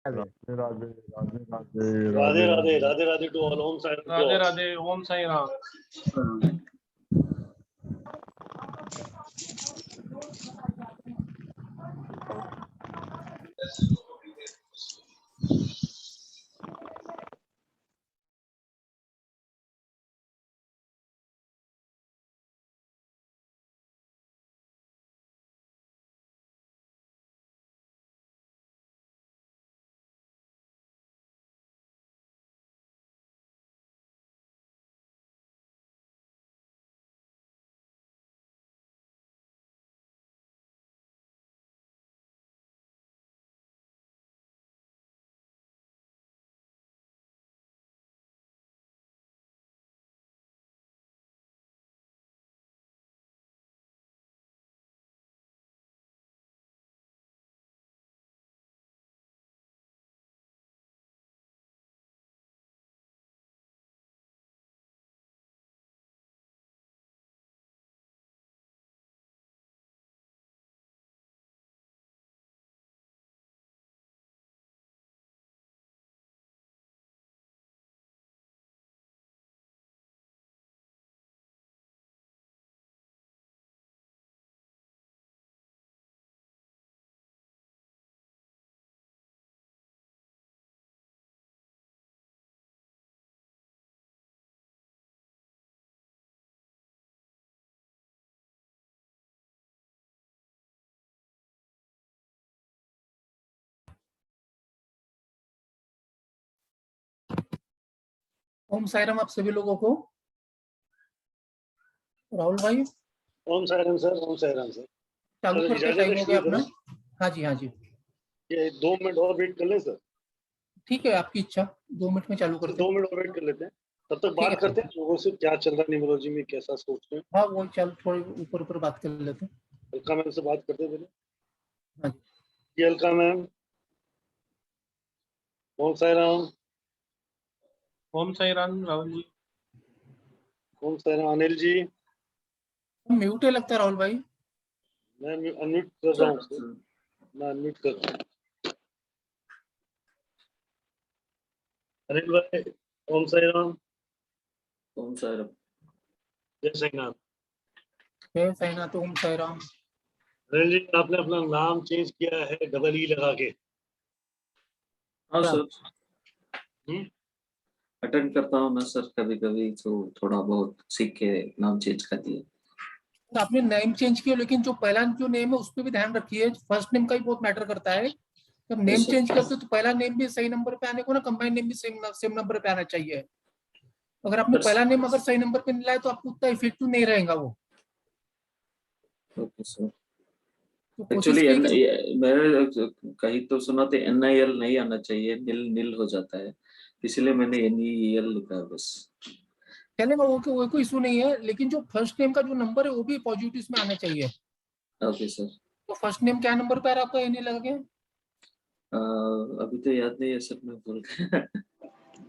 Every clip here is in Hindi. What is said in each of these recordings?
Radhe Radhe Radhe Radhe Radhe Radhe Radhe Radhe to all. ओम साई राम। राधे राधे, ओम साई राम। ओम साई राम आप सभी लोगों को। राहुल भाई ओम साई राम सर। ओम साई राम सर। चालू सर, करते इजाजत टाइम है हो गया शुरू अपना। करें? हाँ जी हाँ जी ये 2 मिनट और वेट कर लें सर? ठीक है, आपकी इच्छा। 2 मिनट में चालू करते 2 हैं। मिनट और वेट कर लेते हैं। तब तक ठीक है बात सर। करते हैं लोगों से, क्या चल रहा है न्यूमरोलॉजी में, कैसा सोचते हैं। हाँ वो चल थोड़ी ऊपर ऊपर बात कर लेते हैं। अलका मैम से बात करते हैं पहले। हाँ जी। ये अलका मैम। ओम साई राम। ओम साई राम राहुल जी। ओम साई राम अनिल जी। म्यूट है लगता है राहुल भाई। मैं अनम्यूट कर रहा हूँ उसको। मैं अनम्यूट कर रहा हूँ। अनिल भाई। ओम साई राम। ओम साई राम। जय साईनाथ। जय साईनाथ। ओम साई राम। अनिल जी, आपने अपना नाम चेंज किया है डबल ई लगा के। हाँ क्या? सर, अटेंड करता हूँ मैं सर कभी कभी, तो थोड़ा बहुत सीख के नाम चेंज कर दिया। तो आपने नेम चेंज किया, लेकिन जो पहला जो नेम है उस पर भी ध्यान रखिए। फर्स्ट नेम का ही बहुत मैटर करता है। जब नेम सर। चेंज करते हो तो पहला नेम भी सही नंबर पे आने को ना, कंबाइन नेम भी सेम नंबर पे आना चाहिए। अगर आपने सर, पहला नेम अगर सही नंबर पे मिला है तो आपको उतना इफेक्टिव नहीं रहेगा वो। Okay sir. तो कोशिश एक्चुअली कीजिए कि मैंने कहीं तो सुना था NIL नहीं आना चाहिए, नील हो जाता है, इसलिए मैंने NEL लिखा है बस। चलेगा, वो कोई इशू नहीं है। लेकिन जो फर्स्ट नेम का जो नंबर है वो भी पॉजिटिव में आना चाहिए। Okay sir. तो फर्स्ट नेम क्या नंबर पे आ रहा है आपका, ये नहीं लगा के? अभी तो याद नहीं है सर, मैं भूल गया।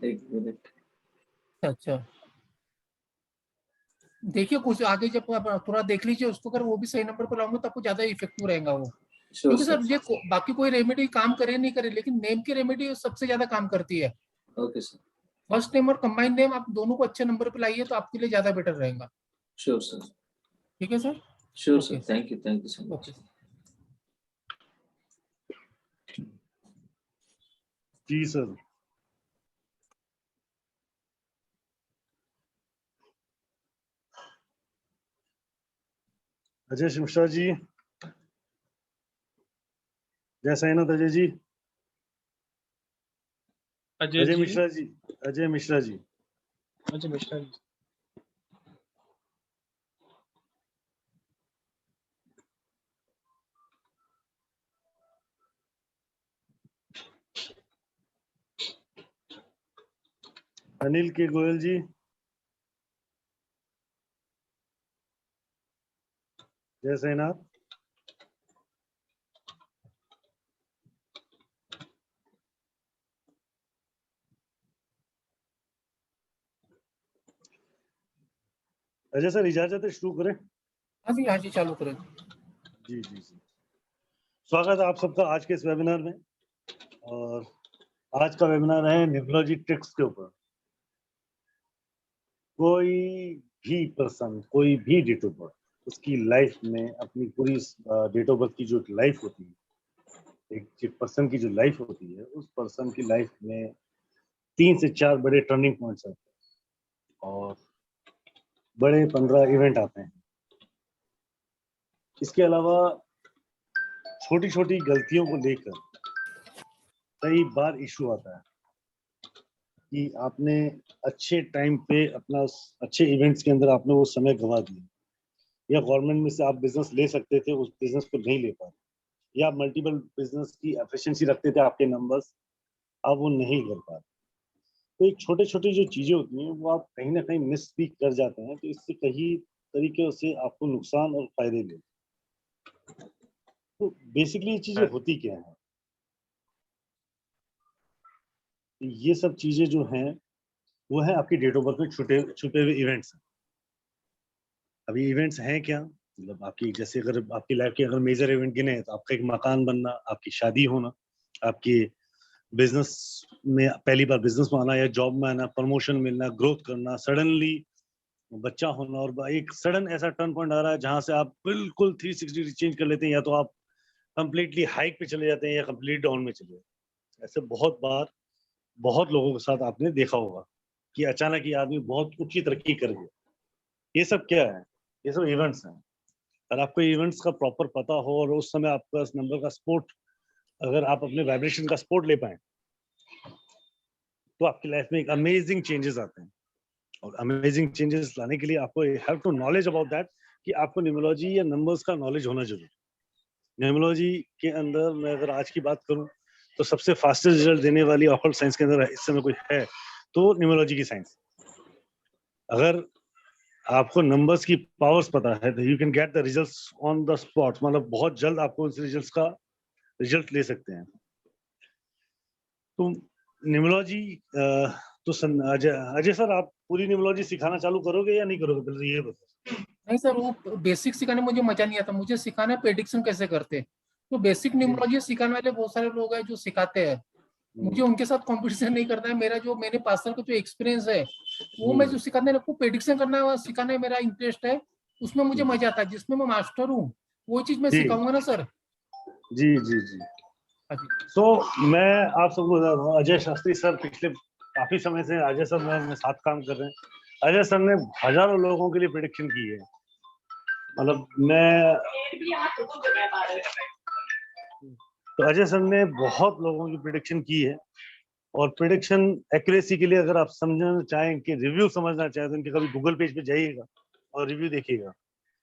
एक मिनट। अच्छा देखिए, कुछ आगे जब आप थोड़ा देख लीजिए उसको, अगर वो भी सही नंबर पर लाऊंगे तो आपको ज्यादा इफेक्टिव रहेगा वो। श्योर क्योंकि सर सर। ये बाकी कोई रेमेडी काम करे नहीं करे, लेकिन नेम की रेमेडी सबसे ज्यादा काम करती है। Okay sir. फर्स्ट नेम और कंबाइंड नेम आप दोनों को अच्छे नंबर पे लाइए तो आपके लिए ज्यादा बेटर रहेगा। Sure sir. ठीक है sir. Sure okay sir, thank you so okay. Much. जी सर। अजय मिश्रा जी। जय साईनाथ अजय जी। अजय मिश्रा जी। अजय मिश्रा जी। अच्छा मिश्रा जी। अनिल के गोयल जी। जय साईनाथ। अजय सर, इजाजत है शुरू करें? हाँ जी चालू करें। जी जी जी। स्वागत है आप सबका आज के इस वेबिनार में। और आज का वेबिनार है न्यूमरोलॉजी ट्रिक्स के ऊपर। कोई भी पर्सन, कोई भी डेट ऑफ बर्थ, उसकी लाइफ में अपनी पूरी डेट ऑफ बर्थ की जो लाइफ होती है, एक पर्सन की जो लाइफ होती है, उस पर्सन की लाइफ में 3 से 4 बड़े टर्निंग पॉइंट्स आते हैं और बड़े 15 इवेंट आते हैं। इसके अलावा छोटी छोटी गलतियों को लेकर कई बार इशू आता है कि आपने अच्छे टाइम पे अपना अच्छे इवेंट्स के अंदर आपने वो समय गंवा दिया, या गवर्नमेंट में से आप बिजनेस ले सकते थे, उस बिजनेस को नहीं ले पाए, या मल्टीपल बिजनेस की एफिशिएंसी रखते थे आपके नंबर्स, आप वो नहीं कर पाए। तो एक छोटे छोटे जो चीजें होती हैं वो आप कहीं ना कहीं मिस भी कर जाते हैं, तो इससे कई तरीके से आपको नुकसान और फायदे भी। तो बेसिकली ये चीजें होती क्या है? ये सब चीजें जो हैं वो है आपकी डेट ऑफ बर्थ में छुपे हुए इवेंट्स। अभी इवेंट्स हैं क्या? मतलब आपकी, जैसे अगर आपकी लाइफ के अगर मेजर इवेंट गिने तो आपका एक मकान बनना, आपकी शादी होना, आपकी बिजनेस में पहली बार बिजनेस में आना या जॉब में आना, प्रमोशन मिलना, ग्रोथ करना, सडनली बच्चा होना, और एक सडन ऐसा टर्न पॉइंट आ रहा है जहां से आप बिल्कुल 360 डिग्री चेंज कर लेते हैं, या तो आप कंप्लीटली हाइक पे चले जाते हैं या कंप्लीट डाउन में चले जाते हैं। ऐसे बहुत बार बहुत लोगों के साथ आपने देखा होगा कि अचानक ये आदमी बहुत ऊंची तरक्की कर गया। ये सब क्या है? ये सब इवेंट्स हैं। अगर आपको इवेंट्स का प्रॉपर पता हो और उस समय आपका नंबर का सपोर्ट, अगर आप अपने वाइब्रेशन का सपोर्ट ले पाए, तो आपकी लाइफ में एक अमेजिंग चेंजेस आते हैं। और अमेजिंग चेंजेस लाने के लिए आपको have to knowledge about that, कि आपको न्यूमरोलॉजी या नंबर्स का नॉलेज होना जरूरी। न्यूमरोलॉजी के अंदर मैं अगर आज की बात करूं तो सबसे फास्टेस्ट रिजल्ट देने वाली ऑकल्ट साइंस के अंदर इस समय कोई है तो न्यूमरोलॉजी की साइंस। अगर आपको नंबर्स की पावर्स पता है तो you can get the results on the spot, मतलब बहुत जल्द आपको उस रिजल्ट्स का रिजल्ट ले सकते हैं। तो न्यूमरोलॉजी तो अजय सर, आप पूरी न्यूमरोलॉजी सिखाना चालू करोगे या नहीं करोगे, पहले ये बताओ। नहीं सर, वो बेसिक सिखाने में मुझे मजा नहीं आता। मुझे सिखाना है प्रेडिक्शन कैसे करते हैं। तो बेसिक न्यूमरोलॉजी सिखाने वाले बहुत सारे लोग हैं जो सिखाते हैं। मुझे उनके साथ कंपटीशन नहीं करना है। मेरा जो मैंने 5 साल का जो एक्सपीरियंस है वो मैं जो सिखाने को प्रेडिक्शन करना है सिखाने में मेरा इंटरेस्ट है, उसमें मुझे मजा आता है। जिसमें मैं मास्टर हूँ वो चीज मैं जी। सिखाऊंगा ना सर। जी जी जी। हाँ जी। तो मैं आप सबको बता रहा हूँ, अजय शास्त्री सर पिछले काफी समय से अजय सर में साथ काम कर रहे हैं। अजय सर ने हजारों लोगों के लिए प्रेडिक्शन की है। मतलब मैं तो अजय सर ने बहुत लोगों की प्रेडिक्शन की है। और प्रेडिक्शन एक्यूरेसी के लिए अगर आप समझना चाहें कि रिव्यू समझना चाहें तो इनके कभी गूगल पेज पे जाइएगा और रिव्यू देखिएगा।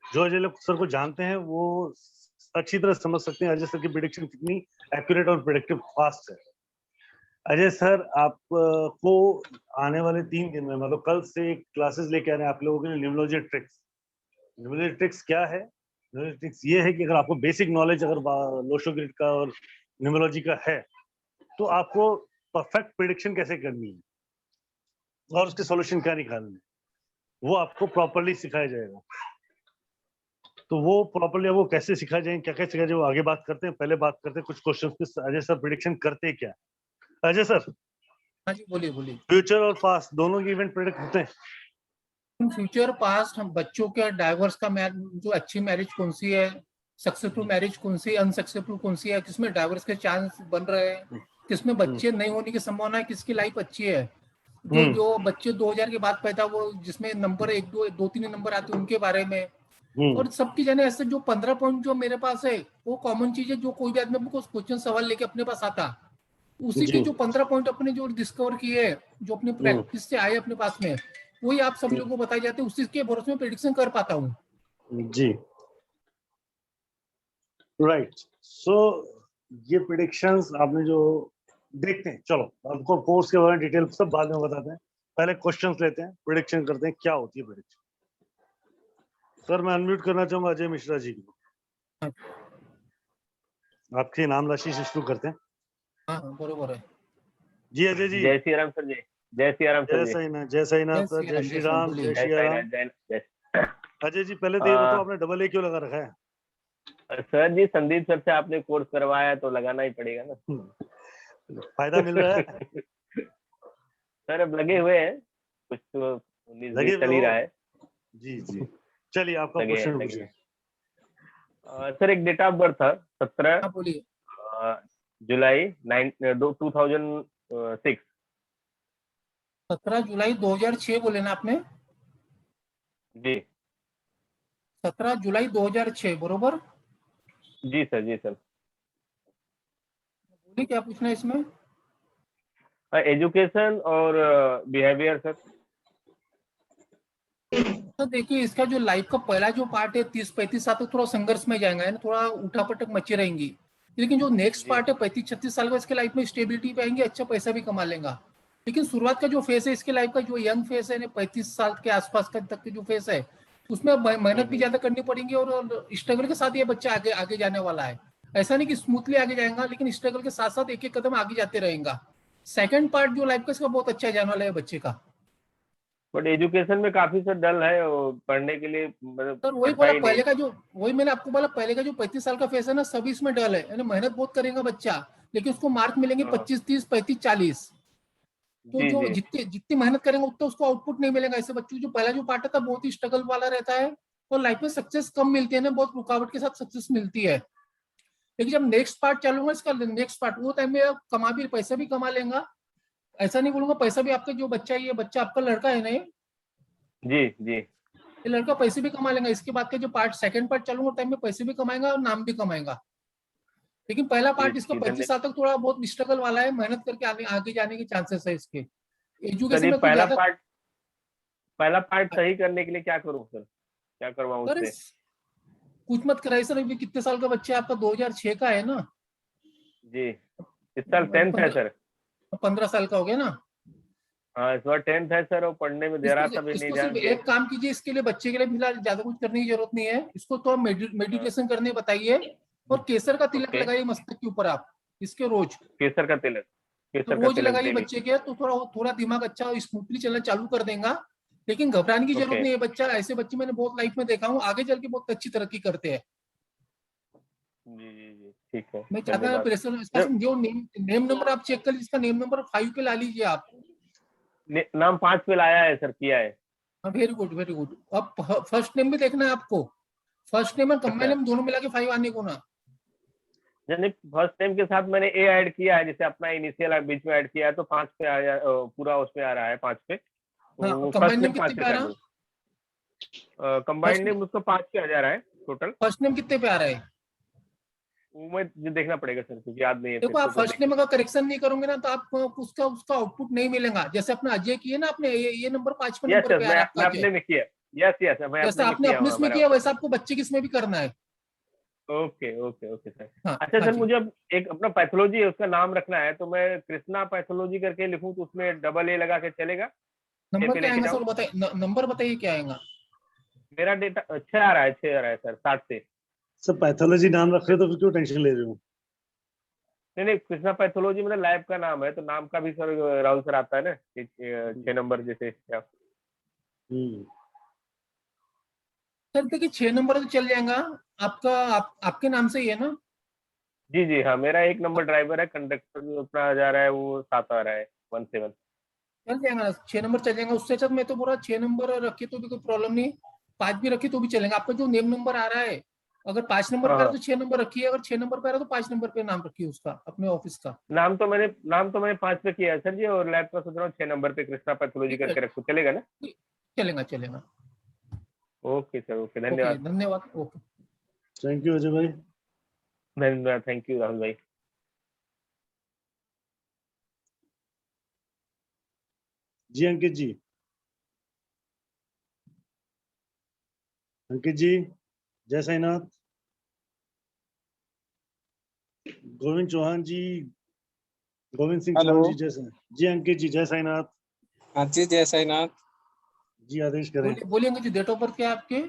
जो अजय सर को जानते हैं वो अच्छी तरह समझ सकते हैं अजय सर की प्रेडिक्शन कितनी एक्यूरेट और प्रेडिक्टिव फास्ट है। अजय सर आपको आने वाले 3 दिन में, मतलब कल से क्लासेस लेके आ रहे हैं आप लोगों के लिए न्यूमरोलॉजी ट्रिक्स। न्यूमरोलॉजी ट्रिक्स क्या है? न्यूमरोलॉजी ट्रिक्स ये है कि अगर आपको बेसिक नॉलेज अगर लोशो ग्रिड का और न्यूमरोलॉजी का है तो आपको परफेक्ट प्रेडिक्शन कैसे करनी है और उसके सॉल्यूशन क्या निकालने, वो आपको प्रॉपर्ली सिखाया जाएगा। तो वो प्रॉपर्ली वो कैसे सिखाया जाएंगे, क्या क्या सिखाया जाए, वो आगे बात करते हैं। पहले बात करते हैं कुछ क्वेश्चन पे। अजय सर प्रेडिक्शन करते क्या? अजय सर, हाँ जी, बोलिए बोलिए। फ्यूचर और पास्ट दोनों के इवेंट प्रेडिक्ट होते हैं। फ्यूचर पास्ट हम बच्चों के डाइवर्स का जो अच्छी मैरिज कौन सी है, सक्सेसफुल मैरिज कौन सी, अनसक्सेसफुल कौन सी है, किसमें डाइवर्स के चांस बन रहे हैं, किसमें बच्चे नहीं होने की संभावना है, किसकी लाइफ अच्छी है। जो बच्चे 2000 के बाद पैदा वो जिसमें नंबर 1 2 3 नंबर आते हैं उनके बारे में। और सबकी जाने ऐसे जो 15 पॉइंट जो मेरे पास है वो कॉमन चीज है। जो कोई भी आदमी को क्वेश्चन सवाल लेके अपने पास आता, उसी के जो 15 पॉइंट अपने जो डिस्कवर किए, जो अपनी प्रैक्टिस से आए अपने पास में, वही आप सभी लोगों को बताए जाते हैं। उसी के भरोसे में प्रेडिक्शन कर पाता हूँ। जी, राइट। सो ये प्रेडिक्शंस आपने जो देखते हैं, चलो आपको कोर्स के बारे में डिटेल सब बाद में बताते हैं। पहले क्वेश्चंस लेते हैं, प्रेडिक्शन करते हैं, क्या होती है प्रेडिक्शन। सर मैं अनम्यूट करना चाहूंगा अजय मिश्रा जी को। आपके नाम राशि से शुरू करते हैं। हाँ बरोबर है जी अजय जी। जय श्री राम सर जी। जय श्री राम सर जी। जय साईनाथ सर। जय श्री राम। जय श्री राम। अजय जी पहले तो ये बताओ आपने डबल ए क्यों लगा रखा है? सर जी संदीप सर से आपने कोर्स करवाया है तो लगाना ही पड़ेगा ना। फायदा मिल रहा है? सर अब लगे हुए हैं, कुछ तो 19 लगे 20 चल ही हुए रहा हो? है। जी जी, चलिए आपका लगे हैं, क्वेश्चन लगे पूछिए। हैं। सर एक डेट ऑफ बर्थ था 17 हाँ बोलिए। जुलाई 2006। 17 जुलाई 2006 बोले ना आपने? जी 17 जुलाई 2006 बरोबर। जी सर, जी सर। बोलिए क्या पूछना है इसमें? एजुकेशन और बिहेवियर सर। तो देखिए, इसका जो लाइफ का पहला जो पार्ट है 30-35 साल तक थोड़ा संघर्ष में जाएगा, यानी थोड़ा उठापटक मची रहेंगी। लेकिन जो नेक्स्ट जी पार्ट है 35-36 साल का, इसके लाइफ में स्टेबिलिटी पे आएंगे, अच्छा पैसा भी कमा लेगा। लेकिन शुरुआत का जो फेस है इसके लाइफ का, जो यंग फेस है 35 साल के आसपास का तक के जो फेस है, उसमें मेहनत भी ज्यादा करनी पड़ेगी और स्ट्रगल के साथ ये बच्चा आगे आगे जाने वाला है। ऐसा नहीं कि स्मूथली आगे जाएगा, लेकिन स्ट्रगल के साथ साथ एक एक कदम आगे जाते रहेगा। सेकंड पार्ट जो लाइफ का इसका बहुत अच्छा जाने वाला है बच्चे का। बट एजुकेशन में काफी सर डल है, वो पढ़ने के लिए मतलब सर वही पढ़ता बोला ही नहीं। पहले का जो, वही मैंने आपको बोला पहले का जो 35 साल का फेस है ना, सभी इसमें डल है, यानी मेहनत बहुत करेगा बच्चा, लेकिन उसको मार्क मिलेंगे हाँ, 25-30 35-40। तो जी जो जी जितनी मेहनत करेंगे उतना उसको आउटपुट नहीं मिलेगा। ऐसे बच्चों को जो पहला जो पार्ट था बहुत ही स्ट्रगल वाला रहता है, और लाइफ में सक्सेस कम मिलती है ना, बहुत रुकावट के साथ सक्सेस मिलती है। लेकिन जब नेक्स्ट पार्ट चालू होगा इसका, नेक्स्ट पार्ट वो टाइम में आप कमा भी, पैसा भी कमा लेगा। ऐसा नहीं बोलूंगा, पैसा भी आपका जो बच्चा है, ये बच्चा आपका लड़का है ना, जी जी। ये लड़का पैसे भी कमा लेगा। इसके बाद का जो पार्ट, सेकंड पार्ट चालू टाइम में पैसे भी कमाएगा और नाम भी कमाएगा। लेकिन पहला जी पार्ट इसका जी 35 साल तक थोड़ा बहुत स्ट्रगल वाला है, मेहनत करके आगे आगे जाने के चांसेस है इसके। सर एजुकेशन ये में कुछ ज्यादा। पहला पार्ट सही करने के लिए क्या करूं सर, क्या करवाऊं अरे उससे? कुछ मत कराइए सर, अभी कितने साल का बच्चा है आपका? 2006 का है ना? जी इस साल 10th है सर। 15 साल का हो गया ना? हाँ इस बार 10th है सर, और पढ़ने में दे इसको रहा था भी नहीं इसको सिर्फ ध्यान के। एक काम कीजिए, इसके लिए बच्चे के लिए फिलहाल ज्यादा कुछ करने की जरूरत नहीं है। इसको थोड़ा हाँ, मेडिटेशन करने बताइए, और केसर का तिलक ओके। लगाइए मस्तक के ऊपर आप, इसके रोज। केसर का तिलक, तो केसर का रोज तिलक लगाइए डेली। बच्चे के, तो थोड़ा थोड़ा दिमाग अच्छा और स्मूथली चलना चालू कर देगा। लेकिन घबराने की जरूरत ओके नहीं है। बच्चा, ऐसे बच्चे मैंने बहुत लाइफ में देखा हूँ, आगे चल के बहुत अच्छी तरक्की करते हैं। जी जी जी ठीक है, मैं चाहता हूँ धन्यवाद। प्रेशर, इसका जो नेम नंबर आप चेक कर लीजिए, इसका नेम नंबर 5 पे ला लीजिए आप। नाम 5 पे लाया है सर, किया है। हाँ वेरी गुड वेरी गुड। अब फर्स्ट नेम भी देखना है आपको, फर्स्ट नेम और कंबाइन अच्छा, नेम दोनों मिला के 5 आने को ना। यानी फर्स्ट नेम के साथ मैंने ए ऐड किया है, जैसे अपना इनिशियल बीच में ऐड किया है, तो 5 पे आया, पूरा उसमें आ रहा है 5 पे। हाँ, तो कंबाइन फर्स्ट नेम नेम कितने 5 पे पे आ कर रहा? दूँ? कंबाइंड फर्स्ट नेम उसका 5 पे आ जा रहा है टोटल। फर्स्ट नेम कितने पे आ रहा है? वो मुझे देखना पड़ेगा सर, क्योंकि याद नहीं है, फिर देखो, आप से तो फर्स्ट नेम देखेंगे। का करेक्शन नहीं करोगे ना, तो आप उसका उसका आउटपुट नहीं मिलेगा। जैसे अपने अजय किए ना, आपने ये नंबर 5 यस नंबर यस, पे आ मैं रहा है आपका मैं अजय। अपने में किया। यस यस, मैं जैसे अपने में आपने किया अपने हुआ इसमें मेरा। किया, वैसा आपको बच्चे किसमें भी करना है। Okay okay okay sir. हाँ अच्छा हाँ सर, जी। मुझे अब एक अपना पैथोलॉजी है, उसका नाम रखना है, तो मैं कृष्णा पैथोलॉजी करके लिखूं, तो उसमें डबल ए लगा के चलेगा? ए नंबर पे क्या लेके आएगा जाऊं? सर बताइए, नंबर बताइए क्या आएगा? मेरा डेटा 6 आ रहा है, 6 आ रहा है सर, 60 से। सब पैथोलॉजी नाम रख रहे हो तो फिर क्यों टेंशन ले रहे हो? नहीं नहीं, कृष्णा पैथोलॉजी मतलब लैब का नाम है, तो नाम का भी सर राहुल सर आता है ना, 6 नंबर जैसे क्या? हम्म, सर देखिए 6 नंबर तो चल जाएगा आपका, आपके नाम से ही है ना? जी जी हाँ, मेरा 1 नंबर ड्राइवर है, कंडक्टर जो अपना जा रहा है वो 7 आ रहा है, 17। चल जाएगा, 6 नंबर चल जाएगा। उससे अच्छा तो मैं तो पूरा 6 नंबर रखे तो भी कोई प्रॉब्लम नहीं, 5 भी रखे तो भी चलेगा। आपका जो नेम नंबर आ रहा है, अगर 5 नंबर हाँ पे आ रहा है हाँ, तो 6 नंबर रखिए, अगर 6 नंबर पे आ रहा है तो 5 नंबर पे नाम रखिए उसका, अपने ऑफिस का। नाम तो मैंने 5 पे किया है सर जी, और लैब का सोच रहा हूँ 6 नंबर पे कृष्णा पैथोलॉजी ठीक है, करके रखो, चलेगा ना? चलेगा चलेगा। ओके सर, ओके, ओके, धन्यवाद। धन्यवाद। ओके। थैंक यू अजय भाई। धन्यवाद, थैंक यू राहुल भाई। जी अंकित जी, अंकित जी, जय साईनाथ। गोविंद चौहान जी, गोविंद सिंह हेलो। चौहान जी, जय साईनाथ। जी अंकित जी, जय साईनाथ। हाँ जी, जय साईनाथ। जी आदेश करें। बोलिए जी, डेट ऑफ बर्थ क्या है आपके?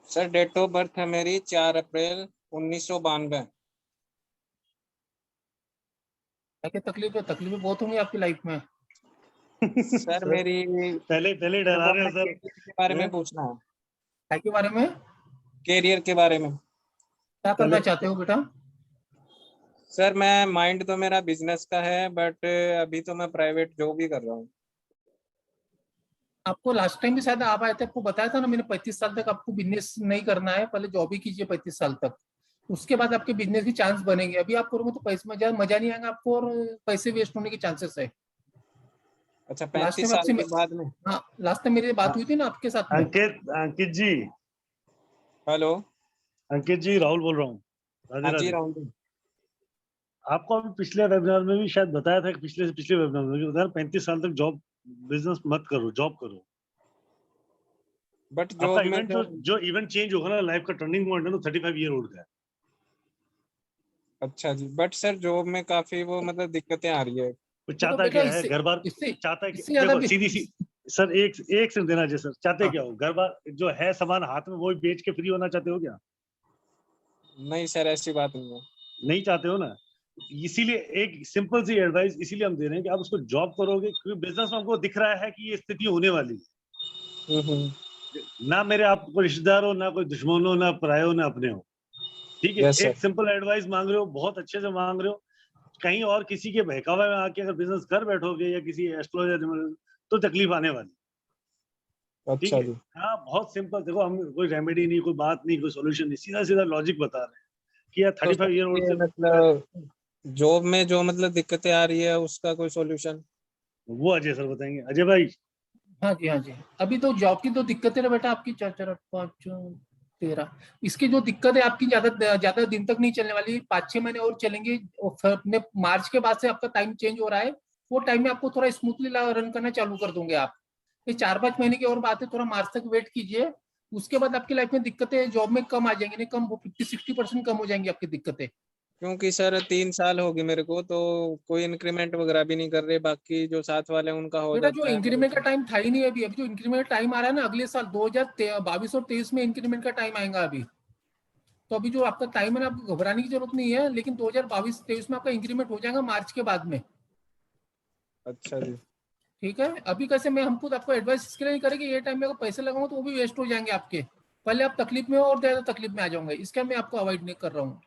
सर डेट ऑफ बर्थ है मेरी 4 अप्रैल 1992। क्या तकलीफें बहुत होंगी आपकी लाइफ में। सर सर मेरी पहले पहले सर डरा वो रहे हो अपने सर। कैरियर के बारे हैं? में पूछना है। क्या के बारे में? कैरियर के बारे में। क्या करना पहले चाहते हो बेटा? सर मैं माइंड तो मेरा बिजनेस का है, बट अभी तो मैं प्राइवेट जॉब ही कर रहा हूँ। आपको लास्ट टाइम भी शायद आप आए थे, आपको बताया था ना मैंने 35 साल तक आपको बिजनेस नहीं करना है, पहले जॉब ही कीजिए 35 साल तक, उसके बाद आपके बिजनेस के चांस बनेंगे। अभी आप करोगे तो पैसे मजा नहीं आएगा आपको, और पैसे वेस्ट होने के चांसेस है। अच्छा, लास्ट 35 टाइम साल आपसे के बाद में? हाँ, लास्ट टाइम मेरी बात हुई थी ना आपके साथ में। अंकित जी, हेलो। अंकित जी, राहुल बोल रहा हूँ। राधे हाँ जी राधे। राहुल जी। आपको अभी पिछले वेबिनार में भी शायद बताया था कि पिछले से पिछले वेबिनार में भी बताया 35 साल तक जॉब बिजनेस मत करो, जॉब करो। बट आपका जॉब में इवेंट जो इवेंट चेंज होगा ना, लाइफ का टर्निंग पॉइंट है ना, 35 ईयर ओल्ड का है। अच्छा जी, बट सर जॉब में काफी वो मतलब दिक्कतें आ रही है। वो तो चाहता बेटा क्या है, घर बार इससे चाहता है कि इससे ज्यादा देखो भी सीधी सी सर, एक सेकंड देना चाहिए सर। चाहते हाँ। क्या हो, घर बार जो है सामान हाथ में वो बेच के फ्री होना चाहते हो क्या? नहीं सर, ऐसी बात नहीं है। नहीं चाहते हो ना। इसीलिए एक सिंपल सी एडवाइस इसीलिए हम दे रहे हैं कि आप उसको जॉब करोगे, क्योंकि बिजनेस में हमको दिख रहा है कि ये स्थिति होने वाली है। हम्म। ना मेरे आप कोई रिश्तेदार हो, ना कोई दुश्मन हो, ना पराये हो, ना अपने हो। ठीक है, यस सर। एक सिंपल एडवाइस मांग रहे हो, बहुत अच्छे से मांग रहे हो। कहीं और किसी के बहकावे में आके अगर बिजनेस कर बैठोगे या किसी एस्ट्रोलॉजर तो तकलीफ आने वाली। ठीक अच्छा है, जी। हाँ, बहुत सिंपल। देखो, हम कोई रेमेडी नहीं, कोई बात नहीं, कोई सॉल्यूशन नहीं, सीधा सीधा लॉजिक बता रहे हैं कि यार तो 35 ईयर सर ओल्ड ये से मतलब जॉब में जो मतलब दिक्कतें आ रही है उसका कोई सॉल्यूशन? वो अजय सर बताएंगे। अजय भाई। हाँ जी, हाँ जी। अभी तो जॉब की तो दिक्कत है बेटा आपकी, 4 4 8 5 13, इसकी जो दिक्कत है आपकी ज्यादा दिन तक नहीं चलने वाली, 5 6 महीने और चलेंगे। और फिर अपने मार्च के बाद से आपका टाइम चेंज हो रहा है, वो टाइम में आपको थोड़ा स्मूथली रन करना चालू कर दूंगे आप। ये 4 5 महीने की और बात है, थोड़ा मार्च तक वेट कीजिए। उसके बाद आपकी लाइफ में दिक्कतें जॉब में कम आ जाएंगी, नहीं कम 50 60% कम हो जाएंगी आपकी दिक्कतें। क्योंकि सर 3 साल हो गए मेरे को, तो कोई इंक्रीमेंट वगैरह भी नहीं कर रहे, बाकी जो साथ वाले हैं उनका हो बेटा जो जाता है मेरे इंक्रीमेंट का को। टाइम था ही नहीं अभी जो इंक्रीमेंट टाइम आ रहा है ना अगले साल 2022 और 23 में इंक्रीमेंट का टाइम आएगा अभी। तो अभी जो आपका टाइम है ना, आपको घबराने की जरूरत नहीं है, लेकिन 2022-23 में आपका इंक्रीमेंट हो जाएगा मार्च के बाद में। अच्छा जी। ठीक है, अभी कैसे मैं हम खुद आपको एडवाइस इसके लिए नहीं करेंगे, ये टाइम में अगर पैसे लगाऊंगा तो वो भी वेस्ट हो जाएंगे आपके। पहले आप तकलीफ में हो और ज्यादा तकलीफ में आ जाओगे, इसका मैं आपको अवॉइड नहीं कर रहा हूँ।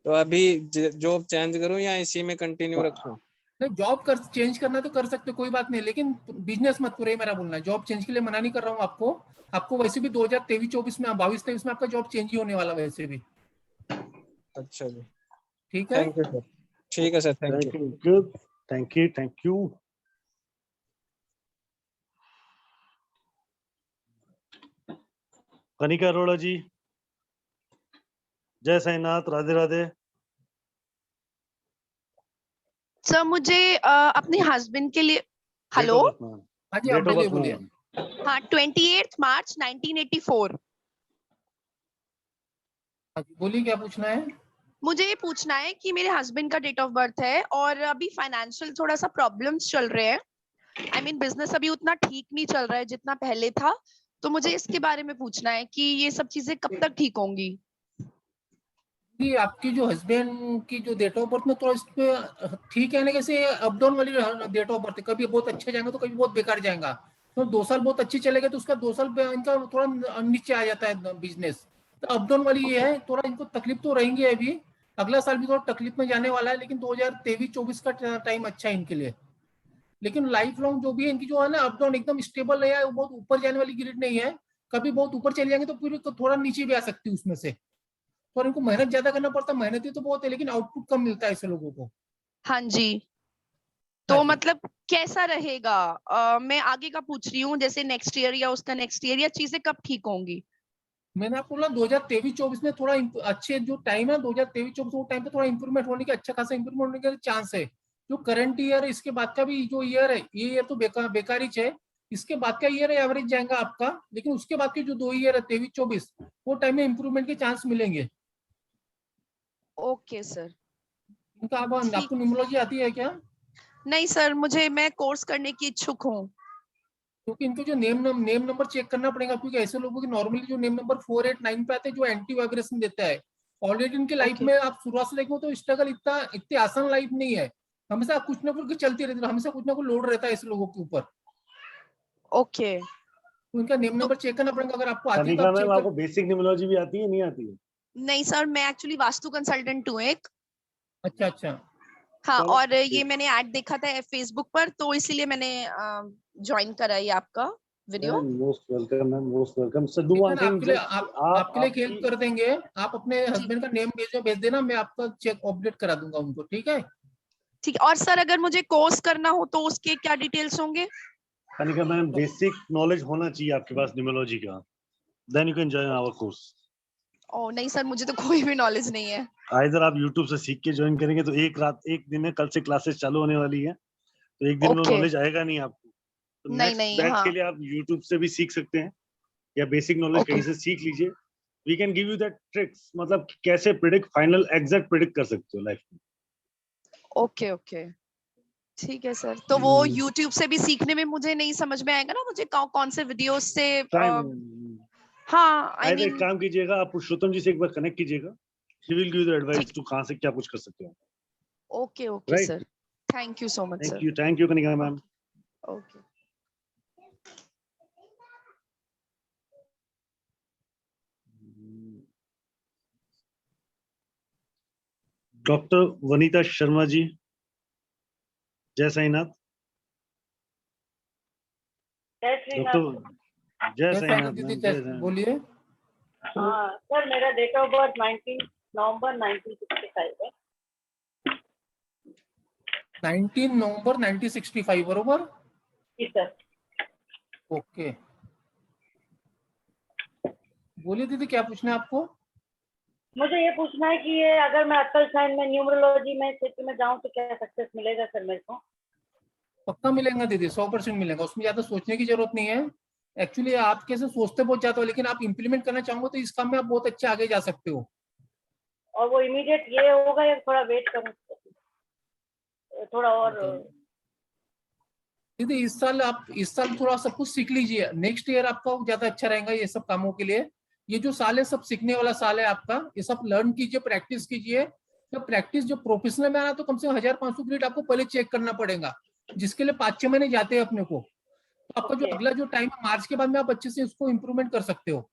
तो अभी जॉब चेंज करूं या इसी में कंटिन्यू रखूं? नहीं, जॉब कर चेंज करना तो कर सकते, कोई बात नहीं, लेकिन बिजनेस मत करो, ये मेरा बोलना है। जॉब चेंज के लिए मना नहीं कर रहा हूँ आपको। आपको वैसे भी 2023-24 में 22-23 में आपका जॉब चेंज ही होने वाला वैसे भी। अच्छा जी। ठीक है। Thank you sir. ठीक है sir, thank you. Thank you, thank you, thank you. Kanika Arora ji, जय साईनाथ, राधे राधे। सर मुझे अपने हस्बैंड के लिए date hello of birth ma'am. हाँ जी, आप डेट ऑफ बोलिए बर्थ बोलिए। मैम। हाँ 28 मार्च 1984। हाँ जी, बोलिए क्या पूछना है। मुझे ये पूछना है कि मेरे हस्बैंड का डेट ऑफ बर्थ है और अभी फाइनेंशियल थोड़ा सा प्रॉब्लम्स चल रहे हैं। आई मीन बिजनेस अभी उतना ठीक नहीं चल रहा है जितना पहले था, तो मुझे इसके बारे में पूछना है कि ये सब चीजें कब तक ठीक होंगी। कि आपकी जो हस्बैंड की जो डेट ऑफ बर्थ में थोड़ा इस पे ठीक है ना, कैसे अप डाउन वाली डेट ऑफ बर्थ है, कभी बहुत अच्छे जाएंगे तो कभी बहुत बेकार जाएगा। तो 2 साल बहुत अच्छी चलेगा तो उसका 2 साल इनका थोड़ा नीचे आ जाता है बिजनेस। तो अप डाउन वाली ये है, थोड़ा इनको तकलीफ तो रहेंगी अभी। अगला साल भी थोड़ा तकलीफ में जाने वाला है, लेकिन 2023-24 का टाइम अच्छा है इनके लिए। लेकिन लाइफ लॉन्ग जो भी है इनकी जो है ना, अप डाउन एकदम स्टेबल है, वो बहुत ऊपर जाने वाली ग्रिड नहीं है। कभी बहुत ऊपर चले जाएंगे तो फिर थोड़ा नीचे भी आ सकती है उसमें से। और इनको मेहनत ज्यादा करना पड़ता है, मेहनती तो बहुत है लेकिन आउटपुट कम मिलता है ऐसे लोगों को। हाँ जी, हाँ तो जी। मतलब कैसा रहेगा? मैं आगे का पूछ रही हूँ, जैसे नेक्स्ट ईयर या उसका नेक्स्ट ईयर, या चीजें कब ठीक होंगी? मैंने आपको बोला 2023-24 में थोड़ा अच्छे जो टाइम है 2023-24 वो टाइम पे थोड़ा इंप्रूवमेंट होने के, अच्छा खासा इंप्रूवमेंट होने के चांस है। जो करंट ईयर है इसके बाद का भी जो ईयर है, ये ईयर तो बेकार ही है। इसके बाद का ईयर एवरेज जाएगा आपका, लेकिन उसके बाद के जो 2 ईयर है 23-24, वो टाइम में इंप्रूवमेंट के चांस मिलेंगे। Okay sir. इनका ठीक। आपको न्यूमरोलॉजी आती है क्या? नहीं सर, मैं कोर्स करने की इच्छुक हूँ। क्योंकि इनको जो नेम नंबर चेक करना पड़ेगा, क्योंकि ऐसे लोगों की नॉर्मली जो नेम नंबर 4 8 9 पे आते हैं जो एंटी वाइब्रेशन देता है। ऑलरेडी इनके लाइफ ओके में आप शुरुआत से देखो तो स्ट्रगल इतनी आसान लाइफ नहीं है। हमेशा कुछ ना कुछ चलती रहती है, हमेशा कुछ ना कुछ लोड रहता है ऐसे लोगों के ऊपर। ओके। तो इनका नेम तो नंबर चेक करना पड़ेगा, अगर आपको आती है तो कनिका आप मैम, चेक आपको कर। बेसिक न्यूमरोलॉजी भी आती है, नहीं आती है? नहीं सर, मैं एक्चुअली वास्तु कंसल्टेंट हूँ एक। अच्छा अच्छा। हाँ, चलो, और ये ठीक। मैंने ऐड देखा था फेसबुक पर, तो इसीलिए मैंने ज्वाइन करा ये आपका video. Most welcome ma'am, most welcome sir. Do ठीक है वन ना, थिंग, आपके लिए जस्ट आपके लिए एक हेल्प कर देंगे। आप अपने जी हस्बैंड का नेम भेज देना, मैं आपका चेक अपडेट करा दूंगा उनको, ठीक है। ठीक है। और सर अगर मुझे कोर्स करना हो तो उसके क्या डिटेल्स होंगे? कनिका मैम, बेसिक नॉलेज होना चाहिए आपके पास न्यूमरोलॉजी का, then you can join our course. Oh नहीं सर, मुझे तो कोई भी नॉलेज नहीं है। आइदर आप यूट्यूब से सीख के ज्वाइन करेंगे तो एक दिन में, कल से क्लासेस चालू होने वाली है, तो एक दिन में ओके। नॉलेज आएगा नहीं आपको। तो नहीं नेक्स्ट नहीं, बैच हाँ। के लिए आप यूट्यूब से भी सीख सकते हैं, या बेसिक नॉलेज ओके कहीं से सीख लीजिए। We can give you that tricks, मतलब कैसे प्रिडिक्ट, फाइनल एग्जैक्ट प्रिडिक्ट कर सकते हो लाइफ में। ओके ओके, ठीक है सर। तो वो YouTube से भी सीखने में मुझे नहीं समझ में आएगा ना, मुझे कौन से वीडियोस से टाइम, हाँ आई आइदर एक मीन। काम कीजिएगा, आप पुरुषोत्तम जी से एक बार कनेक्ट कीजिएगा, he will give you the ठीक। एडवाइस टू कहां से क्या कुछ कर सकते हो। Okay okay right, sir, thank you so much sir. Thank you Kanika ma'am. Okay. Doctor Vanita Sharma ji, जय साईनाथ। जय श्री डॉक्टर नाथ। जय जय साईनाथ साईनाथ दीदी, मैम, जय साईनाथ। बोलिए। हाँ सर, मेरा डेट ऑफ बर्थ 19 नवंबर 1965 है। 19 नवंबर 1965, बरोबर। जी सर। ओके, बोलिए दीदी, क्या पूछना है आपको? मुझे ये पूछना है कि ये अगर मैं अक्कल साइन में न्यूमरोलॉजी में क्षेत्र में जाऊँ तो क्या सक्सेस मिलेगा सर मेरे को? पक्का मिलेगा दीदी, 100% मिलेगा, उसमें ज्यादा सोचने की जरूरत नहीं है। एक्चुअली आप कैसे सोचते बहुत ज्यादा हो, लेकिन आप इंप्लीमेंट करना चाहोगे तो इस काम में आप बहुत अच्छे आगे जा सकते हो। और वो इमीडिएट ये होगा या थोड़ा वेट करूँ, थोड़ा और? दीदी इस साल थोड़ा सब कुछ सीख लीजिए, नेक्स्ट ईयर आपका ज्यादा अच्छा रहेगा ये सब कामों के लिए। ये जो साल है सब सीखने वाला साल है आपका, ये सब लर्न कीजिए, प्रैक्टिस कीजिए। तो प्रैक्टिस जो प्रोफेशनल में आना तो कम से कम 1500 क्रेडिट आपको पहले चेक करना पड़ेगा, जिसके लिए 5-6 महीने जाते हैं अपने को। तो आपका जो ओके अगला जो टाइम है मार्च के बाद में, आप अच्छे से इसको इम्प्रूवमेंट कर सकते हो।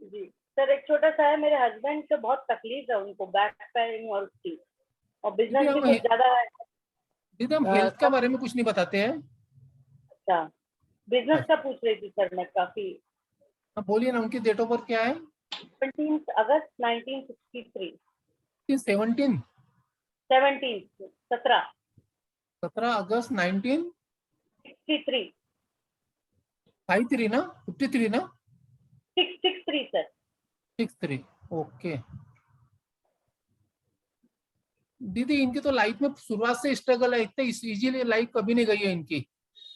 जी सर। एक छोटा सा है, मेरे हस्बैंड से बहुत तकलीफ है उनको, बैक पेन और उसकी, और बिजनेस भी कुछ ज्यादा है। दीदी हम हेल्थ के बारे में कुछ नहीं बताते हैं। अच्छा, बिजनेस का पूछ रही थी सर मैं काफी। बोलिए ना, उनकी डेट ऑफ बर्थ क्या है? 17 अगस्त 1963। 17 17 17 अगस्त 1963 1953 ना, 53 ना, 663 सर। 63। ओके दीदी, इनकी तो लाइफ में शुरुआत से स्ट्रगल है, इतने इजीली लाइफ कभी नहीं गई है इनकी।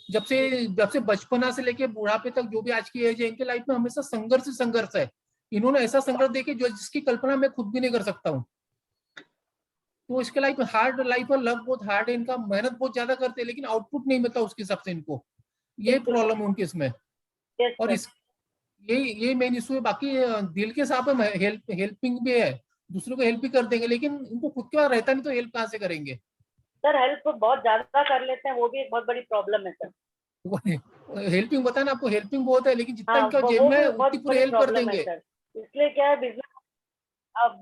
जब से बचपना से लेके बुढ़ापे तक जो भी आज की एज है, इनके लाइफ में हमेशा संघर्ष ही संघर्ष है। इन्होंने ऐसा संघर्ष देखे जो जिसकी कल्पना मैं खुद भी नहीं कर सकता हूँ। तो इसके लाइफ हार्ड लाइफ और लव बहुत हार्ड है इनका, मेहनत बहुत ज्यादा करते हैं लेकिन आउटपुट नहीं मिलता उसके हिसाब से इनको, ये प्रॉब्लम है उनकी इसमें। यस और सर। इस ये मेन इशू है। बाकी दिल के साथ में हेल्पिंग भी है, दूसरों को हेल्प भी कर देंगे, लेकिन उनको खुद के पास रहता नहीं तो हेल्प कहाँ से करेंगे? सर हेल्प बहुत ज्यादा कर लेते हैं, वो भी एक बहुत बड़ी प्रॉब्लम है सर। हेल्पिंग बताया ना आपको, हेल्पिंग बहुत है, लेकिन जितना हाँ, इनका जेब वो में भी है बहुत उतनी पूरी बड़ी हेल्प कर प्रॉब्लम है देंगे। सर। इसलिए क्या है,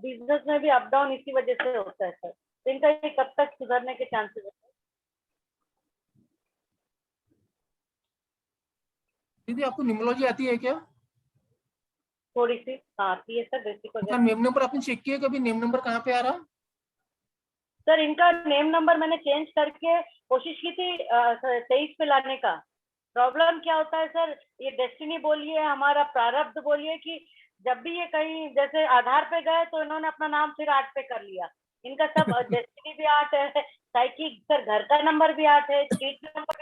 बिजनेस में भी अप डाउन इसी वजह से होता है सर। तो इनका ये कब तक सुधरने के चांसेस है? दीदी आपको न्यूमरोलॉजी आती है क्या? थोड़ी सी हाँ आती है सर, बेसिक उनका वगैरह। नेम नंबर आपने चेक किया कभी, नेम नंबर कहाँ पे आ रहा? सर इनका नेम नंबर मैंने चेंज करके कोशिश की थी 23 पे लाने का। प्रॉब्लम क्या होता है सर, ये डेस्टिनी बोलिए, हमारा प्रारब्ध बोलिए, कि जब भी ये कहीं जैसे आधार पे गए तो इन्होंने अपना नाम फिर 8 पे कर लिया। इनका सब डेस्टिनी भी 8 है, साइकिल सर घर का नंबर भी 8 है, स्ट्रीट नंबर।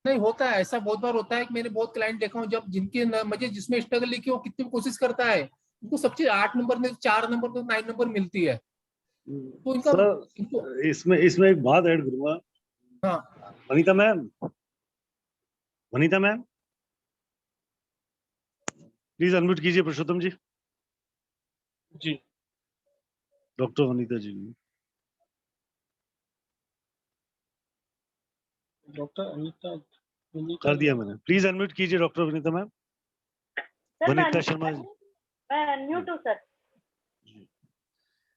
नहीं होता है ऐसा, बहुत बार होता है कि मैंने बहुत क्लाइंट देखा हूँ, जब जिनके मुझे जिसमें स्ट्रगल लिखी वो कितनी कोशिश करता है, उनको सब चीज 8 नंबर में 4 नंबर में 9 नंबर मिलती है। तो इनका इनको सर इसमें एक बात ऐड करूंगा। हाँ Vanita ma'am, Vanita ma'am please unmute कीजिए पुरुषोत्तम जी। जी डॉक्टर वनीता जी, डॉक्टर अनीता कर दिया मैंने, प्लीज अनम्यूट कीजिए doctor Vanita ma'am. Sir Vanita Sharma ji, मैं अनम्यूट हूँ सर।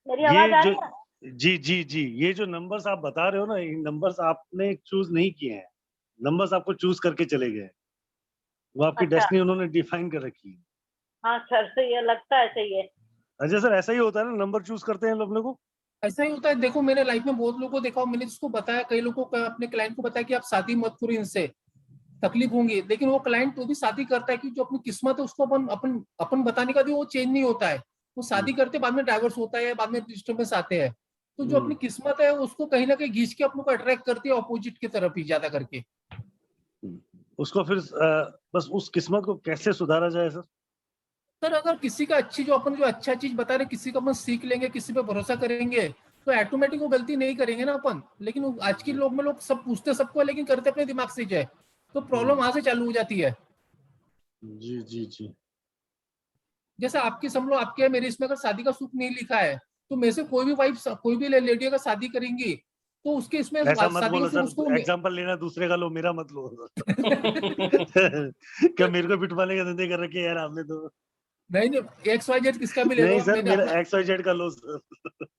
मेरी ये आवाज आ जो रही है? जी जी जी, ये जो नंबर्स आप बता रहे हो ना, ये नंबर्स आपने चूज नहीं किए हैं, नंबर्स आपको चूज करके चले गए हैं। वो आपकी अच्छा। डेस्टिनी उन्होंने डिफाइन कर रखी है। हाँ सर, सही है, लगता है सही है। अजय सर, ऐसा ही होता है ना, नंबर चूज करते हैं लोग अपने को। ऐसा ही होता है। देखो मेरे लाइफ में बहुत लोगों को देखा, मैंने जिसको बताया, कई लोगों को अपने क्लाइंट को बताया कि आप शादी मत करो, इनसे तकलीफ होंगी, लेकिन वो क्लाइंट तो भी शादी करता है कि जो अपनी किस्मत है उसको अपन अपन अपन बताने का भी वो चेंज नहीं होता है। वो शादी करते बाद में डाइवर्स होता है, बाद में डिस्टर्बेंस आते हैं। तो जो अपनी किस्मत है उसको कहीं ना कहीं घींच के अपने को अट्रैक्ट करती है ऑपोजिट की तरफ ही ज्यादा करके। उसको फिर बस उस किस्मत को कैसे सुधारा जाए सर? सर अगर किसी का अच्छी जो अपन जो अच्छा चीज बता रहे, किसी का अपन सीख लेंगे, किसी पे भरोसा करेंगे, तो ऑटोमेटिक वो गलती नहीं करेंगे ना अपन। लेकिन आज के लोग में लोग सब पूछते सबको, लेकिन करते अपने दिमाग से जाए, तो प्रॉब्लम वहां से चालू हो जाती है। जी जी जी। जैसे आपकी समझ लो, आपके मेरे इसमें अगर शादी का सुख नहीं लिखा है, तो मेरे से कोई भी वाइफ, कोई भी लेडी अगर शादी करेंगी, तो उसके इसमें ऐसा मत शादी का बोलो सुख उसको सर, एग्जांपल लेना दूसरे का लो, मेरा मत लो। क्या मेरे को पिटवाने के धंधे कर रखे यार आपने तो। नहीं नहीं, XYZ किसका भी ले लो, नहीं सर, मैंने मेरा अपना, XYZ का लो सर।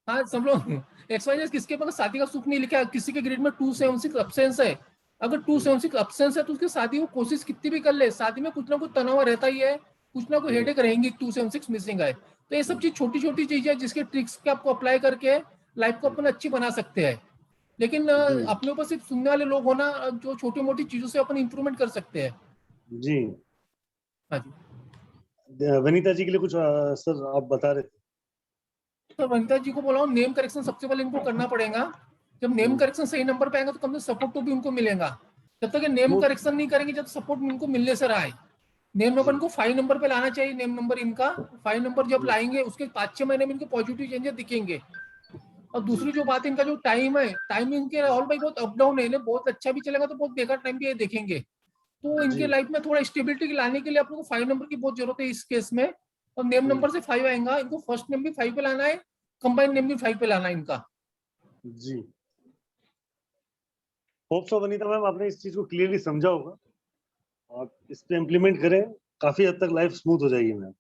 हाँ सब लोग XYZ किसके पास शादी का सुख नहीं लिखा है, किसी के ग्रेड में 276 अब्सेंस है। अगर 276 अब्सेंस है तो उसकी शादी वो कोशिश कितनी भी कर ले, शादी में कुछ ना कुछ तनाव रहता ही है, कुछ ना कुछ हेडेक रहेंगी, 276 मिसिंग है। तो ये सब चीज छोटी छोटी चीजें जिसके ट्रिक्स के आपको अप्लाई करके लाइफ को अपन अच्छी बना सकते हैं। लेकिन अपने ऊपर सिर्फ सुनने वाले लोग होना, जो छोटी मोटी चीजों से अपन इंप्रूवमेंट कर सकते हैं। जी। हाँ जी वनीता जी के लिए कुछ सर आप बता रहे थे। तो वनिता जी को बोला, नेम करेक्शन सबसे पहले इनको करना पड़ेगा। जब नेम करेक्शन सही नंबर पे आएगा तो कम से सपोर्ट तो भी उनको मिलेगा। जब तक ये नेम करेक्शन नहीं करेंगे, जब सपोर्ट इनको मिलने से रहा है, नेम नंबर इनको 5 नंबर पे लाना चाहिए। नेम नंबर इनका 5 नंबर जब लाएंगे, उसके 5-6 महीने में इनको पॉजिटिव चेंजेस दिखेंगे। और दूसरी जो बात, इनका जो टाइम है, टाइम इनके और भाई बहुत अप डाउन है, इन्हें बहुत अच्छा भी चलेगा तो बहुत बेकार टाइम भी ये देखेंगे। तो इनके लाइफ में थोड़ा स्टेबिलिटी लाने के लिए आप लोग को 5 नंबर की बहुत जरूरत है इस केस में। और नेम नंबर से 5 आएगा, इनको फर्स्ट नेम भी 5 पे लाना है, कंबाइंड नेम भी 5 पे लाना है इनका। जी, होप सो वनीता मैम आपने इस चीज को क्लियरली समझा होगा, आप इस पे इम्प्लीमेंट करें, काफी हद तक लाइफ स्मूथ हो जाएगी ma'am.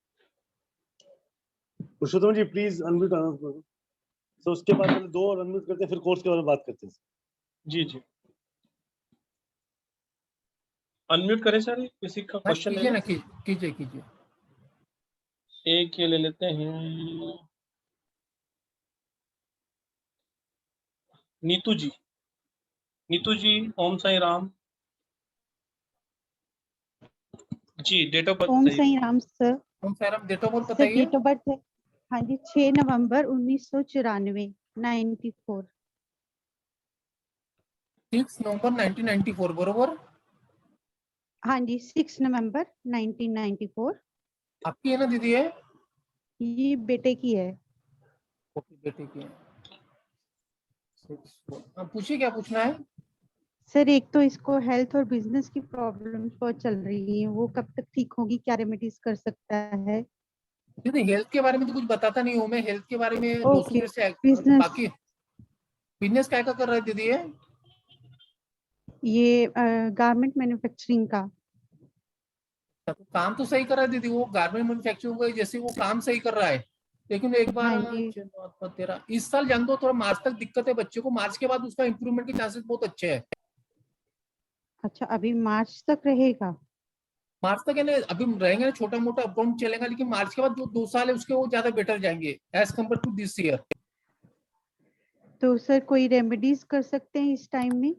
Purushottam ji please unmute करो। तो उसके बाद पहले 2 और अनम्यूट करते हैं, फिर कोर्स के बारे में बात करते हैं। जी जी, अनम्यूट करें सर, किसी का क्वेश्चन कीजिए है? ना, कीजिए कीजिए। एक ये ले लेते हैं, Neetu ji. Neetu ji, Om Sai Ram ji, date of Om birth Sai Ram sir. हम सर आप डेट ऑफ बर्थ सर बताइए। डेट ऑफ बर्थ है, हाँ जी, 6 नवंबर 1994, 94। 6 नवंबर 1994 बरोबर। हाँ जी, 6 नवंबर 1994। आपकी है ना दीदी? है ये बेटे की है। ओके, बेटे की है। पूछिए क्या पूछना है। सर एक तो इसको हेल्थ और बिजनेस की प्रॉब्लम्स बहुत चल रही है, वो कब तक ठीक होगी, क्या रेमेडीज कर सकता है? दीदी हेल्थ के बारे में तो कुछ बताता नहीं हूँ मैं, हेल्थ के बारे में ओके, लोग से बिजनेस, बाकी बिजनेस क्या कर रहा है दीदी? है ये गारमेंट मैन्युफैक्चरिंग का। तो काम तो सही कर रहा है दीदी, वो गारमेंट मैन्युफैक्चरिंग का जैसे वो काम सही कर रहा है। लेकिन एक बार हाँ जी। 13 इस साल जान दो, थोड़ा मार्च तक दिक्कत है बच्चे को, मार्च के बाद उसका इंप्रूवमेंट के चांसेस बहुत अच्छे हैं। अच्छा, अभी मार्च तक रहेगा? मार्च तक है ना, अभी रहेंगे ना, छोटा मोटा अप डाउन चलेगा, लेकिन मार्च के बाद जो 2 साल है उसके वो ज्यादा बेटर जाएंगे as compare to this year. तो सर कोई रेमेडीज कर सकते हैं इस टाइम में?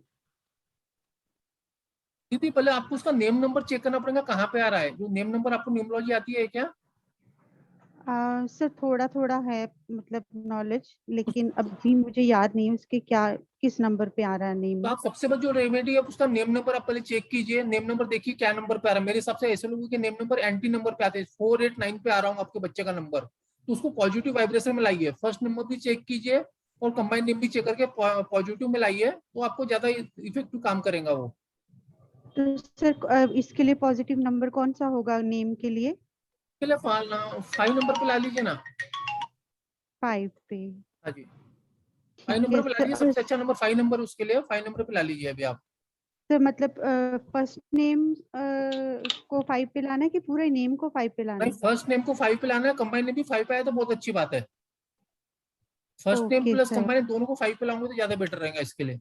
दीदी पहले आपको उसका नेम नंबर चेक करना पड़ेगा, कहाँ पे आ रहा है। जो नेम नंबर आपको न्यूमरोलॉजी आती है क्या? सर थोड़ा थोड़ा है, मतलब नॉलेज, लेकिन अभी मुझे याद नहीं है उसके क्या, किस नंबर पे आ रहा है नेम। तो आप सबसे पहले जो रेमेडी है उसका नेम नंबर आप पहले चेक कीजिए। नेम नंबर देखिए क्या नंबर पे आ रहा है। मेरे हिसाब से ऐसे लोगों के नेम नंबर एंटी नंबर पे आते हैं, 489 पे आ रहा हूँ आपके बच्चे का नंबर, तो उसको पॉजिटिव वाइब्रेशन में लाइए। फर्स्ट नंबर भी चेक कीजिए और कंबाइंड नेम भी चेक करके पॉजिटिव में लाइए, तो आपको ज्यादा इफेक्टिव काम करेगा वो। तो सर इसके लिए पॉजिटिव नंबर कौन सा होगा नेम के लिए? 5 नंबर पे ला लीजिए ना। 5 पे? हाँ जी, 5 ठीक नंबर है पे ला लीजिए, सर। सबसे अच्छा नंबर 5 नंबर उसके लिए, 5 नंबर पे ला लीजिए अभी आप। सर मतलब फर्स्ट नेम को 5 पे लाना है कि पूरे नेम को 5 पे लाना नहीं, है? फर्स्ट नेम को 5 पे लाना है, कंबाइंड नेम भी 5 पे आया तो बहुत अच्छी बात है। First name okay plus sir, combine दोनों को 5 पे लाऊंगा तो ज्यादा बेटर रहेगा इसके लिए।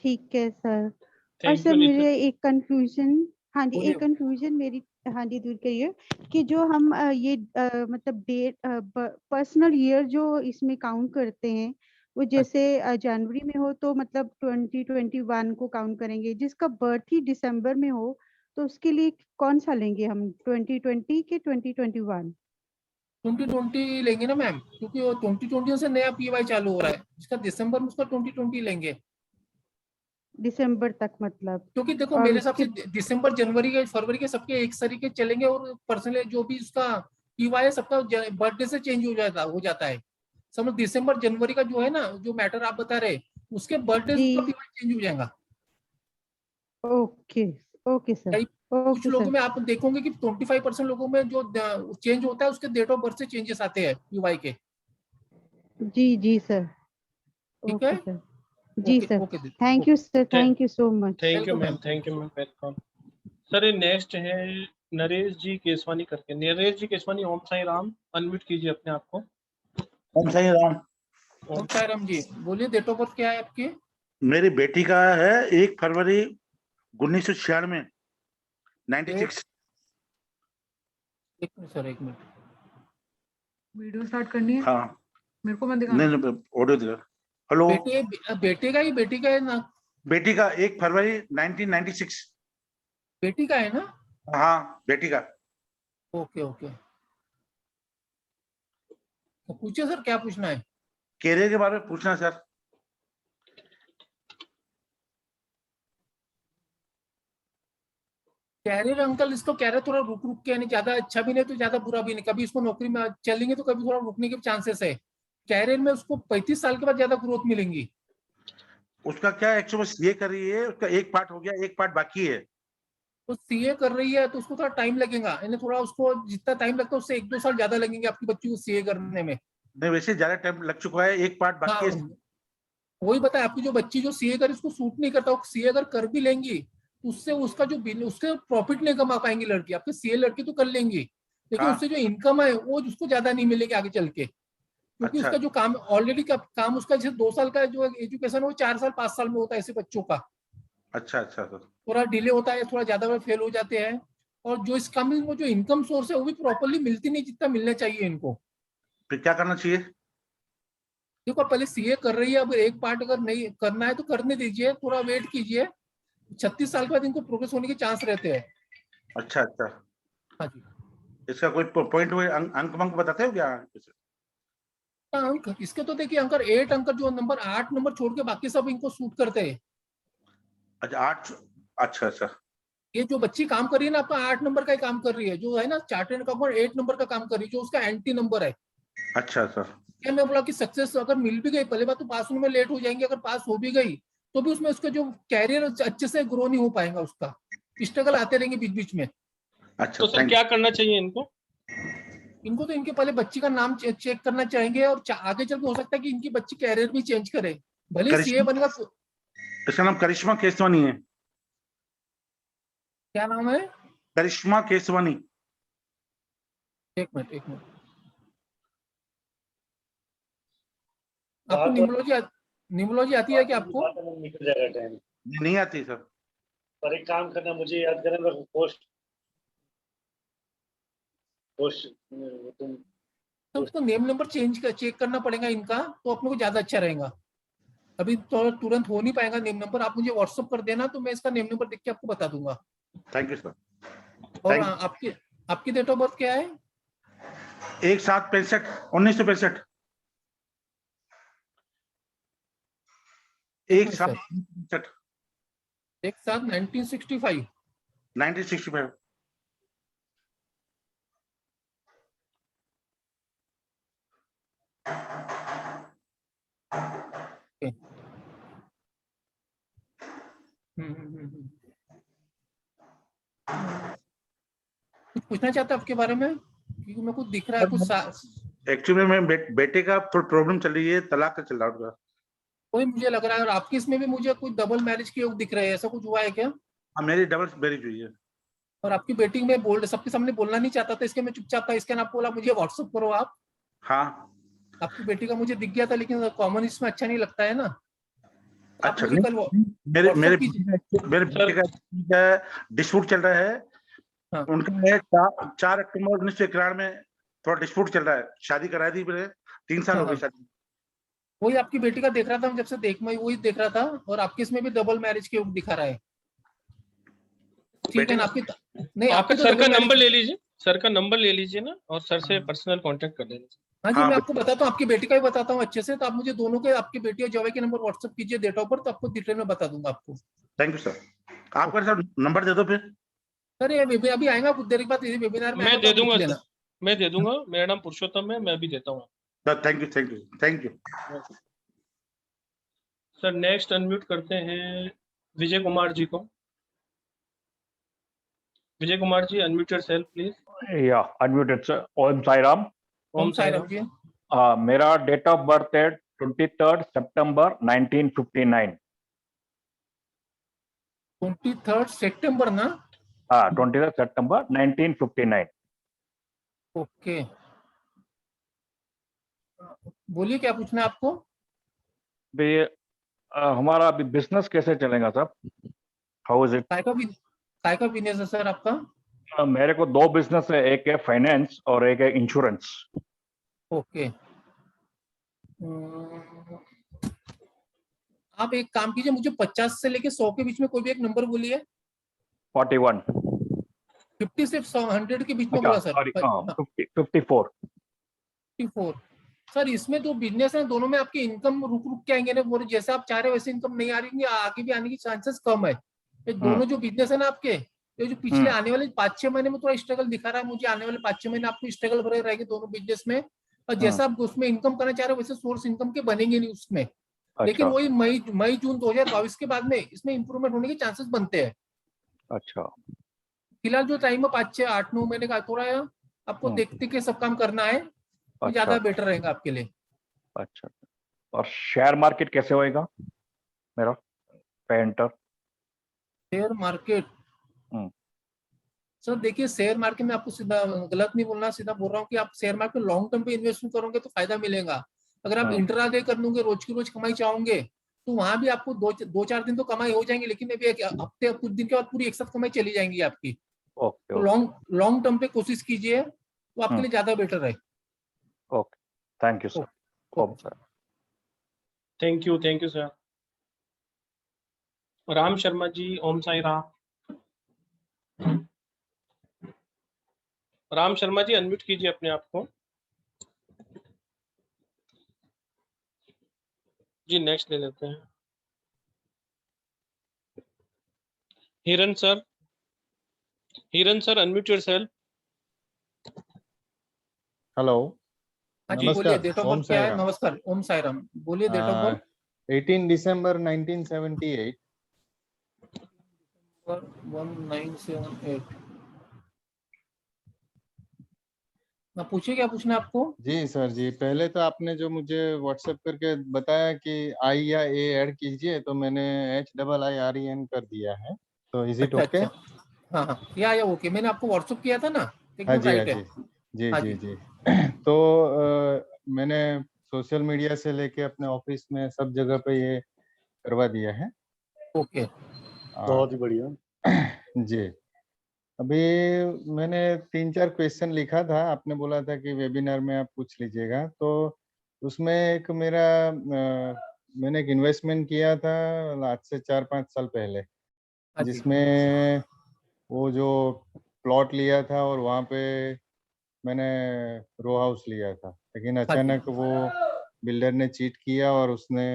ठीक है सर। और थैंक सर यू नीतू। मुझे एक कंफ्यूजन, हाँ जी, बोलिए। एक कंफ्यूजन मेरी, हाँ जी, दूर करिए कि जो हम ये मतलब डेट पर्सनल ईयर जो इसमें काउंट करते हैं, वो जैसे जनवरी में हो तो मतलब 2021 को काउंट करेंगे, जिसका बर्थ ही दिसंबर में हो तो उसके लिए कौन सा लेंगे हम, 2020 के 2021? 2020 लेंगे ना मैम, क्योंकि वो 2020 से नया पीवाई चालू हो रहा है, इसका दिसंबर में उसका 2020 लेंगे। दिसंबर तक मतलब? क्योंकि देखो और मेरे हिसाब उसके से दिसंबर जनवरी के फरवरी के सबके एक तरीके चलेंगे, और पर्सनल जो भी उसका पीवाई है सबका बर्थडे से चेंज हो जाता है। समझ, दिसंबर जनवरी का जो है ना, जो मैटर आप बता रहे, उसके बर्थडे जी, उसका पीवाई चेंज हो जाएगा। ओके, ओके सर, कई कुछ ओके लोगों सर, में आप देखोगे कि 25% लोगों में जो चेंज होता है उसके डेट ऑफ बर्थ से चेंजेस आते हैं पीवाई के। जी जी सर, ठीक है। ओके सर, जी okay sir, okay thank you sir, thank thank you so much. You welcome ma'am, ma'am. Thank you ma'am, welcome. Sir ये नेक्स्ट है नरेश जी केसवानी करके। नरेश जी केसवानी, ओम साई राम, अनम्यूट कीजिए अपने आप को। ओम साई राम। ओम साई राम जी, बोलिए डेट ऑफ बर्थ क्या है आपकी? मेरी बेटी का है 1 फरवरी 1996, 96। एक मिनट सर, एक मिनट। वीडियो स्टार्ट करनी है? हाँ, मेरे को मत नहीं दिखाना। नहीं, ऑडियो दिखा। हेलो, बेटे का ही, बेटी का है ना? बेटी का 1 फरवरी 1996। बेटी का है ना? हाँ, बेटी का। ओके ओके, तो पूछिए सर, क्या पूछना है? कैरियर के बारे में पूछना सर। कैरियर अंकल, इसको कैरियर थोड़ा रुक रुक के, यानी ज्यादा अच्छा भी नहीं तो ज्यादा बुरा भी नहीं, कभी इसको नौकरी में चलेंगे तो कभी थोड़ा रुकने के चांसेस है। कैरियर में उसको 35 साल के बाद ज्यादा ग्रोथ मिलेंगी। उसका क्या एक्चुअली सीए कर रही है, उसका एक पार्ट हो गया, एक पार्ट बाकी है। तो सीए कर रही है तो उसको थोड़ा टाइम लगेगा, यानी थोड़ा उसको जितना टाइम लगता है उससे 1-2 साल ज्यादा लगेंगे आपकी बच्ची को सीए करने में। नहीं, वैसे ज्यादा टाइम लग चुका है, एक पार्ट बाकी है। हाँ, वही बताया, आपकी जो बच्ची जो सीए कर, इसको सूट नहीं करता, वो सीए अगर कर भी लेंगी उससे उसका जो बिल, उसके प्रॉफिट नहीं कमा पाएंगी लड़की। आपके सीए लड़की तो कर लेंगी, लेकिन हाँ, उससे जो इनकम है वो उसको ज्यादा नहीं मिलेगी आगे चल के, क्योंकि अच्छा उसका जो काम ऑलरेडी का काम, उसका जैसे 2 साल का जो एजुकेशन है वो 4 साल 5 साल में होता है ऐसे बच्चों का। अच्छा अच्छा सर। थोड़ा डिले होता है, थोड़ा ज्यादा फेल हो जाते हैं, और जो इस काम में वो जो इनकम सोर्स है वो भी प्रॉपरली मिलती नहीं जितना मिलना चाहिए इनको। फिर क्या करना चाहिए? देखो पहले सीए कर रही है, अब एक पार्ट अगर नहीं करना है तो करने दीजिए, थोड़ा वेट कीजिए, 36 साल के बाद इनको प्रोग्रेस होने के चांस रहते हैं। अच्छा अच्छा, हाँ जी। इसका कोई पॉइंट अंक वंक बताते हो क्या? अंक इसके तो देखिए, अंकर 8 अंक, जो नंबर 8 नंबर छोड़ के बाकी सब इनको सूट करते हैं। अच्छा 8, अच्छा अच्छा। ये जो बच्ची काम कर रही है ना, आपका 8 नंबर का ही काम कर रही है, जो है ना चार्टेड अकाउंट 8 नंबर का काम कर रही है, जो उसका एंटी नंबर है। अच्छा सर। क्या मैं बोला कि सक्सेस अगर मिल भी गई, पहले बात तो पास होने में लेट हो जाएंगे, अगर पास हो भी गई तो भी उसमें उसका जो कैरियर अच्छे से ग्रो नहीं हो पाएगा, उसका स्ट्रगल आते रहेंगे बीच बीच में। अच्छा, तो सर क्या करना चाहिए इनको? इनको तो इनके पहले बच्ची का नाम चेक करना चाहेंगे, और आगे चल के हो सकता है कि इनकी बच्ची कैरियर भी चेंज करे, भले सीए बनेगा। इसका नाम करिश्मा केसवानी है। क्या नाम है? करिश्मा केसवानी। एक मिनट, एक मिनट। आपको न्यूमरोलॉजी आती है क्या आपको? निकल जाएगा टाइम। नहीं आती सर। पर एक काम करना, मुझे याद करना, मैं पोस्ट तुम तो उसको नेम नंबर चेक करना पड़ेगा इनका, तो अपने को ज्यादा अच्छा रहेगा। अभी तो तुरंत हो नहीं पाएगा नेम नंबर, आप मुझे व्हाट्सअप कर देना तो मैं इसका नेम नंबर देख के आपको बता दूंगा। Thank you sir. और आपकी आपकी डेट ऑफ बर्थ क्या है? 1/7/65, 1965। 1/7/65, 1965। 1965। कुछ पूछना चाहते हैं आपके बारे में, क्योंकि मेरे को दिख रहा है कुछ एक्चुअली में बेटे का प्रॉब्लम चल रही है, तलाक का चल रहा है। कोई मुझे लग रहा है, और आपकी इसमें भी मुझे कुछ डबल मैरिज के योग दिख रहे हैं, ऐसा कुछ हुआ है क्या? हाँ, मेरी डबल मैरिज हुई है। और आपकी बेटी में सबके सामने बोलना नहीं चाहता था, इसके मैं चुपचाप था, इसके नाम बोला मुझे व्हाट्सअप करो आप। हाँ, आपकी बेटी का मुझे दिख गया था, लेकिन कॉमन इसमें अच्छा नहीं लगता है ना। आप अच्छा, मुझे कल मेरे WhatsApp कीजिए। बेटे का डिस्प्यूट चल रहा है। हाँ। उनका है 4 अक्टूबर 1991 में थोड़ा डिस्प्यूट चल रहा है। शादी कराई थी मेरे, 3 साल हो गए शादी। वही आपकी बेटी का देख रहा था, मैं जब से मैं वही देख रहा था, और आपके इसमें भी डबल मैरिज के दिखा रहा है। ठीक है ना? आपकी नहीं, आपका आपकी सर का double नंबर marriage- ले लीजिए, सर का नंबर ले लीजिए ना, और सर से पर्सनल कांटेक्ट कर लेना। हाँ जी, मैं आपको बताता हूँ, आपकी बेटी का भी बताता हूँ अच्छे से। तो आप मुझे दोनों के, आपकी बेटी और जवाई के नंबर व्हाट्सएप कीजिए, डेट ऑफ बर्थ, तो आपको डिटेल में बता दूंगा आपको। Thank you sir. आपका सर नंबर दे दो फिर। सर ये अभी आएगा कुछ देर के बाद, वेबिनार में मैं आएगा, दे तो आप लिख दूंगा लेना। सर, मैं दे दूंगा। मेरा नाम पुरुषोत्तम है, मैं भी देता हूँ। Sir thank you, thank you, thank you. Sir next unmute करते हैं विजय कुमार जी को। Vijay Kumar ji, unmute yourself please. या अनम्यूटेड सर। ओम साई राम। ओम साई राम जी। मेरा डेट ऑफ बर्थ है 23 सितंबर 1959। 23 सितंबर ना? हाँ, 23 सितंबर 1959। ओके, बोलिए क्या पूछना है आपको? भी हमारा अभी बिजनेस कैसे चलेगा सर? How is it? काय का बिजनेस है सर आपका? मेरे को 2 बिजनेस है, एक है फाइनेंस और एक है इंश्योरेंस। ओके, आप एक काम कीजिए, मुझे 50 से लेके 100 के बीच में कोई भी एक नंबर बोलिए। 41। 50 से 100 के बीच में अच्छा, बोला सर। सॉरी, 54। 54। सर इसमें जो बिजनेस है, दोनों में आपकी इनकम रुक रुक के आएंगे ना, वो जैसे आप चाह रहे हो वैसे इनकम नहीं आ रही, आगे भी आने की चांसेस कम है। ये दोनों जो बिजनेस है ना आपके, ये जो पिछले आने वाले 5-6 महीने में थोड़ा स्ट्रगल दिखा रहा है मुझे, आने वाले 5-6 महीने आपको स्ट्रगल भरे रहेंगे दोनों बिजनेस में। और जैसा आप उसमें इनकम करना चाह रहे हो, वैसे सोर्स इनकम के बनेंगे नहीं उसमें। लेकिन वही मई जून 2022 के बाद में इसमें इंप्रूवमेंट होने के चांसेस बनते हैं। अच्छा, फिलहाल जो टाइम है 5-6-8-9 महीने का, थोड़ा आपको देखते के सब काम करना है, तो ज्यादा बेटर रहेगा आपके लिए। अच्छा, और शेयर मार्केट कैसे होएगा मेरा पेंटर? शेयर मार्केट सर देखिए, शेयर मार्केट में आपको सीधा गलत नहीं बोलना, सीधा बोल रहा हूँ कि आप शेयर मार्केट लॉन्ग टर्म पे इन्वेस्टमेंट करोगे तो फायदा मिलेगा। अगर आप इंट्राडे कर लोगे, रोज की रोज कमाई चाहोगे, तो वहां भी आपको 2-4 दिन तो कमाई हो जाएंगे, लेकिन अभी एक हफ्ते कुछ दिन के बाद पूरी एक साथ कमाई चली जाएंगी आपकी। तो लॉन्ग टर्म पे कोशिश कीजिए, तो आपके लिए ज्यादा बेटर है। Okay, thank you sir. Om sir. Thank you sir. Ram Sharma ji, Om Sai Ram. Ram Sharma ji, unmute कीजिए अपने आप को। जी नेक्स्ट ले लेते हैं। हिरन सर, अनम्यूट योरसेल्फ। हेलो, बोलिए, डेट ऑफ बर्थ क्या है? नमस्कार, ओम साई राम, बोलिए डेट ऑफ बर्थ। 18 दिसंबर 1978। 1978। ना पूछिए, क्या पूछना है आपको? जी सर जी, पहले तो आपने जो मुझे व्हाट्सएप करके बताया कि आई या ए ऐड कीजिए, तो मैंने HIIREN कर दिया है, तो इज इट ओके? हाँ, या ओके, मैंने आपको व्हाट्सएप किया था ना, हाँ एकदम जी, हाँ राइट है। जी, जी, जी। तो मैंने सोशल मीडिया से लेके अपने ऑफिस में सब जगह पे ये करवा दिया है। ओके, बहुत ही बढ़िया जी। अभी मैंने 3-4 क्वेश्चन लिखा था, आपने बोला था कि वेबिनार में आप पूछ लीजिएगा, तो उसमें एक मैंने एक इन्वेस्टमेंट किया था आज से 4-5 साल पहले, जिसमें वो जो प्लॉट लिया था और वहाँ पे मैंने रो हाउस लिया था, लेकिन अचानक वो बिल्डर ने चीट किया और उसने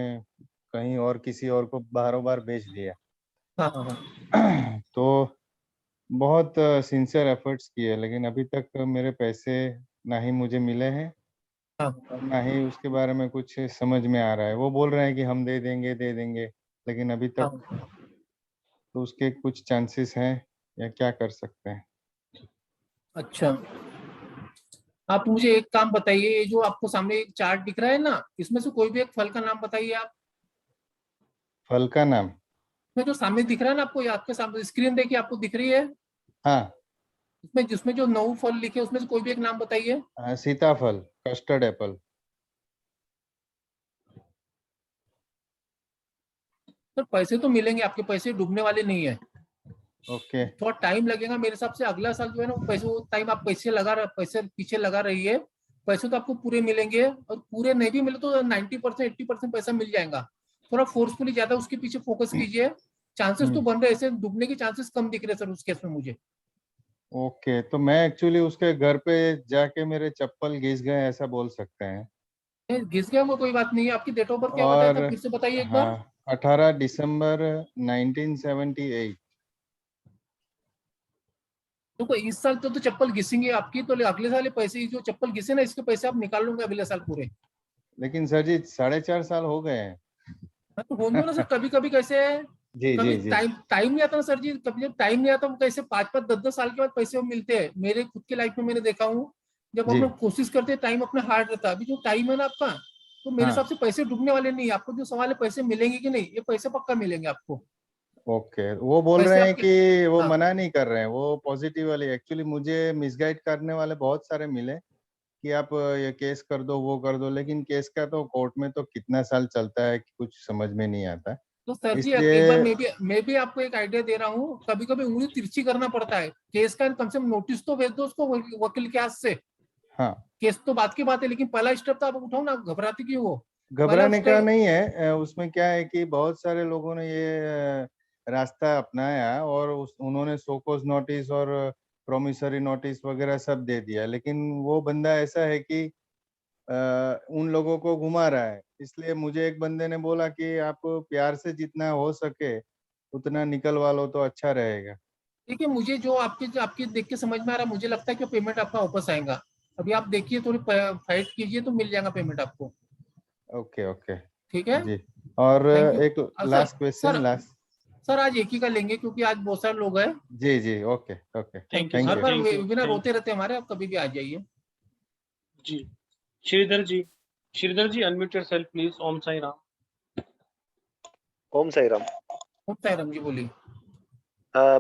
कहीं और किसी और को बाहरों बार बेच दिया। तो बहुत सिंसियर एफर्ट्स किए, लेकिन अभी तक मेरे पैसे ना ही मुझे मिले हैं, ना ही उसके बारे में कुछ समझ में आ रहा है। वो बोल रहे हैं कि हम दे देंगे, लेकिन अभी तक तो उसके कुछ चांसेस हैं, या क्या कर सकते हैं? अच्छा, आप मुझे एक काम बताइए, ये जो आपको सामने एक चार्ट दिख रहा है ना, इसमें से कोई भी एक फल का नाम बताइए आप। फल का नाम? इसमें जो सामने दिख रहा है ना आपको, ये आपके सामने स्क्रीन देखिए, आपको दिख रही है? हाँ। जिसमें जो 9 फल लिखे उसमें से कोई भी एक नाम बताइए। सीताफल, कस्टर्ड एप्पल। सर पैसे तो मिलेंगे, आपके पैसे डूबने वाले नहीं है। ओके थोड़ा टाइम लगेगा मेरे हिसाब से, अगला साल जो है ना पैसे, वो टाइम आप पैसे पीछे लगा रहिए, पैसे तो आपको पूरे मिलेंगे, और पूरे नहीं भी मिले तो 90% 80% पैसा मिल जाएगा। थोड़ा फोर्सफुली ज्यादा उसके पीछे फोकस कीजिए, चांसेस तो बन रहे हैं, ऐसे डूबने के चांसेस कम दिख रहे हैं सर उस केस में मुझे। ओके, तो मैं एक्चुअली उसके घर पे जाके मेरे चप्पल घिस गए ऐसा बोल सकते हैं। घिस गया वो कोई बात नहीं है। आपकी डेट ऑफ बर्थ क्या बताया और था, फिर से बताइए एक बार। हाँ, 18 दिसंबर 1978। देखो इस साल तो चप्पल घिसेंगे आपकी, तो अगले साल ये पैसे जो चप्पल घिसे ना, इसके पैसे आप निकाल लूंगे अगले साल पूरे। लेकिन सर जी 4.5 साल हो गए हैं। हाँ, तो होने दो ना सर, कभी कभी कैसे है, जी कभी जी जी। टाइम नहीं आता ना सर जी, कभी जब टाइम नहीं आता कैसे 5-5 10-10 साल के बाद पैसे मिलते हैं। मेरे खुद के लाइफ में मैंने देखा हूँ, जब हम जी लोग कोशिश करते हैं, टाइम अपना हार्ड रहता है। अभी जो टाइम है ना आपका, तो मेरे हाँ हिसाब से पैसे डूबने वाले नहीं है। आपको जो सवाल है पैसे मिलेंगे कि नहीं, ये पैसे पक्का मिलेंगे आपको। ओके, वो बोल पैसे रहे हैं आपके, कि वो हाँ मना नहीं कर रहे हैं, वो पॉजिटिव वाली। एक्चुअली मुझे मिसगाइड करने वाले बहुत सारे मिले कि आप ये केस कर दो वो कर दो, लेकिन केस का तो कोर्ट में तो कितना साल चलता है कि कुछ समझ में नहीं आता। तो सर जी एक बार इसलिए मैं भी आपको एक आइडिया दे रहा हूँ, कभी कभी उंगली तिरछी करना पड़ता है। केस का कम से कम नोटिस तो भेज दो उसको वकील के हाथ से। हाँ, केस तो बात की बात है, लेकिन पहला स्टेप तो आप उठाओ ना, घबराते क्यों हो। पहला घबराने का स्टेप, नहीं है। उसमें क्या है कि बहुत सारे लोगों ने ये रास्ता अपनाया और उन्होंने शोकॉज नोटिस और प्रोमिसरी नोटिस वगैरह सब दे दिया, लेकिन वो बंदा ऐसा है कि उन लोगों को घुमा रहा है। इसलिए मुझे एक बंदे ने बोला कि आप प्यार से जितना हो सके उतना निकलवा लो तो अच्छा रहेगा। देखिए मुझे जो आपके देख के समझ में आ रहा है, मुझे लगता है कि पेमेंट आपका वापस आएगा। अभी आप देखिए, थोड़ी फाइट कीजिए तो मिल जाएगा पेमेंट आपको। ओके ओके ठीक है, जी। और थैंक यू। एक sir last question, last. Sir आज एक ही का लेंगे क्योंकि आज बहुत सारे लोग हैं। जी जी, okay okay, thank you thank हर यू। बार थैंक यू वेबिनार होते रहते हैं हमारे, आप कभी भी आ जाइए। जी। Shridhar ji unmute yourself please. Om Sai Ram. Om Sai Ram. Om Sai Ram ji बोलिए।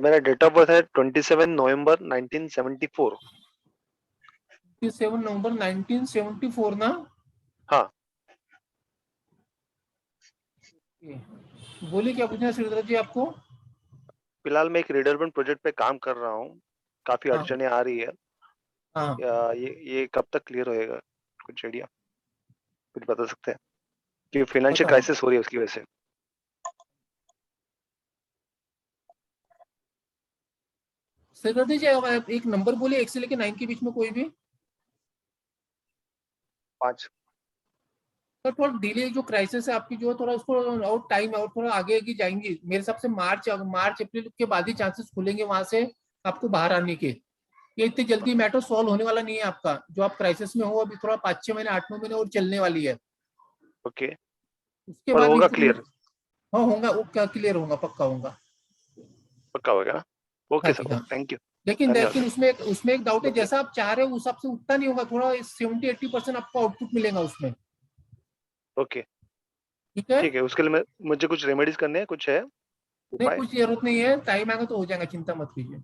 मेरा डेट ऑफ बर्थ है 27 नवंबर 1974। 27 नवंबर 1974 ना। हाँ। बोलिए क्या पूछना है श्रीधर जी आपको। फिलहाल मैं एक रीडरबेंट प्रोजेक्ट पे काम कर रहा हूँ, काफी हाँ अड़चने आ रही है। हाँ, ये कब तक क्लियर होएगा, कुछ आइडिया, कुछ बता सकते हैं कि फाइनेंशियल बताओ क्राइसिस हो रही है उसकी वजह से। श्रीधर जी, आप एक नंबर बोलिए 1 से लेकर 9 के बीच में कोई भी। 5। तो थोड़ा डिले जो क्राइसिस है आपकी जो है, थोड़ा उसको और टाइम और थोड़ा आगे की जाएंगी। मेरे हिसाब से मार्च अप्रैल के बाद ही चांसेस खुलेंगे वहां से आपको बाहर आने के। ये इतनी जल्दी मैटर सॉल्व होने वाला नहीं है आपका, जो आप क्राइसिस में हो अभी। थोड़ा 5-6 महीने 8-9 महीने और चलने वाली है। ओके, उसके पर बाद होगा इम्प्रूवमेंट। क्लियर, हाँ होगा, वो क्या क्लियर होगा, पक्का होगा। पक्का होगा ना। हाँ ओके जी सर, हाँ। थैंक यू, लेकिन धन्यवाद। उसमें एक डाउट है, जैसा आप चाह रहे हो उस हिसाब से उतना नहीं होगा। थोड़ा 70-80% आपको आउटपुट मिलेगा उसमें। ओके ठीक है, ठीक है, उसके लिए मुझे कुछ रेमेडीज करने हैं, कुछ है नहीं उपाय? कुछ जरूरत नहीं है, टाइम आएगा तो हो जाएगा, चिंता मत कीजिए।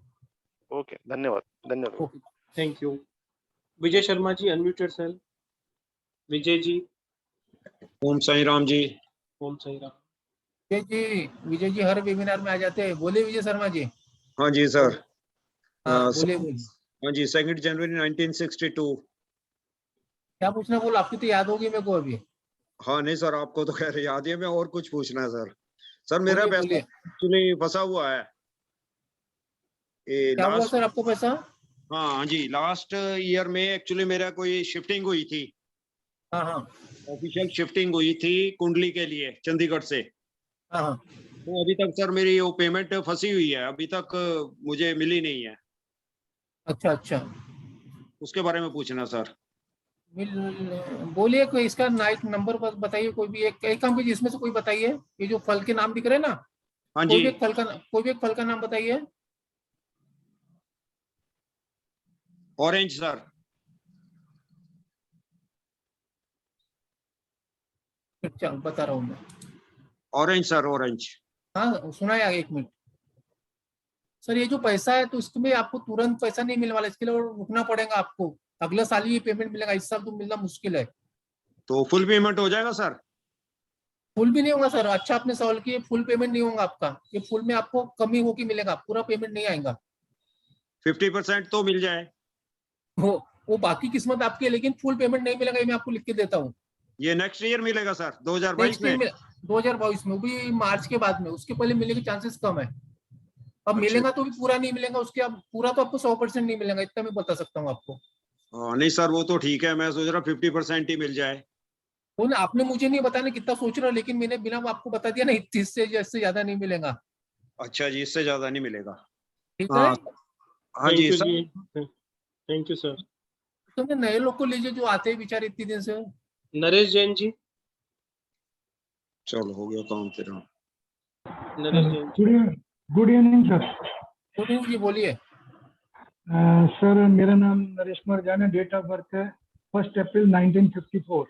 ओके, धन्यवाद धन्यवाद। Okay, thank you. Vijay Sharma ji unmute yourself. Vijay ji. Om Sai Ram ji. Om Sai Ram. Vijay ji हर वेबिनार में आ जाते हैं। बोलिए विजय शर्मा जी। हाँ जी सर। हाँ बोलिए सर, बोलिए, हाँ जी, 2 जनवरी 1962। क्या पूछना बोलो, आपकी तो याद होगी मेरे को अभी। हाँ नहीं सर, आपको तो खैर याद है, मैं और कुछ पूछना है सर। सर मेरा बोलिए पैसा बोलिए, एक्चुअली फंसा हुआ है क्या हुआ लास्ट। सर आपको पैसा। हाँ जी, लास्ट ईयर में एक्चुअली मेरा कोई शिफ्टिंग हुई थी, हाँ हाँ ऑफिशियल शिफ्टिंग हुई थी कुंडली के लिए चंडीगढ़ से। हाँ हाँ। तो अभी तक सर मेरी वो पेमेंट फंसी हुई है, अभी तक मुझे मिली नहीं है। अच्छा अच्छा, उसके बारे में पूछना सर। बोलिए कोई इसका नाइट नंबर बताइए, कोई भी एक काम कीजिए, इसमें से कोई बताइए। ये जो फल के नाम दिख रहे हैं ना, हाँ कोई जी, भी एक फल का कोई भी एक फल का नाम बताइए। Orange sir. चलो बता रहा हूँ मैं। Orange sir, orange. हाँ सुना है, 1 मिनट। सर ये जो पैसा है, तो इसमें आपको तुरंत पैसा नहीं मिलने वाला, इसके लिए और रुकना पड़ेगा आपको। अगले साल ही ये पेमेंट मिलेगा, इस साल तो मिलना मुश्किल है। तो फुल पेमेंट हो जाएगा सर? फुल भी नहीं होगा सर, अच्छा आपने सवाल किया, फुल पेमेंट नहीं होगा आपका, ये फुल में आपको कमी होके मिलेगा, पूरा पेमेंट नहीं आएगा। 50% तो मिल जाए। वो बाकी किस्मत आपकी है, लेकिन फुल पेमेंट नहीं मिलेगा, ये मैं आपको लिख के देता हूँ। ये नेक्स्ट ईयर मिलेगा सर, 2022 नेक्स्ट ईयर में। में 2022 में, वो भी मार्च के बाद में, उसके पहले मिलने के चांसेस कम है। अब मिलेगा तो भी पूरा नहीं मिलेगा, उसके अब पूरा तो आपको 100% नहीं मिलेगा, इतना मैं बता सकता हूँ आपको। नहीं सर वो तो ठीक है, मैं सोच रहा 50% ही मिल जाए। वो ना आपने मुझे नहीं बताया कितना सोच रहा, लेकिन मैंने बिना आपको बता दिया ना, 30 से इससे ज्यादा नहीं मिलेगा। अच्छा जी, इससे ज्यादा नहीं मिलेगा। ठीक है, हाँ जी सर। Thank you sir. तो नए लोग को लीजिए जो आते हैं बेचारे इतने दिन से। नरेश जैन जी। चलो हो गया काम तेरा। Naresh Jain ji. Good evening sir. Good evening जी, बोलिए। सर मेरा नाम नरेश कुमार जान है, डेट ऑफ बर्थ है 1 अप्रैल 1954।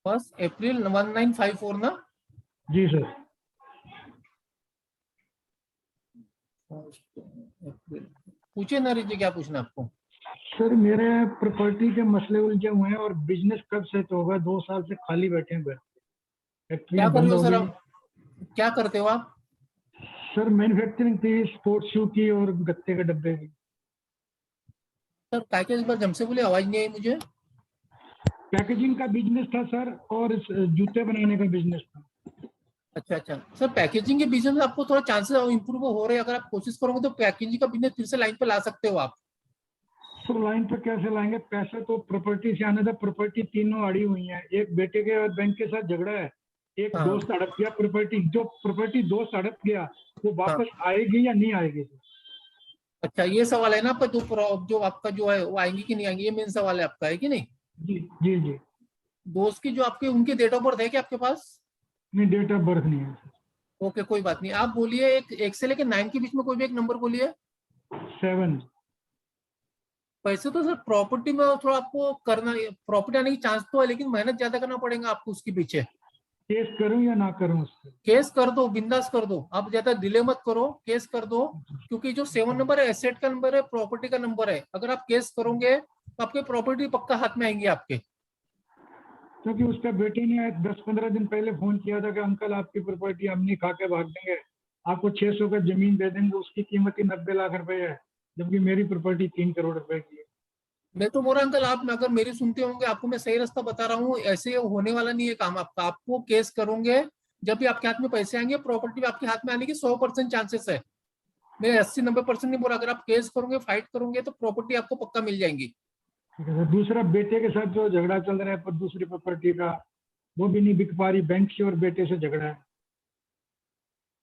1 अप्रैल 1954 ना? जी सर। पूछिए नरेश जी, क्या पूछना आपको? सर मेरे प्रॉपर्टी के मसले उलझे हुए हैं और बिजनेस कब सेट होगा, 2 साल से खाली बैठे हैं। क्या कर रहे हो सर आप? क्या करते हो आप? सर मैन्युफैक्चरिंग थी, स्पोर्ट्स शू की और गत्ते के डब्बे की। सर पैकेज पर जम से बोले, आवाज नहीं आई मुझे। पैकेजिंग का बिजनेस था सर, और जूते बनाने का बिजनेस था। अच्छा अच्छा सर, पैकेजिंग के बिजनेस में आपको थोड़ा चांसेस इंप्रूव हो रहे हैं, अगर आप कोशिश करोगे तो पैकेजिंग का बिजनेस फिर से लाइन पे ला सकते हो आप। सर लाइन पे कैसे लाएंगे, पैसा तो प्रॉपर्टी से आना था, प्रॉपर्टी तीनों अड़ी हुई है, एक बेटे के और बैंक के साथ झगड़ा है, एक दोस्त अड़प गया प्रॉपर्टी, जो प्रॉपर्टी दोस्त अड़प गया वो वापस आएगी या नहीं आएगी? अच्छा ये सवाल है ना आपका, जो आपका जो है वो आएंगी कि नहीं आएंगी, ये मेन सवाल है आपका, है कि नहीं? जी जी जी। दोस्त की जो आपके उनके डेट ऑफ बर्थ है क्या आपके पास? नहीं, डेट ऑफ बर्थ नहीं है। ओके कोई बात नहीं, आप बोलिए एक से लेकर 9 के बीच में कोई भी एक नंबर बोलिए। 7। पैसे तो सर प्रॉपर्टी में थोड़ा आपको करना, प्रॉपर्टी आने की चांस तो है, लेकिन मेहनत ज्यादा करना पड़ेगा आपको उसके पीछे। केस करूं या ना करूं उस पर? केस कर दो, बिंदास कर दो, आप ज्यादा डिले मत करो, केस कर दो, क्योंकि जो 7 नंबर है एसेट का नंबर है, प्रॉपर्टी का नंबर है, अगर आप केस करोगे तो आपके प्रॉपर्टी पक्का हाथ में आएंगी आपके। क्योंकि उसके बेटे ने 10-15 दिन पहले फोन किया था कि अंकल आपकी प्रॉपर्टी हम नहीं खा के भाग देंगे, आपको 600 का जमीन दे देंगे, उसकी कीमत ही 90 लाख रुपए है, जबकि मेरी प्रॉपर्टी 3 करोड़ रुपए की है। मैं तो बोल रहा अंकल, आप अगर मेरी सुनते होंगे, आपको मैं सही रास्ता बता रहा हूँ, ऐसे होने वाला नहीं है काम आपका, आपको केस करोगे जब भी आपके हाथ में पैसे आएंगे, प्रॉपर्टी भी आपके हाथ में आने की 100% चांसेस है। मैं 80-90% नहीं बोल रहा, अगर आप केस करोगे, फाइट करोगे तो प्रॉपर्टी आपको पक्का मिल जाएंगी। दूसरा बेटे के साथ जो झगड़ा चल रहा है पर दूसरी प्रॉपर्टी का, वो भी नहीं बिक पा रही, बैंक से और बेटे से झगड़ा है।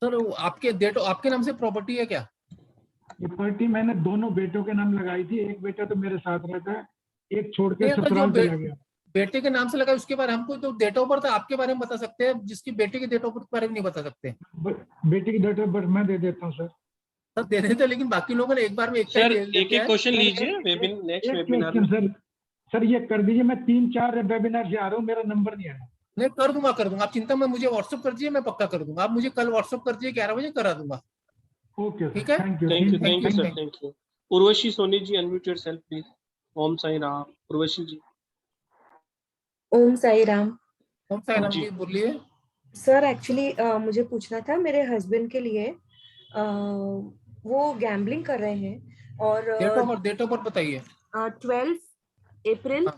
सर आपके नाम से प्रॉपर्टी है क्या? प्रॉपर्टी मैंने दोनों बेटों के नाम लगाई थी, एक बेटा तो मेरे साथ रहता है, एक छोड़ के नहीं, तो ससुराल जो चला गया। बेटे के नाम से लगा उसके बारे में हमको तो डेट ऑफ बर्थ आपके बारे में बता सकते हैं, जिसकी बेटे के डेट ऑफ बर्थ के बारे में नहीं बता सकते। बेटे की डेट ऑफ बर्थ मैं दे देता हूँ सर। सर दे देते, लेकिन बाकी लोगों ने एक बार में एक सर एक क्वेश्चन लीजिए, नेक्स्ट वेबिनार। सर ये कर दीजिए, मैं 3-4 वेबिनार से आ रहा हूँ, मेरा नंबर नहीं आया। नहीं कर दूंगा आप चिंता में, मुझे व्हाट्सअप कर दीजिए, मैं पक्का कर दूंगा, आप मुझे कल व्हाट्सअप कर दीजिए, 11 बजे करा दूंगा। ओके ठीक है, thank you sir, thank you. Urvashi Soni ji, unmute yourself please. Om Sai Ram. Urvashi ji. Om Sai Ram. Om Sai Ram ji, बोलिए। सर एक्चुअली मुझे पूछना था, मेरे हस्बैंड के लिए वो गैम्बलिंग कर रहे हैं और डेट ऑफ बर्थ बताइए। 12 अप्रैल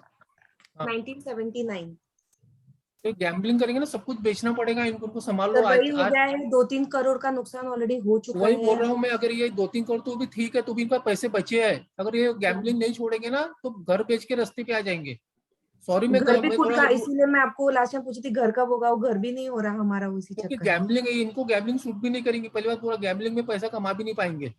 1979। तो गैम्बलिंग करेंगे ना, सब कुछ बेचना पड़ेगा इनको संभाल लो। वही हो गया है, 2-3 करोड़ का नुकसान ऑलरेडी हो चुका है। वही बोल रहा हूँ मैं, अगर ये 2-3 करोड़ तो भी ठीक है, तो भी इनका पैसे बचे हैं, अगर ये गैम्बलिंग नहीं छोड़ेंगे ना तो घर बेच के रास्ते पे आ जाएंगे। सॉरी मैं घर भी खुद का, इसीलिए मैं आपको लास्ट में पूछी थी घर कब होगा, वो घर भी नहीं हो रहा हमारा उसी चक्कर में। गैम्बलिंग, इनको गैम्बलिंग सूट भी नहीं करेंगे, पहली बात, पूरा गैम्बलिंग में पैसा कमा भी नहीं पाएंगे।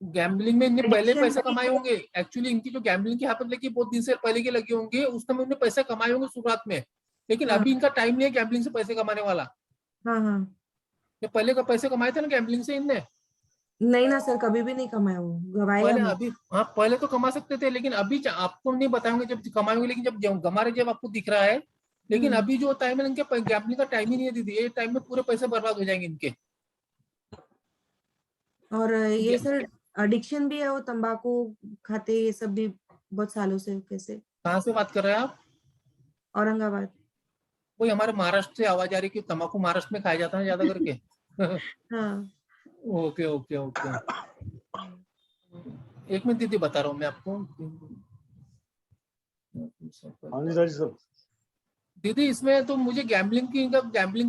गैम्बलिंग में इनने पहले पैसा कमाए होंगे, एक्चुअली इनकी जो गैम्बलिंग की हालत लगी बहुत दिन से पहले के लगे होंगे, उस समय इन्होंने पैसा कमाए होंगे शुरुआत में, लेकिन अभी इनका टाइम नहीं है गैम्बलिंग से पैसे कमाने वाला। ये पहले का पैसे कमाए थे ना गैम्बलिंग से इनने? नहीं ना सर, कभी भी नहीं कमाया, वो गवाए पहले अभी, हाँ पहले तो कमा सकते थे, लेकिन अभी आपको नहीं बताएंगे जब कमाएंगे, लेकिन जब गमा रहे जब आपको दिख रहा है, लेकिन अभी जो टाइम है इनके गैम्बलिंग का टाइम ही नहीं है दीदी, ये टाइम में पूरे पैसे बर्बाद हो जाएंगे इनके। और ये सर एडिक्शन भी है, वो तंबाकू खाते, ये सब भी बहुत सालों से। कैसे? कहाँ से बात कर रहे हैं आप? औरंगाबाद। वही हमारे महाराष्ट्र से आवाज आ रही है कि तम्बाकू महाराष्ट्र में खाया जाता है ज्यादा करके। हाँ ओके ओके ओके, एक मिनट दीदी बता रहा हूँ मैं आपको। हाँ जी राजीव साहब। दीदी इसमें तो मुझे गैम्बलिंग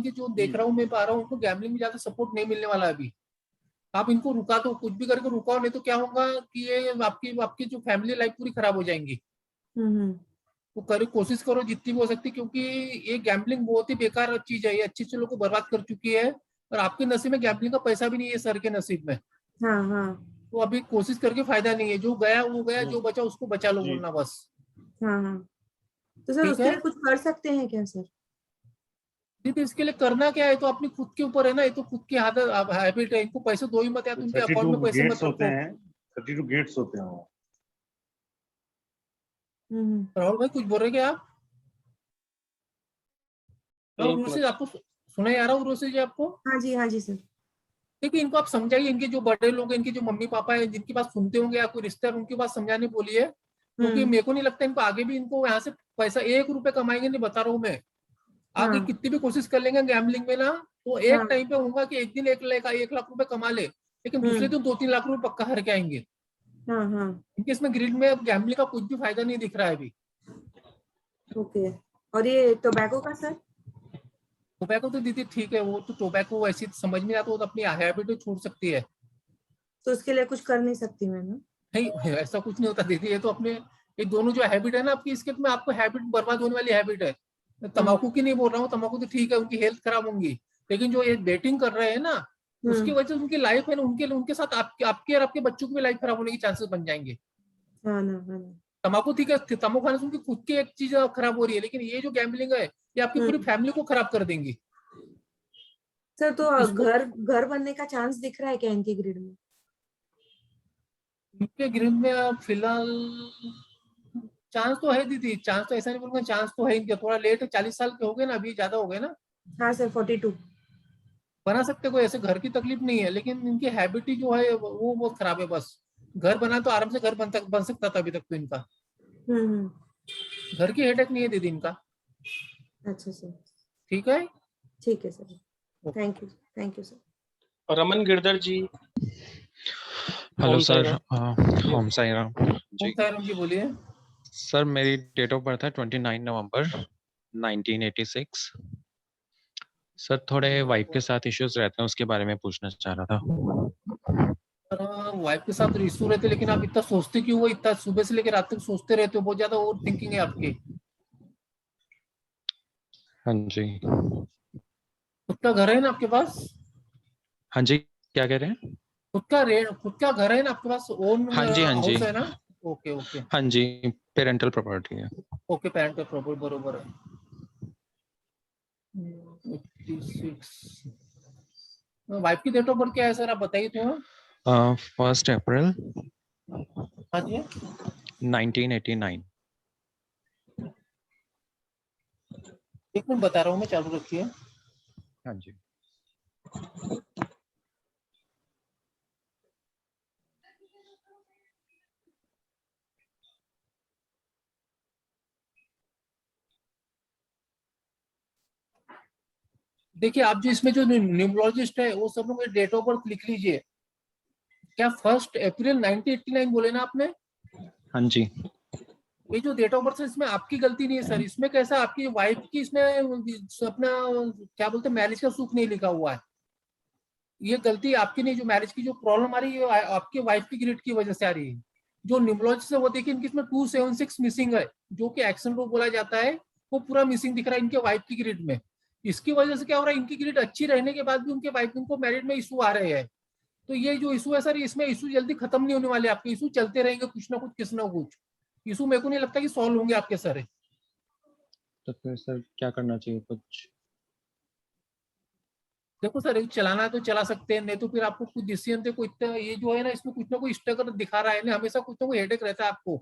की जो देख रहा हूँ मैं पा रहा हूँ, उनको गैम्बलिंग में ज्यादा सपोर्ट नहीं मिलने वाला अभी। आप इनको रुका तो कुछ भी करके रुकाओ, नहीं तो क्या होगा कि ये आपकी जो फैमिली लाइफ पूरी खराब हो जाएंगी। तो कोशिश करो जितनी भी हो सकती, क्योंकि ये गैम्बलिंग बहुत ही बेकार चीज है, ये अच्छे अच्छे लोगों को बर्बाद कर चुकी है, और आपके नसीब में गैम्बलिंग का पैसा भी नहीं है सर के नसीब में। हाँ हाँ तो अभी कोशिश करके फायदा नहीं है, जो गया वो गया, जो बचा उसको बचा लो बोलना बस। हाँ हाँ। तो सर ठीक उसके है? लिए कुछ कर सकते हैं क्या सर? दीदी इसके लिए करना क्या है, तो अपनी खुद के ऊपर है ना, ये तो खुद की आदत हैबिट है। इनको पैसे दो ही मत, या तो उनके अकाउंट में पैसे मत गेट्स होते रखो। हैं, 32 गेट्स होते हैं वो। राहुल भाई कुछ बोल रहे क्या आप? राहुल रोसी आपको सुना आ रहा हूँ रोसी जी आपको? हाँ जी सर। देखिए इनको आप समझाइए, इनके जो बड़े लोग हैं, इनके जो मम्मी पापा है, जिनकी बात सुनते होंगे या कोई रिश्तेदार, उनकी बात समझाने बोलिए, क्योंकि मेरे को नहीं लगता इनको आगे भी इनको यहाँ से पैसा 1 रुपए कमाएंगे नहीं, बता रहा हूँ मैं। आगे कितनी भी कोशिश कर लेंगे गैम्बलिंग में ना, तो एक टाइम पे होगा कि एक दिन 1 लाख रुपए कमा ले, लेकिन दूसरे दिन 2-3 लाख रुपए पक्का हार के आएंगे। इनके इसमें ग्रिड में गैम्बलिंग का कुछ भी फायदा नहीं दिख रहा है अभी। ओके, और ये टोबैको का सर? टोबैको तो दीदी ठीक है, वो तो टोबैको वैसे समझ में आता, वो तो अपनी हैबिट छूट सकती है, तो उसके लिए कुछ कर नहीं सकती मैं ना? नहीं ऐसा कुछ नहीं होता दीदी, ये तो अपने ये दोनों जो हैबिट है ना आपकी, इसके में आपको हैबिट बर्बाद होने वाली हैबिट है। तम्बाकू की नहीं बोल रहा हूँ, तम्बाकू तो ठीक है, उनकी हेल्थ खराब होंगी, लेकिन जो ये बेटिंग कर रहे हैं ना, उसकी वजह से उनकी लाइफ है ना, उनके साथ आपके और आपके बच्चों की भी लाइफ खराब होने के चांसेस बन जाएंगे। तम्बाकू ठीक है, तम्बाकू खाने से उनकी खुद की एक चीज खराब हो रही है, लेकिन ये जो गैम्बलिंग है ये आपकी पूरी फैमिली को खराब कर देंगी। सर तो घर बनने का चांस दिख रहा है क्या इनके ग्रिड में? इनके ग्रिड में फिलहाल चांस तो है दीदी, चांस तो ऐसा नहीं बोलूंगा, चांस तो है इनके, थोड़ा लेट है, 40 साल के हो गए ना, अभी ज्यादा हो गए ना। हाँ सर 42 बना सकते, कोई ऐसे घर की तकलीफ नहीं है, लेकिन इनकी हैबिट ही जो है वो बहुत खराब है। बस घर बना तो आराम से घर बन सकता था अभी तक तो इनका। घर की हेडेक नहीं है दीदी इनका। अच्छा सर, ठीक है sir, thank you sir. Raman Girdhar ji. Hello sir, Om Sai Ram ji बोलिए सर। मेरी डेट ऑफ बर्थ है 29 नवंबर 1986 सर। थोड़े वाइफ के साथ इश्यूज रहते हैं, उसके बारे में पूछना चाह रहा था। वाइफ के साथ इशू रहते, लेकिन आप इतना सोचते क्यों हो? इतना सुबह से लेकर रात तक सोचते रहते हो, बहुत ज्यादा ओवर थिंकिंग है आपकी। हाँ जी। खुद का घर है ना आपके पास? हाँ जी, क्या कह रहे हैं? खुद का घर है ना आपके पास? ओन हाँ जी, हाँ जी, हाउस है ना? ओके ओके, हाँ जी, पेरेंटल प्रॉपर्टी है। ओके, पेरेंटल प्रॉपर्टी बरोबर है। 86 वाइफ की डेट ऑफ बर्थ क्या है सर, आप बताइए तो। 1 अप्रैल हाँ जी 1989। एक मिनट बता रहा हूँ मैं, चालू रखिए। हाँ जी। देखिए आप जो इसमें जो न्यूमरोलॉजिस्ट है वो सब लोग डेट ऑफ बर्थ लिख लीजिए। क्या 1 अप्रैल 1989 बोले ना आपने? हाँ जी। ये जो डेट ऑफ बर्थ है इसमें आपकी गलती नहीं है सर, इसमें कैसा आपकी वाइफ की इसमें अपना क्या बोलते हैं मैरिज का सुख नहीं लिखा हुआ है। ये गलती आपकी नहीं, जो मैरिज की जो प्रॉब्लम आ रही है आपके वाइफ की ग्रिड की वजह से आ रही है। जो न्यूमरोलॉजिस्ट है वो देखिए इनकी इसमें 276 मिसिंग है, जो कि एक्शन रो बोला जाता है, वो पूरा मिसिंग दिख रहा है इनके वाइफ की ग्रिड में। इसकी वजह से क्या हो रहा है, इनकी ग्रिड अच्छी रहने के बाद भी उनके वाइफ उनको मैरिड में इशू आ रहे हैं। तो ये जो इशू है सर, इसमें इशू जल्दी खत्म नहीं होने वाले, आपके इशू चलते रहेंगे, कुछ ना कुछ किस ना कुछ इशू मेरे को नहीं लगता कि सॉल्व होंगे आपके सर। तो फिर सर क्या करना चाहिए कुछ? देखो सर, चलाना है तो चला सकते हैं, नहीं तो फिर आपको कुछ डिसीजन थे, कोई ये जो है ना इसमें कुछ ना कोई स्ट्रगल दिखा रहा है ना, हमेशा कुछ ना कोई हेडेक रहता है आपको।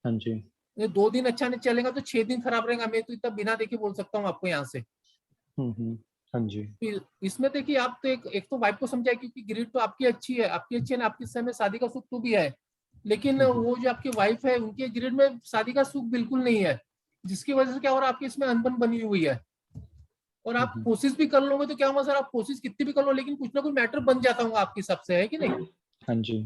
हाँ जी। 2 दिन अच्छा नहीं चलेगा तो 6 दिन खराब रहेगा, मैं तो इतना बिना देखे बोल सकता हूँ आपको यहाँ से। हाँ जी। इसमें देखिए आप तो एक तो वाइफ को समझाए, क्योंकि ग्रिड तो आपकी अच्छी है, ना, आपके समय शादी का सुख तो भी है, लेकिन वो जो आपकी वाइफ है उनके ग्रिड में शादी का सुख बिल्कुल नहीं है, जिसकी वजह से क्या हो रहा है आपकी इसमें अनबन बनी हुई है। और आप कोशिश भी कर लोगे तो क्या होगा सर, आप कोशिश कितनी भी कर लो लेकिन कुछ ना कुछ मैटर बन जाता होगा आपके हिसाब से, है कि नहीं? हाँ जी।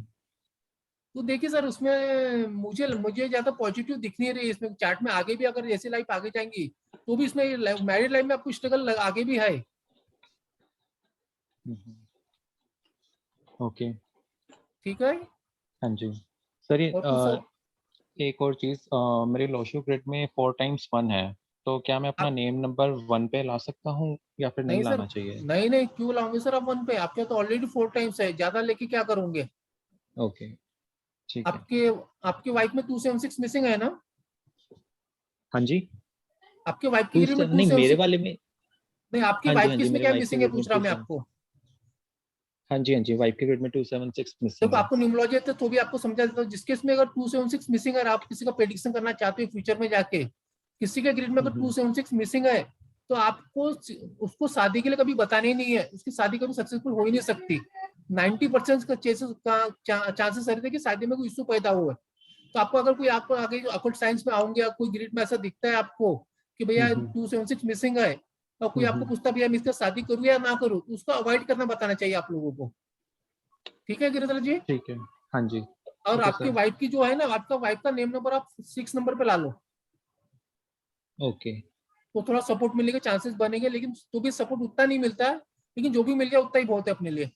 तो देखिए सर, उसमें मुझे मुझे ज्यादा पॉजिटिव दिख नहीं रही इसमें चार्ट में। आगे भी अगर जैसे लाइफ आगे जाएंगी तो भी इसमें मैरिड लाइफ में आपको स्ट्रगल आगे भी है। ओके। ठीक है। हाँ जी सर, ये और कुछ सर? एक और चीज, मेरे लोशो ग्रिड में 4 times 1 है, तो क्या मैं अपना नेम नंबर 1 पे ला सकता हूँ या फिर नहीं नहीं सर, लाना चाहिए? नहीं नहीं, क्यों लाओगे सर आप 1 पे? आपके तो ऑलरेडी 4 टाइम्स है, ज्यादा लेके क्या करोगे? ओके ठीक है। आपके आपके वाइफ में 276 मिसिंग है ना? हाँ जी। आपके वाइफ की ग्रिड में नहीं, मेरे 276 वाले में। नहीं, आपकी हाँ जी, वाइफ हाँ की जी, इसमें मेरे क्या वाइफ के मिसिंग है ग्रिड में पूछ रहा मैं 27। आपको। हाँ जी, हाँ जी, वाइफ के ग्रिड में 276 मिसिंग देखो है। आपको न्यूमरोलॉजी है तो भी आपको समझा देता हूँ, जिसके इसमें अगर 276 मिसिंग है और आप किसी का प्रेडिक्शन करना चाहते हो फ्यूचर में जाके, किसी के ग्रिड में अगर 276 मिसिंग है तो आपको उसको शादी के लिए कभी बताना ही नहीं है, उसकी शादी कभी सक्सेसफुल हो ही नहीं सकती। 90% का चांसेस रहते हैं कि शादी में कोई इश्यू पैदा हुआ है। तो आपको अगर कोई आपको आगे अकल्ट साइंस में आओगे, कोई ग्रिड में ऐसा दिखता है आपको कि भैया 276 मिसिंग है, और कोई आपको पूछता भैया मैं इसका शादी करूँ या ना करूँ, तो उसको अवॉइड करना बताना चाहिए आप लोगों को। ठीक है गिरिधर जी? ठीक है। हाँ जी। और ठीक है आपकी सर। वाइफ की जो है ना, आपका वाइफ का नेम नंबर आप 6 नंबर पे ला लो, ओके। तो थोड़ा सपोर्ट मिलेगा, चांसेस बनेंगे, लेकिन तो भी सपोर्ट उतना नहीं मिलता है, लेकिन जो भी मिल जाए उतना ही बहुत है अपने लिए।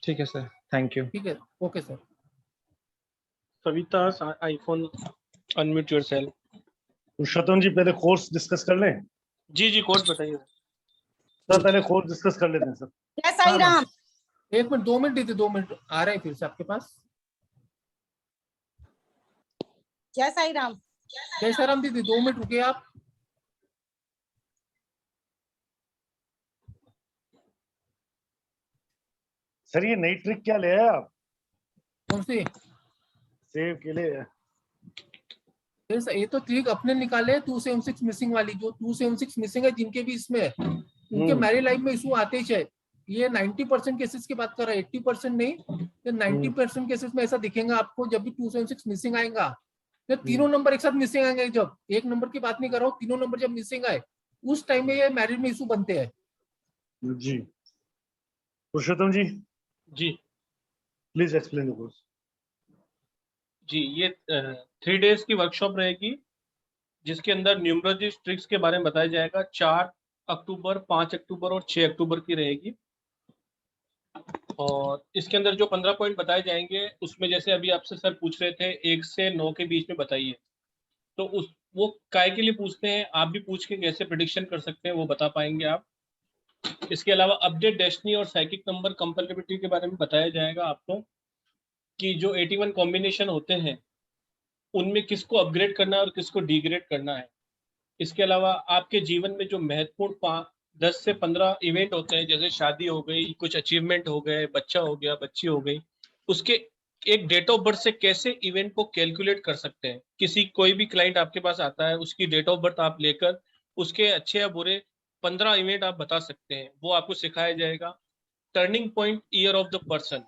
ठीक है सर, थैंक यू। ठीक है, okay sir. Savita iPhone, unmute yourself. Purushottam ji पहले कोर्स डिस्कस कर लें। जी जी, कोर्स बताइए सर, पहले कोर्स डिस्कस कर लेते हैं सर। जय साई राम। 1 मिनट, 2 मिनट दीदी, 2 मिनट आ रहे हैं फिर से आपके पास। जय साई राम। जय साई राम दीदी, 2 मिनट रुकिए आप। सर ये नई ट्रिक क्या ले आए आप? कौन सी? सेव के लिए। ये तो ट्रिक अपने निकाले 276 मिसिंग वाली, जो 276 मिसिंग है जिनके भी इसमें है, उनके मैरिज लाइफ में इशू आते ही है। ये 90% केसेस की बात कर रहा है, 80% नहीं, ये 90% केसेस में ऐसा दिखेगा आपको जब भी 276 मिसिंग आएगा। ये तीनों नंबर एक साथ मिसिंग आएंगे, जब एक नंबर की बात नहीं कर रहा हूँ, तीनों नंबर जब मिसिंग आए उस टाइम में ये मैरिज में इशू बनते हैं। जी पुरुषोत्तम जी। जी प्लीज एक्सप्लेन द कोर्स। जी, ये 3 days की वर्कशॉप रहेगी जिसके अंदर न्यूमरोलॉजी ट्रिक्स के बारे में बताया जाएगा। 4 अक्टूबर, 5 अक्टूबर और 6 अक्टूबर की रहेगी। और इसके अंदर जो 15 पॉइंट बताए जाएंगे उसमें जैसे अभी आपसे सर पूछ रहे थे 1 से 9 के बीच में बताइए, तो उस वो काय के लिए पूछते हैं, आप भी पूछ के कैसे प्रेडिक्शन कर सकते हैं वो बता पाएंगे आप। इसके अलावा अपडेट डेस्टिनी और साइकिक नंबर कंपैटिबिलिटी के बारे में बताया जाएगा आपको कि जो 81 कॉम्बिनेशन होते हैं उनमें किसको अपग्रेड करना है और किसको डिग्रेड करना है। इसके अलावा आपके जीवन में जो महत्वपूर्ण 10 से 15 इवेंट होते हैं, जैसे शादी हो गई, कुछ अचीवमेंट हो गए, बच्चा हो गया, बच्ची हो गई, उसके एक डेट ऑफ बर्थ से कैसे इवेंट को कैलकुलेट कर सकते हैं। कोई भी क्लाइंट आपके पास आता है, उसकी डेट ऑफ बर्थ आप लेकर उसके अच्छे या बुरे 15 इवेंट आप बता सकते हैं, वो आपको सिखाया जाएगा। Turning point year of the person,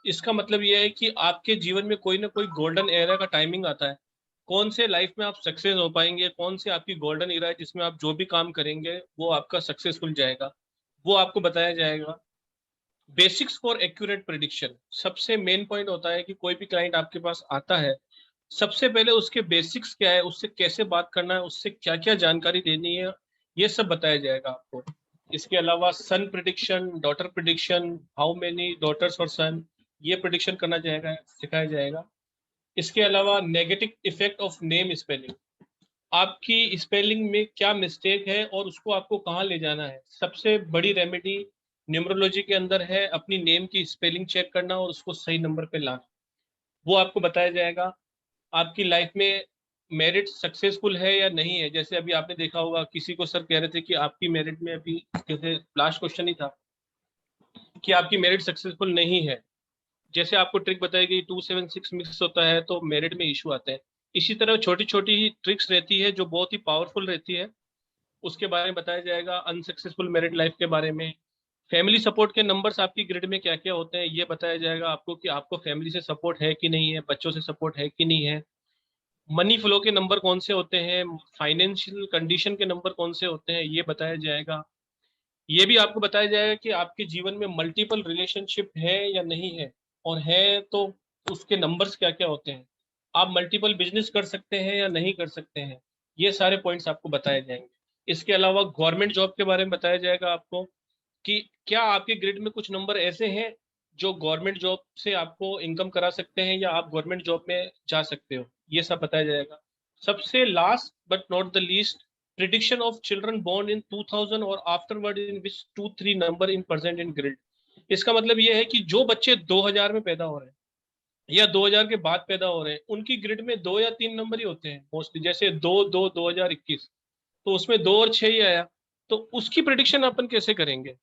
इसका मतलब यह है कि आपके जीवन में कोई ना कोई गोल्डन एरा का टाइमिंग आता है, कौन से लाइफ में आप सक्सेस हो पाएंगे, कौन से आपकी गोल्डन एरा है जिसमें आप जो भी काम करेंगे वो आपका सक्सेसफुल जाएगा, वो आपको बताया जाएगा। बेसिक्स फॉर एक्यूरेट प्रेडिक्शन, सबसे मेन पॉइंट होता है कि कोई भी क्लाइंट आपके पास आता है, सबसे पहले उसके बेसिक्स क्या है, उससे कैसे बात करना है, उससे क्या क्या जानकारी देनी है, ये सब बताया जाएगा आपको। इसके अलावा son prediction, daughter prediction, how many daughters और सन, ये प्रेडिक्शन करना जाएगा, सिखाया जाएगा। इसके अलावा negative effect of name spelling, आपकी स्पेलिंग में क्या मिस्टेक है और उसको आपको कहाँ ले जाना है। सबसे बड़ी रेमेडी न्यूमरोलॉजी के अंदर है अपनी नेम की स्पेलिंग चेक करना और उसको सही नंबर पे लाना, वो आपको बताया जाएगा। आपकी लाइफ में मेरिट सक्सेसफुल है या नहीं है, जैसे अभी आपने देखा होगा किसी को सर कह रहे थे कि आपकी मेरिट में अभी, जैसे लास्ट क्वेश्चन ही था कि आपकी मेरिट सक्सेसफुल नहीं है, जैसे आपको ट्रिक बताएगी 276 मिक्स होता है तो मेरिट में इशू आते हैं। इसी तरह छोटी छोटी ही ट्रिक्स रहती है जो बहुत ही पावरफुल रहती है, उसके बारे में बताया जाएगा। अनसक्सेसफुल मेरिट लाइफ के बारे में, फैमिली सपोर्ट के नंबर्स आपकी ग्रिड में क्या क्या होते हैं ये बताया जाएगा आपको कि आपको फैमिली से सपोर्ट है कि नहीं है, बच्चों से सपोर्ट है कि नहीं है। मनी फ्लो के नंबर कौन से होते हैं, फाइनेंशियल कंडीशन के नंबर कौन से होते हैं, ये बताया जाएगा। ये भी आपको बताया जाएगा कि आपके जीवन में मल्टीपल रिलेशनशिप है या नहीं है, और है तो उसके नंबर्स क्या क्या होते हैं, आप मल्टीपल बिजनेस कर सकते हैं या नहीं कर सकते हैं, ये सारे पॉइंट्स आपको बताए जाएंगे। इसके अलावा गवर्नमेंट जॉब के बारे में बताया जाएगा आपको कि क्या आपके ग्रिड में कुछ नंबर ऐसे हैं जो गवर्नमेंट जॉब से आपको इनकम करा सकते हैं या आप गवर्नमेंट जॉब में जा सकते हो, ये सब बताया जाएगा। सबसे last but not the least, prediction of children born in 2000 और afterward in which 2-3 number in present in grid। इसका मतलब ये है कि जो बच्चे 2000 में पैदा हो रहे हैं या 2000 के बाद पैदा हो रहे हैं, उनकी ग्रिड में 2 या 3 नंबर ही होते हैं मोस्टली, जैसे 2-2-2021, तो उसमें 2 और 6 ही आया, तो उसकी प्रिडिक्शन अपन कैसे करेंगे।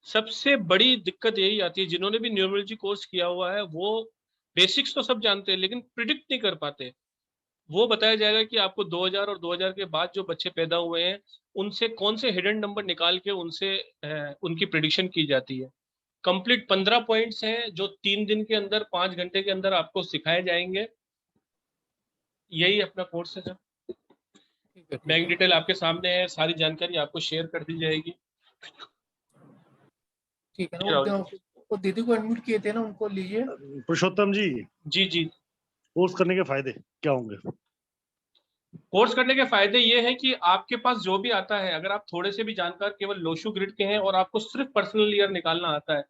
सबसे बड़ी दिक्कत यही आती है, जिन्होंने भी न्यूमरोलॉजी कोर्स किया हुआ है वो बेसिक्स तो सब जानते हैं लेकिन प्रिडिक्ट नहीं कर पाते। वो बताया जाएगा कि आपको 2000 और 2000 के बाद जो बच्चे पैदा हुए हैं उनसे कौन से हिडन नंबर निकाल के उनसे उनकी प्रेडिक्शन की जाती है। कंप्लीट 15 पॉइंट्स हैं जो 3 दिन के अंदर 5 घंटे के अंदर आपको सिखाए जाएंगे। यही अपना कोर्स है सर। बैंक डिटेल आपके सामने है, सारी जानकारी आपको शेयर कर दी जाएगी। ठीक है ना, वो दीदी को अनम्यूट किए थे ना, उनको लीजिए। पुरुषोत्तम जी। जी जी। कोर्स करने के फायदे क्या होंगे? कोर्स करने के फायदे ये है कि आपके पास जो भी आता है, अगर आप थोड़े से भी जानकार केवल लोशु ग्रिड के हैं और आपको सिर्फ पर्सनल ईयर निकालना आता है,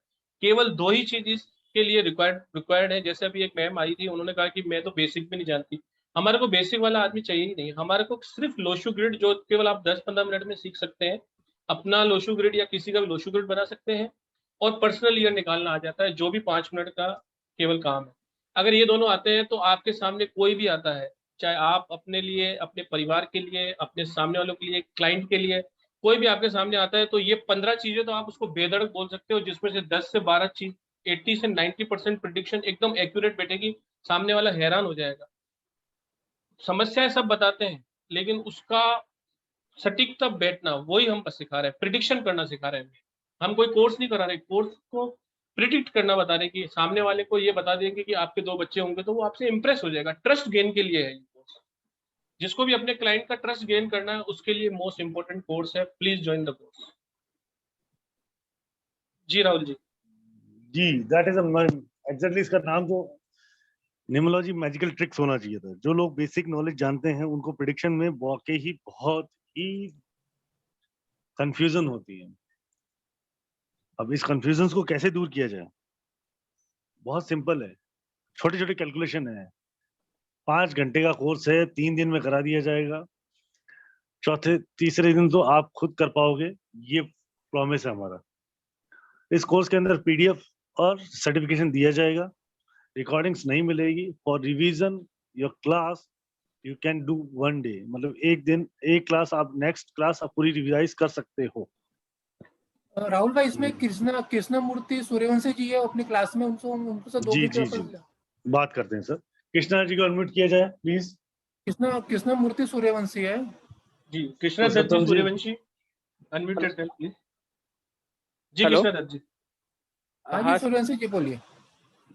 केवल 2 ही चीज इसके लिए रिक्वायर्ड है। जैसे अभी एक मैम आई थी, उन्होंने कहा कि मैं तो बेसिक भी नहीं जानती। हमारे को बेसिक वाला आदमी चाहिए ही नहीं, हमारे को सिर्फ लोशु ग्रिड जो केवल आप 10-15 मिनट में सीख सकते हैं, अपना लोशु ग्रिड या किसी का भी लोशु ग्रिड बना सकते हैं और पर्सनल ईयर निकालना आ जाता है, जो भी 5 मिनट का केवल काम है। अगर ये दोनों आते हैं तो आपके सामने कोई भी आता है, चाहे आप अपने लिए, अपने परिवार के लिए, अपने सामने वालों के लिए, क्लाइंट के लिए, कोई भी आपके सामने आता है तो ये 15 चीजें तो आप उसको बेधड़क बोल सकते हो, जिसमें से 10 से 12 चीज 80 से 90% प्रेडिक्शन एकदम एक्यूरेट बैठेगी, सामने वाला हैरान हो जाएगा। समस्याएं सब बताते हैं लेकिन उसका सटीकता बैठना वही हम बस सिखा रहे हैं, प्रिडिक्शन करना सिखा रहे हैं। हम कोई कोर्स नहीं करा रहे, कोर्स को प्रिडिक्ट करना बता रहे कि सामने वाले को ये बता देंगे कि आपके 2 बच्चे होंगे तो वो आपसे इंप्रेस हो जाएगा। ट्रस्ट गेन के लिए है ये कोर्स, जिसको भी अपने क्लाइंट का ट्रस्ट गेन करना है उसके लिए मोस्ट इंपोर्टेंट कोर्स है। Please join the course. जी राहुल जी। जी, दैट इज एग्जैक्टली इसका नाम तो न्यूमरोलॉजी मैजिकल ट्रिक्स होना चाहिए था। जो लोग बेसिक नॉलेज जानते हैं उनको प्रेडिक्शन में वाकई ही बहुत ही कंफ्यूजन होती है। अब इस कंफ्यूजन को कैसे दूर किया जाए? बहुत सिंपल है, छोटी छोटी कैलकुलेशन है। 5 घंटे का कोर्स है, 3 दिन में करा दिया जाएगा। तीसरे दिन तो आप खुद कर पाओगे, ये प्रॉमिस है हमारा। इस कोर्स के अंदर पीडीएफ और सर्टिफिकेशन दिया जाएगा, रिकॉर्डिंग्स नहीं मिलेगी। For revision your class you can do 1 day, मतलब एक दिन एक क्लास, आप नेक्स्ट क्लास आप पूरी रिवाइज कर सकते हो। राहुल भाई, इसमें कृष्णमूर्ति सूर्यवंशी जी है अपनी क्लास में, उनको से 2 जी जी जी, बात करते हैं सर। कृष्णा जी को अनम्यूट किया जाए प्लीज। कृष्णमूर्ति सूर्यवंशी है जी, कृष्णा दत्त जी सूर्यवंशी अनम्यूटेड है प्लीज। जी कृष्णा दत्त जी। हाँ सूर्यवंशी जी बोलिए।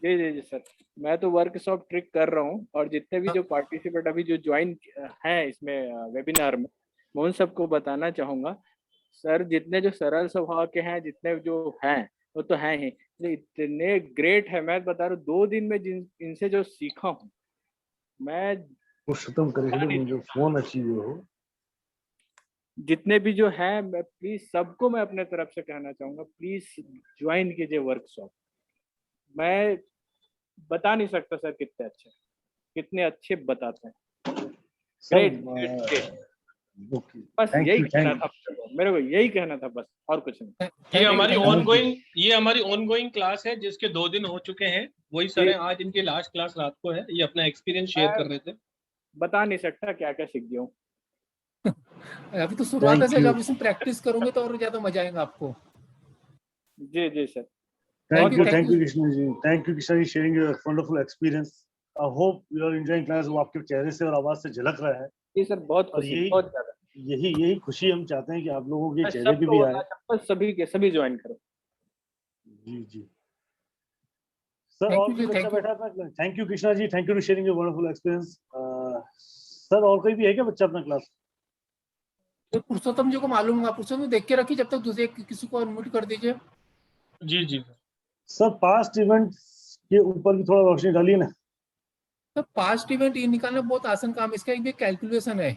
जी जी जी सर, मैं तो वर्कशॉप ट्रिक कर रहा हूँ और जितने भी जो पार्टिसिपेंट अभी जो ज्वाइन हैं इसमें वेबिनार में, मैं उन सबको बताना चाहूँगा सर, जितने जो सरल स्वभाव के हैं, जितने जो हैं वो तो हैं ही, इतने ग्रेट है। मैं बता रहा हूँ 2 दिन में इनसे जो सीखा हूँ मैं, पुरुषोत्तम करे मुझे फोन अच्छी हो, जितने भी जो है, मैं प्लीज सबको मैं अपने तरफ से कहना चाहूँगा, प्लीज ज्वाइन कीजिए वर्कशॉप। मैं बता नहीं सकता सर कितने अच्छे बताते हैं। ग्रेट। बस यही कहना था मेरे को, यही कहना था बस, और कुछ नहीं। ये हमारी ऑनगोइंग क्लास है जिसके 2 दिन हो चुके हैं। वही सर है, आज इनकी लास्ट क्लास रात को है। ये अपना एक्सपीरियंस शेयर कर रहे थे। बता नहीं सकता क्या क्या सीख गया हूँ। अभी तो शुरुआत है, जब इसमें प्रैक्टिस करोगे तो और ज्यादा मजा आएगा आपको। जी जी sir. Thank you Krishna ji, thank you Krishna ji, sharing your wonderful experience. I hope you are enjoying class. वो आपके चेहरे से और आवाज से झलक रहा है। जी सर, बहुत खुशी, बहुत ज्यादा। यही खुशी हम चाहते हैं कि आप लोगों के चेहरे पे भी आए। सभी ज्वाइन करो। जी जी सर, और कुछ अच्छा बैठा था। Thank you Krishna ji, thank you for sharing your wonderful experience. Sir और कोई भी है क्या बच्चा अपना क्लास? तो पुरुषोत्तम जी को मालूम होगा, पुरुषोत्तम देख के रखिए, जब तक दूसरे किसी को अनम्यूट कर दीजिए। जी जी सर पास्ट इवेंट्स के ऊपर भी थोड़ा रोशनी डालिए ना। तो पास्ट इवेंट ये निकालना बहुत आसान काम है, इसका एक भी कैलकुलेशन है।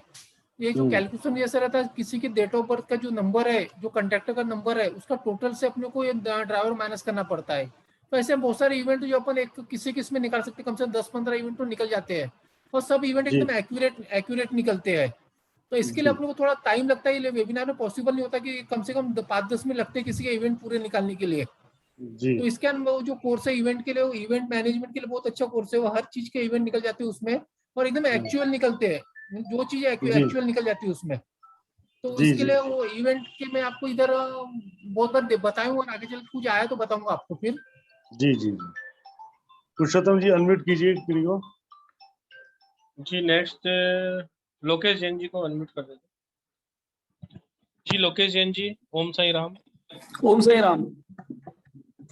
ये जो कैलकुलेशन जैसा रहता है, किसी की डेट ऑफ बर्थ का जो नंबर है, जो कंट्रैक्टर का नंबर है, उसका टोटल से अपने को ये ड्राइवर माइनस करना पड़ता है। तो ऐसे बहुत सारे इवेंट जो अपन एक किसी किस में निकाल सकते हैं, कम से कम 10-15 इवेंट तो निकल जाते हैं, और सब इवेंट एकदम एक्यूरेट निकलते हैं। तो इसके लिए अपने को थोड़ा टाइम लगता है, ये वेबिनार में पॉसिबल नहीं होता कि कम से कम 5-10 मिनट लगते हैं किसी के इवेंट पूरे निकालने के लिए। जी। तो इसके अंदर जो कोर्स है इवेंट के लिए, वो इवेंट मैनेजमेंट के लिए बहुत अच्छा कोर्स है, वो हर चीज के इवेंट निकल जाते हैं उसमें, और एकदम एक्चुअल निकलते हैं, जो चीजें एक्चुअल निकल जाती है उसमें। तो उसके लिए वो इवेंट के मैं आपको इधर बहुत बार बताऊंगा, और आगे चल कुछ आया तो बताऊंगा आपको फिर। जी जी जी। पुरुषोत्तम जी अनम्यूट कीजिए को। जी नेक्स्ट लोकेश जैन जी को अनम्यूट कर देते। जी लोकेश जैन जी, ओम साई राम। ओम साई राम।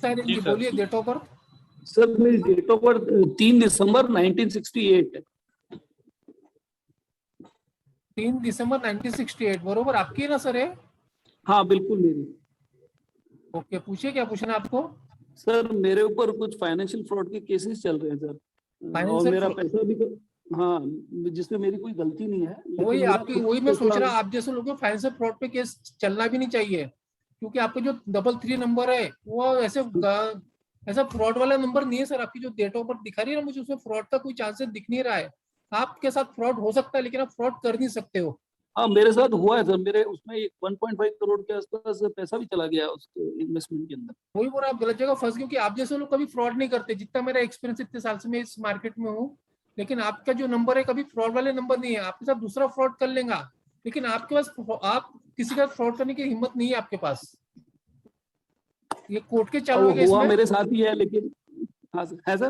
जी बोलिए, डेट ऑफ बर्थ। सर मेरी डेट ऑफ बर्थ 3 दिसंबर 1968 है। 3 दिसंबर 1968 बरोबर आपकी है ना सर? है हाँ बिल्कुल मेरी। ओके, पूछिए क्या पूछना आपको। सर मेरे ऊपर कुछ फाइनेंशियल फ्रॉड के केसेस चल रहे हैं सर, और मेरा पैसा भी हाँ, जिसमें मेरी कोई गलती नहीं है। वही आपकी, वही मैं सोच रहा, आप जैसे लोगों को फाइनेंशियल फ्रॉड पे केस चलना भी नहीं चाहिए, क्योंकि आपका जो 33 नंबर है वो ऐसा फ्रॉड वाला नंबर नहीं है सर। आपकी जो डेट ऑफ बर्थ दिखा रही है ना मुझे, उसमें फ्रॉड का कोई चांसेस दिख नहीं रहा है। आपके साथ फ्रॉड हो सकता है, लेकिन आप फ्रॉड कर नहीं सकते हो। हाँ मेरे साथ हुआ है सर, मेरे उसमें 1.5 करोड़ के आसपास पैसा भी चला गया उस इन्वेस्टमेंट के अंदर। वही बोला, आप गलत जगह फंस, क्योंकि आप जैसे लोग कभी फ्रॉड नहीं करते। जितना मेरा एक्सपीरियंस इतने साल से मैं इस मार्केट में हूँ, लेकिन आपका जो नंबर है कभी फ्रॉड वाले नंबर नहीं है। आपके साथ दूसरा फ्रॉड कर लेगा, लेकिन आपके पास आप किसी का फ्रॉड करने की हिम्मत नहीं है आपके पास। ये कोर्ट के चालू है हुआ मेरे साथ ही है, लेकिन हाँ सर, है सर।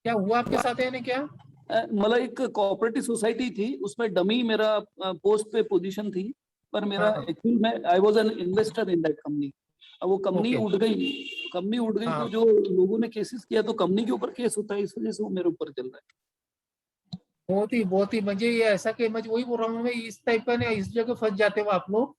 क्या हुआ आपके साथ है? क्या मतलब एक कोऑपरेटिव सोसाइटी थी, उसमें डमी मेरा पोस्ट पे पोजीशन थी, पर मेरा एक्चुअल में I was an investor in that company. अब वो कंपनी उठ गई, तो जो लोगों ने केसेस किया, तो कंपनी के ऊपर केस होता है, इस वजह से वो मेरे ऊपर चल रहा है। बहुत ही मुझे ये ऐसा कि मैं वही बोल रहा हूँ, इस टाइप का नहीं, इस जगह फंस जाते हो आप लोग।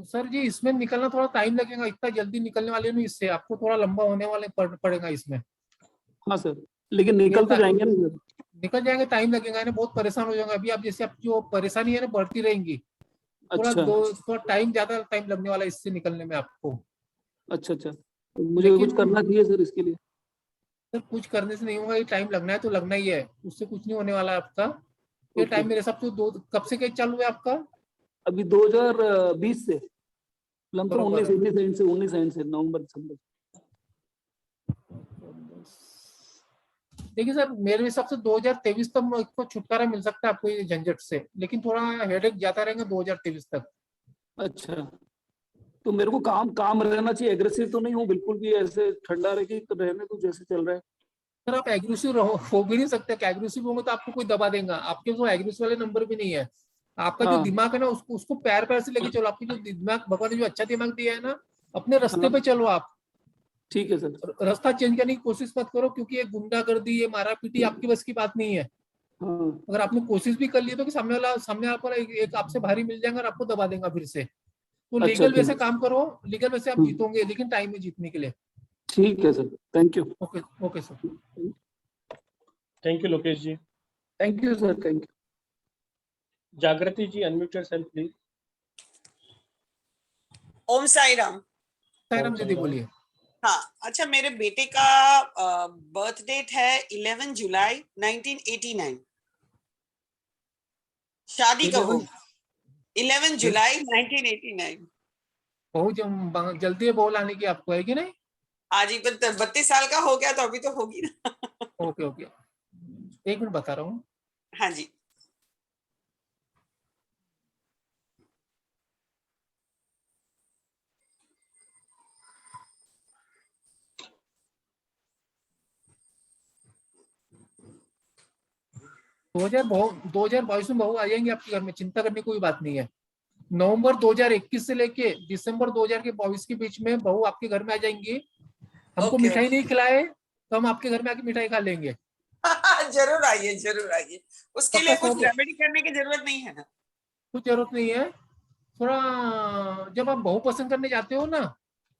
सर जी इसमें निकलना थोड़ा टाइम लगेगा, इतना जल्दी निकलने वाले नहीं, इससे आपको थोड़ा लंबा होने वाले पड़ेगा इसमें। हाँ सर, लेकिन निकल तो जाएंगे ना सर? निकल जाएंगे, टाइम लगेगा ना, बहुत परेशान हो जाएंगे। अभी आप जैसे आप जो परेशानी है ना बढ़ती रहेंगी, थोड़ा टाइम ज्यादा टाइम लगने वाला है इससे निकलने में आपको। अच्छा, तो मुझे कुछ करना चाहिए सर इसके लिए? सर कुछ करने से नहीं होगा, ये टाइम लगना है तो लगना ही है, उससे कुछ नहीं होने वाला है आपका। ये टाइम मेरे हिसाब से कब से केस चालू है आपका? अभी 2020 से, 19 से नवंबर दिसंबर। देखिए सर मेरे हिसाब से 2023 तक आपको छुटकारा मिल सकता है आपको ये झंझट से, लेकिन थोड़ा हेडेक ज्यादा रहेगा 2023 तक। अच्छा, तो मेरे को काम रहना चाहिए, एग्रेसिव तो नहीं हूँ बिल्कुल भी, ऐसे ठंडा रह के रहने तो जैसे चल रहा है। सर आप एग्रेसिव हो भी नहीं सकते, एग्रेसिव होंगे तो आपको कोई दबा देगा। आपके तो एग्रेसिव वाले नंबर भी नहीं है। आपका जो दिमाग है ना, उसको पैर से लेके चलो। आपकी जो दिमाग, भगवान ने जो अच्छा दिमाग दिया है ना, अपने रास्ते पे चलो आप। ठीक है सर। रास्ता चेंज करने की कोशिश मत करो, क्योंकि ये गुंडागर्दी, ये मारा पीटी आपकी बस की बात नहीं है। अगर आपने कोशिश भी कर ली तो कि सामने वाला पर एक आपसे भारी मिल जाएगा और आपको दबा देगा फिर से। तो लीगल वे से काम करो, लीगल वे से आप जीतोगे, लेकिन टाइम है जीतने के लिए। ठीक है sir, thank you. Okay sir, thank you Lokesh ji. Thank you sir, thank you. Jagriti ji unmute yourself please. Om Sai Ram. दीदी बोलिए। हाँ, अच्छा मेरे बेटे का बर्थ डेट है 11 जुलाई 1989। शादी कब हो? 11 जुलाई 1989। बहुत जल्दी बोल आने की आपको है कि नहीं? हाँ जी, 32 साल का हो गया तो अभी तो होगी ना। ओके, एक मिनट बता रहा हूँ। हाँ जी। दो हजार 22 में बहू आ जाएंगे आपके घर में, चिंता करने की कोई बात नहीं है। नवंबर 2021 से लेके दिसंबर 2022 के बीच में बहू आपके घर में आ जाएंगी। हमको मिठाई नहीं खिलाए तो हम आपके घर में आके मिठाई खा लेंगे। जरूर आइए, जरूर आइए। उसके लिए कुछ रेमेडी करने की जरूरत नहीं है। कुछ जरूरत नहीं है। थोड़ा जब आप बहू पसंद करने जाते हो ना,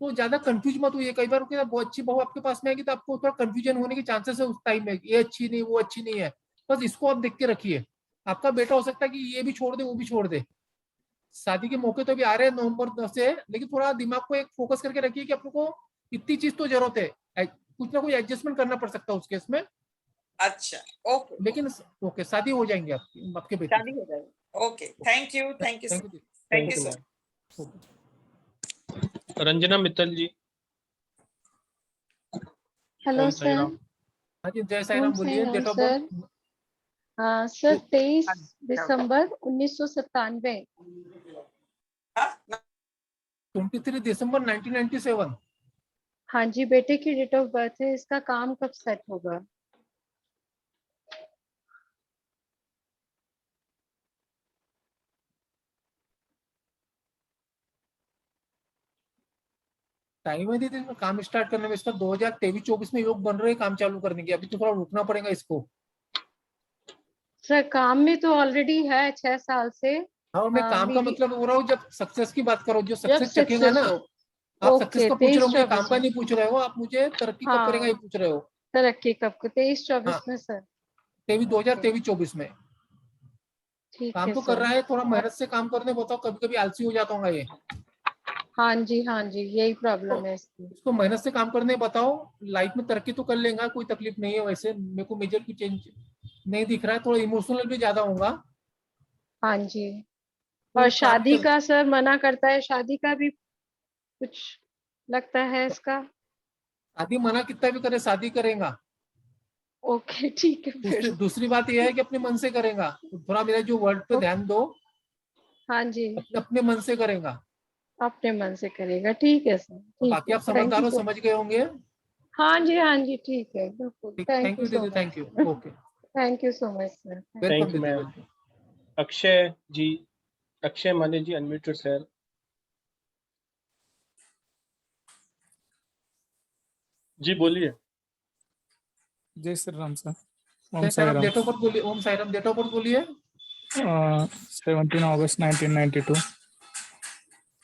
तो ज्यादा कंफ्यूज मत हुई। कई बार बहुत अच्छी बहू आपके पास में आएगी तो आपको थोड़ा कंफ्यूजन होने के चांसेस है उस टाइम में, ये अच्छी नहीं, वो अच्छी नहीं है। बस इसको आप देख के रखिए। आपका बेटा हो सकता है कि ये भी छोड़ दे, वो भी छोड़ दे। शादी के मौके तो भी आ रहे हैं नवंबर से, लेकिन थोड़ा दिमाग को एक फोकस करके रखिए कि अपने को इतनी चीज तो जरूरत है, कुछ ना कुछ एडजस्टमेंट करना पड़ सकता है उस केस में। अच्छा, ओके। लेकिन ओके, शादी हो जाएंगे आपके बेटे। शादी हो जाएगी। Okay, thank you, thank you, thank you sir. Ranjana Mittal ji. Hello sir. हाँ जी, जय साईं राम। बोलिए डेट ऑफ सर। बर्थ। हाँ सर, 23 दिसंबर 1997। 23 दिसंबर 1997। हाँ जी, बेटे की डेट ऑफ बर्थ है। इसका काम कब सेट होगा? टाइम है दीदी इसमें काम स्टार्ट करने में। इसका 2023-24 में योग बन रहे हैं काम चालू करने की। अभी तो थोड़ा रुकना पड़ेगा इसको। सर काम में तो ऑलरेडी है 6 साल से। हाँ, मैं काम का मतलब हो रहा हूँ, जब सक्सेस की बात करो, जो सक्सेस चखेगा ना। आप सक्सेस ओके, का पूछ रहे हो, मुझे 23-24 काम का नहीं पूछ रहे हो आप, मुझे तरक्की कब करेगा ये पूछ रहे हो। तरक्की कब? 23-24 में सर। 2023-24 में ठीक काम है तो कर सर। रहा है। थोड़ा मेहनत से काम करने बताओ, कभी कभी आलसी हो जाता हूँ ये। हाँ जी, हाँ जी, यही प्रॉब्लम है इसकी। इसको मेहनत से काम करने बताओ, लाइफ में तरक्की तो कर लेगा, कोई तकलीफ नहीं है। वैसे मेरे को मेजर कोई चेंज नहीं दिख रहा है। थोड़ा इमोशनल भी ज्यादा होगा। हाँ जी। और शादी का सर मना करता है, शादी का भी कुछ लगता है इसका। शादी मना कितना भी करे, शादी करेगा। ओके, ठीक है फिर। दूसरी बात यह है कि अपने मन से करेगा। तो थोड़ा मेरा जो वर्ड पे ध्यान दो। हाँ जी। अपने मन से करेगा। अपने मन से करेगा, ठीक है सर। बाकी आप समझदार हो, समझ गए होंगे। हाँ जी, हाँ जी, ठीक है, बिल्कुल। थैंक यू दीदी, thank you. Okay, thank you so much sir. Thank you ma'am. Akshay ji, Akshay Mane ji, unmuted sir. जी बोलिए। जय Shri Ram sir. Om Sai Ram. Date of birth बोलिए। Om Sai Ram, date of birth बोलिए। 17 अगस्त 1992।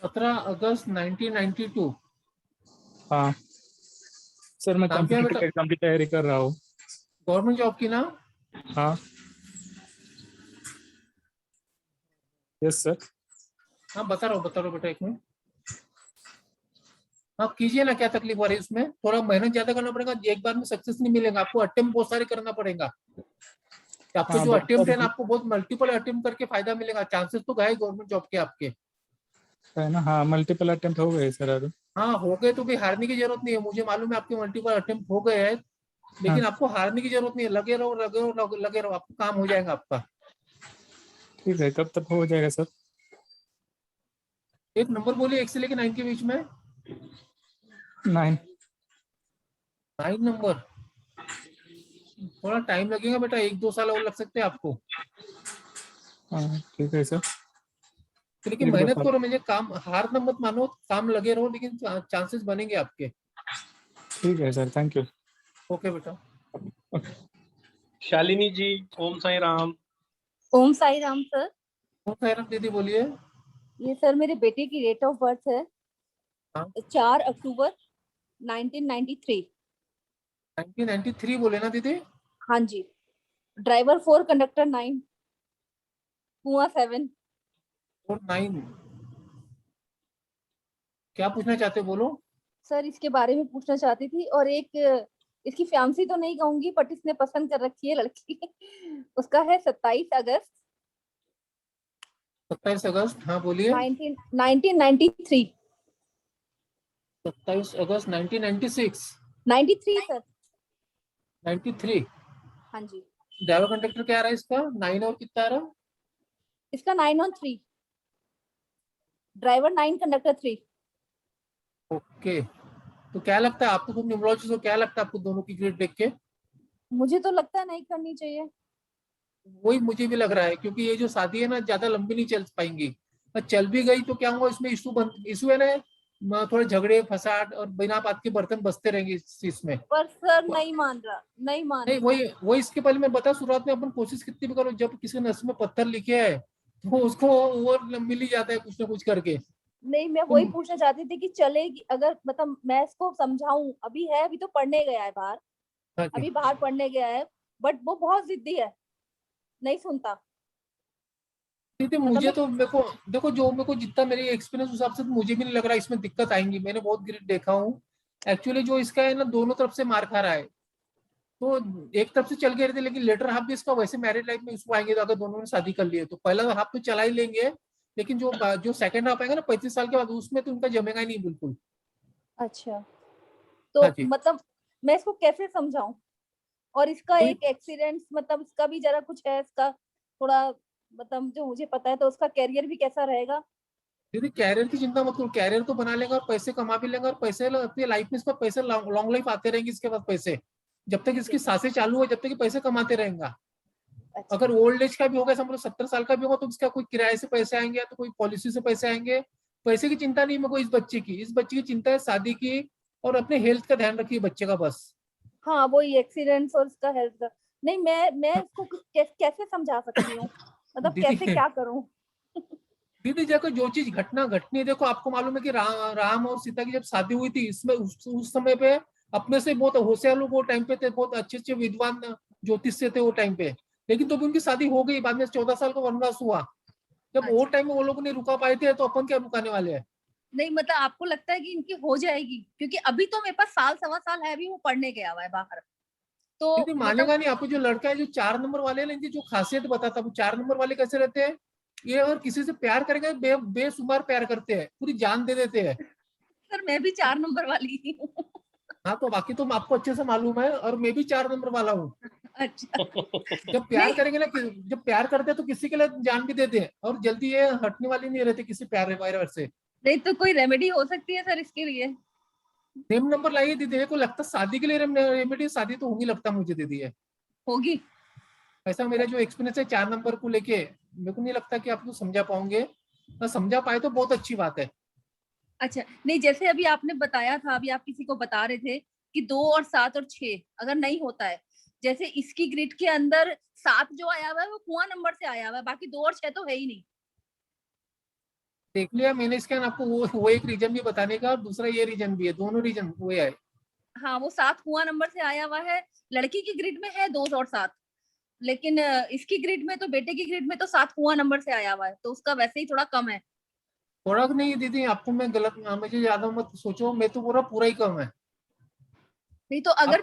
17 अगस्त 1992। हाँ सर, मैं काम क्या है कॉम्पिटिटिव बेटा? एग्जाम की तैयारी कर रहा हूँ। गवर्नमेंट जॉब की ना? हाँ यस सर। हाँ, बता रहा हूँ बेटा, एक मिनट। हाँ कीजिए ना, क्या तकलीफ हो रही है इसमें? थोड़ा मेहनत ज्यादा करना पड़ेगा, एक बार में सक्सेस नहीं मिलेगा आपको। अटेम्प्ट बहुत सारे करना पड़ेगा। आपको हाँ, जो बहुत अटेम्प्ट है ना, सारी आपको बहुत मल्टीपल अटेम्प्ट करके फायदा मिलेगा। चांसेस तो गए गवर्नमेंट जॉब के आपके। है ना। हाँ, मल्टीपल अटेम्प्ट हो गए सर अभी। हाँ हो गए तो भी हारने की जरूरत नहीं है। मुझे मालूम है आपके मल्टीपल अटेम्प्ट हो गए हैं, लेकिन आपको हारने की जरूरत नहीं है। लगे रहो, लगे रहो, लगे रहो, आपको काम हो जाएगा आपका। ठीक है, कब तक हो जाएगा सर? एक नंबर बोलिए, 1 से लेकर 9 के बीच में। 9। 9 नंबर। थोड़ा टाइम लगेगा बेटा, 1-2 साल और लग सकते हैं आपको। हाँ ठीक है सर। लेकिन 1-2 मेहनत साल। करो, मुझे काम हार ना मत मानो, काम लगे रहो, लेकिन चांसेस बनेंगे आपके। ठीक है सर, थैंक यू। ओके बेटा। शालिनी जी, ओम साई राम। ओम साई राम सर। ओम साई राम दीदी, बोलिए। ये सर मेरे बेटे की डेट ऑफ बर्थ है। हाँ? 4 अक्टूबर 1993। 1993 बोले ना दीदी? हाँ जी। ड्राइवर 4, कंडक्टर 9, कुआं 7। 9। क्या पूछना चाहते हो, बोलो। सर इसके बारे में पूछना चाहती थी, और एक इसकी फैंसी तो नहीं कहूंगी, बट इसने पसंद कर रखी है लड़की। उसका है 27 अगस्त 27 अगस्त। हाँ बोलिए। 1993। 27 अगस्त 1996। 93 सर। 93। हाँ जी। ड्राइवर कंडक्टर क्या आ रहा है इसका? 9 और कितना आ रहा? इसका 9 और 3। Driver 9, conductor 3। ओके, तो क्या लगता है आपको, तुम न्यूमरोलॉजिस्ट हो, क्या लगता है आपको दोनों की ग्रेड देख के? मुझे तो लगता है नहीं करनी चाहिए। वही मुझे भी लग रहा है, क्योंकि ये जो शादी है ना, ज्यादा लंबी नहीं चल पाएंगी। और चल भी गई तो क्या होगा, इसमें इशू है ना, थोड़े झगड़े फसाद और बिना बात के बर्तन बसते रहेंगे इस चीज में। पर सर नहीं मान रहा, नहीं मान नहीं, वही इसके पहले मैं बता, शुरुआत में अपन कोशिश कितनी भी करो, जब किसी नस में पत्थर लिखे है तो उसको वो मिल ही जाता है कुछ ना कुछ करके। नहीं, मैं वही पूछना चाहती थी कि चलेगी अगर, मतलब मैं इसको समझाऊं, अभी है, अभी तो पढ़ने गया है बाहर, अभी बाहर पढ़ने गया है, बट वो बहुत जिद्दी है, नहीं सुनता। दीदी मुझे तो मेरे को जितना मेरी एक्सपीरियंस हिसाब से, तो मुझे भी नहीं लग रहा इसमें दिक्कत आएंगी। मैंने बहुत ग्रिड देखा हूँ एक्चुअली, जो इसका है ना दोनों तरफ से मार खा रहा है। तो एक तरफ से चल गए थे, लेकिन लेटर हाफ भी इसका वैसे मैरिड लाइफ में इसको आएंगे, तो अगर दोनों ने शादी कर लिए तो पहला हाफ तो चला ही लेंगे, लेकिन जो सेकंड हाफ आएगा ना 35 साल के बाद, उसमें तो उनका जमेगा ही नहीं बिल्कुल। अच्छा, तो मतलब मैं इसको कैसे समझाऊं? और इसका एक एक्सीडेंट, मतलब इसका भी जरा कुछ है, इसका थोड़ा मतलब जो मुझे पता है, तो उसका कैरियर भी कैसा रहेगा? दीदी कैरियर की चिंता मत करो, कैरियर तो बना लेंगे और पैसे कमा भी लेंगे, और पैसे अपनी लाइफ में इसका पैसे लॉन्ग लाइफ आते रहेंगे इसके बाद पैसे, जब तक इसकी सांसें चालू है, जब तक पैसे कमाते रहेगा। अगर ओल्ड एज का भी होगा, समझो 70 साल का भी होगा, तो इसका कोई किराए से पैसे आएंगे, तो कोई पॉलिसी से पैसे आएंगे। पैसे की चिंता नहीं मेरे को इस बच्चे की चिंता है शादी की, और अपने हेल्थ का ध्यान रखिए बच्चे का बस। हाँ, वही एक्सीडेंट्स और इसका हेल्थ का। नहीं, मैं इसको कैसे समझा सकती हूँ, मतलब कैसे क्या करूँ? दीदी देखो, जो चीज घटना घटनी है, देखो आपको मालूम है कि राम और सीता की जब शादी हुई थी, इसमें उस समय पे अपने से बहुत होशियार लोग वो टाइम पे थे, बहुत अच्छे विद्वान ज्योतिष से थे वो टाइम पे, लेकिन तो भी उनकी शादी हो गई। बाद में 14 साल का वनवास हुआ, जब वो टाइम में वो लोग नहीं रुका पाए थे, तो अपन क्या रुकाने वाले हैं? नहीं, मतलब आपको लगता है कि इनकी हो जाएगी? क्योंकि अभी तो मेरे पास साल सवा साल है, अभी वो पढ़ने गया हुआ है बाहर, तो मानेगा नहीं। आपको जो लड़का है, जो 4 नंबर वाले हैं, इनकी जो खासियत बताता हूँ, 4 नंबर वाले कैसे रहते हैं, ये अगर किसी से प्यार करेंगे बेशुमार प्यार करते हैं, पूरी जान दे देते हैं। सर मैं भी 4 नंबर वाली ही हूँ। हाँ, तो बाकी तो आपको अच्छे से मालूम है, और मैं भी 4 नंबर वाला हूँ। अच्छा। जब प्यार करेंगे ना, जब प्यार करते हैं तो किसी के लिए जान भी देते हैं, और जल्दी ये हटने वाली नहीं रहती किसी प्यार वायर से। नहीं, तो कोई रेमेडी हो सकती है सर इसके लिए? सेम नंबर लाइए दीदी, को लगता शादी के लिए रेमेडी, शादी तो होगी लगता मुझे दीदी है, होगी। ऐसा मेरा जो एक्सपीरियंस है 4 नंबर को लेके, मेरे को नहीं लगता कि आप लोग समझा पाओगे, समझा पाए तो बहुत अच्छी बात है। अच्छा, नहीं जैसे अभी आपने बताया था, अभी आप किसी को बता रहे थे कि 2 और 7 और 6 अगर नहीं होता है, जैसे इसकी ग्रिड के अंदर 7 जो आया हुआ है वो कुआं नंबर से आया हुआ है, बाकी 2 और 6 तो है ही नहीं। देख लिया मैंने इसका, आपको वो एक रीजन भी बताने का, और दूसरा ये रीजन भी है, दोनों रीजन वो है। हाँ, वो 7 कुआं नंबर से आया हुआ है, लड़की की ग्रिड में है 2 और 7, लेकिन इसकी ग्रिड में तो, बेटे की ग्रिड में तो 7 कुआं नंबर से आया हुआ है, तो उसका वैसे ही थोड़ा कम है। थोड़ा नहीं दीदी, आपको मैं गलत, मुझे ज्यादा मत सोचो, मैं तो पूरा ही कम है। नहीं तो अगर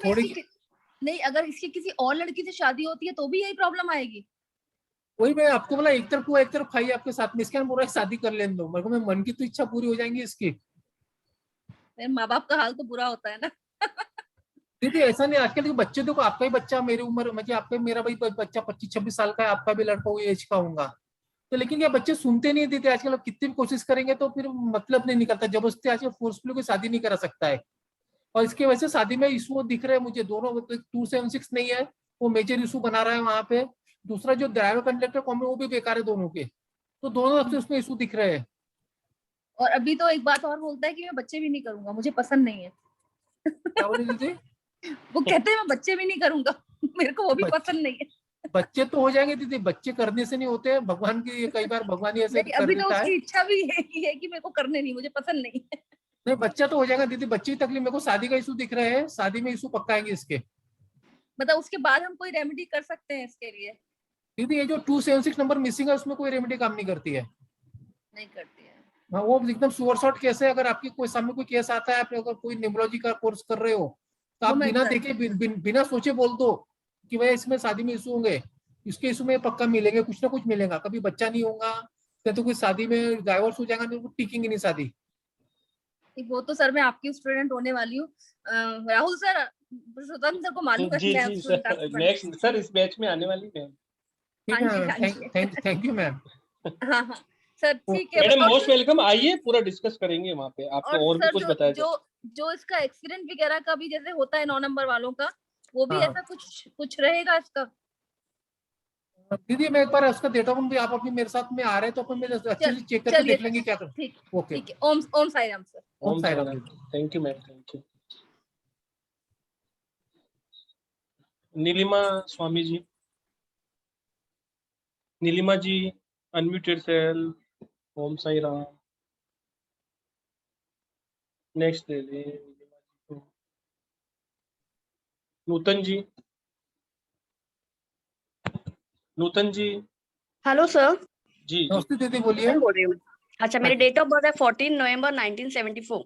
नहीं, अगर इसकी किसी और लड़की से शादी होती है तो भी यही प्रॉब्लम आएगी। वही मैं आपको बोला, एक तरफ खाई आपके साथ में, इसके पूरा शादी कर लेने दो मेरे को, मैं मन की तो इच्छा पूरी हो जाएंगी इसकी। मेरे माँ बाप का हाल तो बुरा होता है ना। दीदी ऐसा नहीं, आजकल के बच्चे देखो, आपका ही बच्चा मेरी उम्र, मतलब आपका मेरा भाई बच्चा 25-26 साल का है, आपका भी लड़का वही एज का होगा, तो लेकिन ये बच्चे सुनते नहीं देते आजकल, कितनी भी कोशिश करेंगे तो फिर मतलब नहीं निकलता, जबरदस्ती आजकल फोर्सफुली कोई शादी नहीं करा सकता है। और इसके वजह से शादी में इशू दिख रहे हैं मुझे दोनों, 276 नहीं है, वो मेजर इशू बना रहा है वहां पे। दूसरा जो ड्राइवर कंडक्टर कॉम है वो भी बेकार है दोनों के, तो दोनों तरफ से उसमें इशू दिख रहे हैं। और अभी तो एक बात और बोलता है कि मैं बच्चे भी नहीं करूंगा, मुझे पसंद नहीं है। क्या बोले दीदी? वो कहते हैं मैं बच्चे भी नहीं करूंगा, मेरे को वो भी पसंद नहीं है। बच्चे तो हो जाएंगे दीदी, बच्चे करने से नहीं होते, भगवान की कई बार भगवान ही ऐसे कर अभी देता तो है। उसकी इच्छा भी यही है कि मेरे को करने नहीं, मुझे पसंद नहीं है। नहीं, बच्चा तो हो जाएगा दीदी, बच्चे की तकलीफ, मेरे को शादी का इशू दिख रहे हैं, शादी में इशू पक्का आएंगे इसके। मतलब उसके बाद हम कोई रेमेडी कर सकते हैं इसके लिए? दीदी ये जो 276 नंबर मिसिंग है, उसमें कोई रेमेडी काम नहीं करती है। नहीं करती है। हाँ, वो एकदम श्योर शॉर्ट केस है। अगर आपकी कोई सामने कोई केस आता है, आप अगर कोई न्यूमरोलॉजी का कोर्स कर रहे हो, तो आप बिना देखे बिना सोचे बोल दो कि भाई इसमें शादी में इशू होंगे, इसके इशू में पक्का मिलेंगे, कुछ ना कुछ मिलेगा, कभी बच्चा नहीं होगा, तो कोई शादी में डाइवोर्स हो जाएगा, नहीं तो टिकेंगे नहीं शादी। वो तो सर मैं आपकी स्टूडेंट होने वाली हूँ, राहुल सर, स्वतंत्र सर को मालूम है। जी सर, नेक्स्ट सर इस बैच में आने वाली है। Thank you ma'am. हाँ हाँ सर, ठीक है मैडम, मोस्ट वेलकम, आइए पूरा डिस्कस करेंगे वहाँ पे, आपको और भी कुछ बताया जो इसका एक्सीडेंट वगैरह का भी जैसे होता है 9 नंबर वालों का, वो भी ऐसा कुछ रहेगा इसका? दीदी मैं एक बार उसका देता हूँ, आप अपनी मेरे साथ में आ रहे हैं तो अपन अच्छे से चेक करके देख लेंगे क्या कर। ठीक है, Om Sai Ram sir. Om Sai Ram. Thank you ma'am, thank you. Neelima Swami ji, Neelima ji unmute yourself. Om Sai Ram. Next दे दे नीलिमा जी को। नूतन जी, नूतन जी। Hello sir. जी जी नमस्ते दीदी, बोलिए। बोल रही हूँ। अच्छा, मेरी डेट ऑफ बर्थ है 14 नवंबर 1974।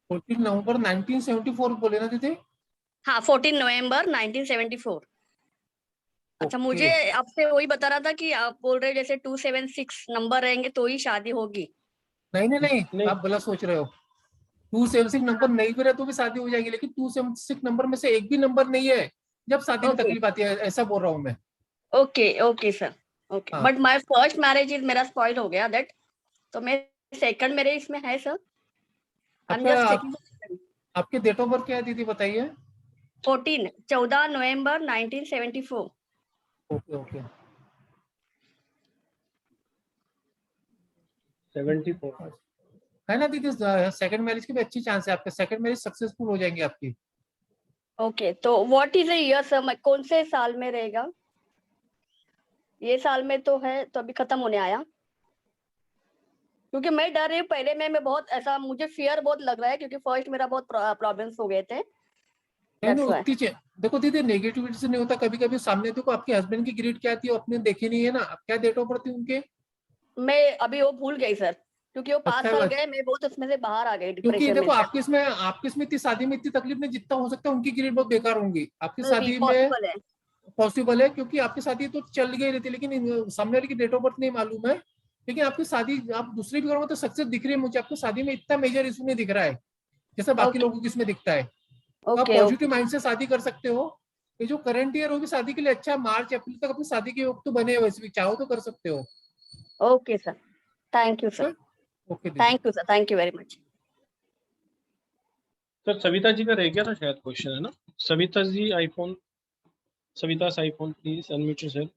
14 नवंबर 1974 बोले ना दीदी? हाँ, 14 नवंबर 1974। अच्छा, मुझे आपसे वही बता रहा था कि आप बोल रहे हो जैसे 276 नंबर रहेंगे तो ही शादी होगी। नहीं नहीं नहीं, आप गलत सोच रहे हो। 276 नंबर नहीं भी रहे तो भी शादी हो जाएगी, लेकिन 276 नंबर में से एक भी नंबर नहीं है जब शादी में तकलीफ आती है, ऐसा बोल रहा हूँ मैं। Okay okay sir, okay. But my first marriage is मेरा स्पॉइल हो गया दैट, तो मेरे सेकंड मेरे इसमें है sir. I am just checking. आपके डेट ऑफ बर्थ क्या है दीदी, बताइए? 14 नवंबर 1974। Okay okay. 74 है ना दीदी? सेकंड मैरिज की भी अच्छी चांस है, आपके सेकंड मैरिज सक्सेसफुल हो जाएंगी आपकी। ओके, तो what is the year sir, कौन से साल में रहेगा? ये साल में तो है, तो अभी खत्म होने आया। क्योंकि मैं डर रही हूँ, पहले मैं बहुत ऐसा, मुझे फियर बहुत लग रहा है क्योंकि फर्स्ट मेरा बहुत प्रॉब्लम्स हो गए थे। देखो दीदी, नेगेटिविटी से नहीं होता, कभी कभी सामने देखो आपके हस्बैंड की ग्रेड क्या थी आपने देखी नहीं है ना, क्या डेट ऑफ बर्थ थी उनके? मैं अभी वो भूल गई सर, क्योंकि वो 5 साल गए, मैं बहुत उसमें से बाहर आ गई क्योंकि डिप्रेशन देखो में। आपके इसमें इतनी शादी में इतनी तकलीफ नहीं, जितना हो सकता है उनकी ग्रेड बहुत बेकार होंगी आपकी शादी में। पॉसिबल है, पॉसिबल है, क्योंकि आपकी शादी तो चल गई रहती, लेकिन सामने वाले की डेट ऑफ बर्थ नहीं मालूम है। लेकिन आपकी शादी आप दूसरी भी करोगे तो सक्सेस दिख रही है मुझे, आपकी शादी में इतना मेजर इशू नहीं दिख रहा है जैसा बाकी लोगों की इसमें दिखता है। आप पॉजिटिव माइंड से शादी कर सकते हो। ये जो करंट ईयर होगी शादी के लिए अच्छा, मार्च अप्रैल तक अपनी शादी के योग तो बने हैं, वैसे भी चाहो तो कर सकते हो। Okay sir, thank you sir. Okay, thank you sir, thank you very much. Sir Savita ji का रह गया था शायद क्वेश्चन, है ना? Savita ji iPhone, Savita iPhone please unmute yourself.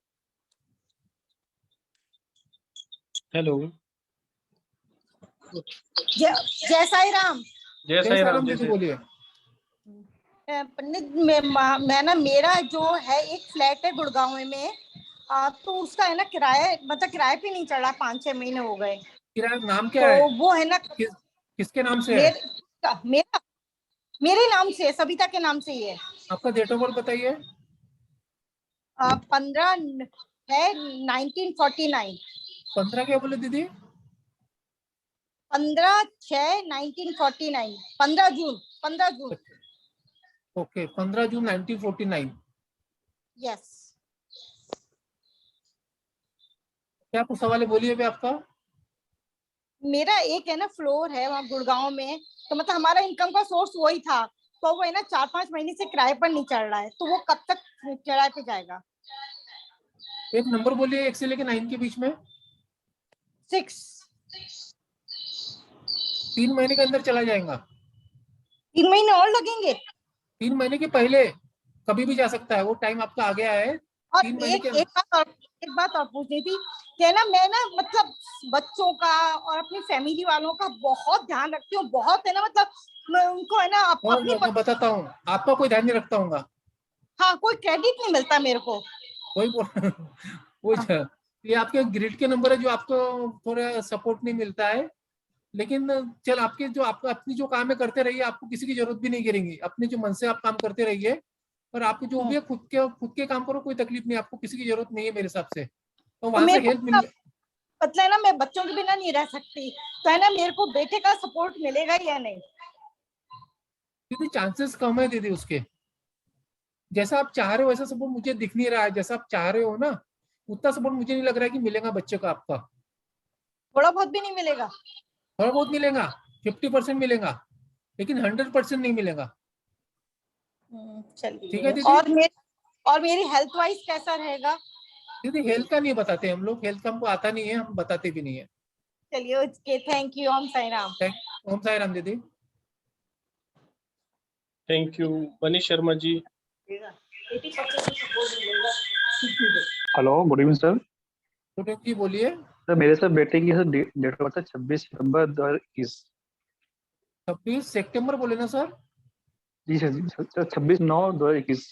Hello. जय साई राम। जय साई राम जी, बोलिए। पंडित, मैं ना, मेरा जो है एक फ्लैट है गुड़गांव में, तो उसका है ना किराया, मतलब किराए पे नहीं चढ़ा, 5-6 महीने हो गए। किराया नाम क्या है? तो वो है ना, किसके नाम से है? मेरे नाम से है, सविता के नाम से ही है। आपका डेट ऑफ बर्थ बताइए। 15 है 1949। 15 क्या बोले दीदी? 15/6/1949। 15 जून। ओके, 15 जून 1949। यस। क्या कुछ सवाल है, बोलिए भी आपका। मेरा एक है ना फ्लोर है वहाँ गुड़गांव में, तो मतलब हमारा इनकम का सोर्स वही था, तो वो है ना 4-5 महीने से किराए पर नहीं चढ़ रहा है, तो वो कब तक किराए पे जाएगा? एक नंबर बोलिए, 1 से लेकर 9 के बीच में। 6। 3 महीने के अंदर चला जाएगा। 3 महीने और लगेंगे? 3 महीने के पहले कभी भी जा सकता है, वो टाइम आपका आ गया है। और एक बात और पूछनी थी कि ना, मैं ना मतलब बच्चों का और अपनी फैमिली वालों का बहुत ध्यान रखती हूँ, बहुत है ना, मतलब मैं उनको है ना अपनी मैं बताता हूँ, आपका कोई ध्यान नहीं रखता हूँ। हाँ, कोई क्रेडिट नहीं मिलता मेरे को। वही ये आपके ग्रिड के नंबर है जो आपको थोड़ा सपोर्ट नहीं मिलता है, लेकिन चल आपके जो आपको अपनी जो काम है करते रहिए, आपको किसी की जरूरत भी नहीं करेंगी, अपने जो मन से आप काम करते रहिए, और आपको जो भी है खुद के काम करो, कोई तकलीफ नहीं, आपको किसी की जरूरत नहीं है मेरे हिसाब से। तो वहां से हेल्प मिल, मतलब है ना, मैं बच्चों के बिना नहीं रह सकती, तो है ना मेरे को बेटे का सपोर्ट मिलेगा या नहीं? दीदी चांसेस कम है दीदी उसके, जैसा आप चाह रहे हो वैसा सपोर्ट मुझे दिख नहीं रहा है, जैसा आप चाह रहे हो ना उतना सपोर्ट मुझे नहीं लग रहा है कि मिलेगा बच्चे को आपका। थोड़ा बहुत भी नहीं मिलेगा? थोड़ा बहुत मिलेगा, 50% मिलेगा, लेकिन 100% नहीं मिलेगा। चलिए, ठीक है दीदी। और मेरी हेल्थ वाइज कैसा रहेगा? दीदी हेल्थ का नहीं बताते हम लोग, हेल्थ का हमको आता नहीं है, हम बताते भी नहीं है। चलिए, okay, thank you. Om Sai Ram. Om Sai Ram दीदी। Thank you. Manish Sharma ji. Hello, good evening sir. Good evening जी, बोलिए। सर मेरे सर बेटे की सर डेट ऑफ बर्थ है 26 सितंबर 2021। 26 सितंबर बोले ना सर? जी सर, 26/9/2021।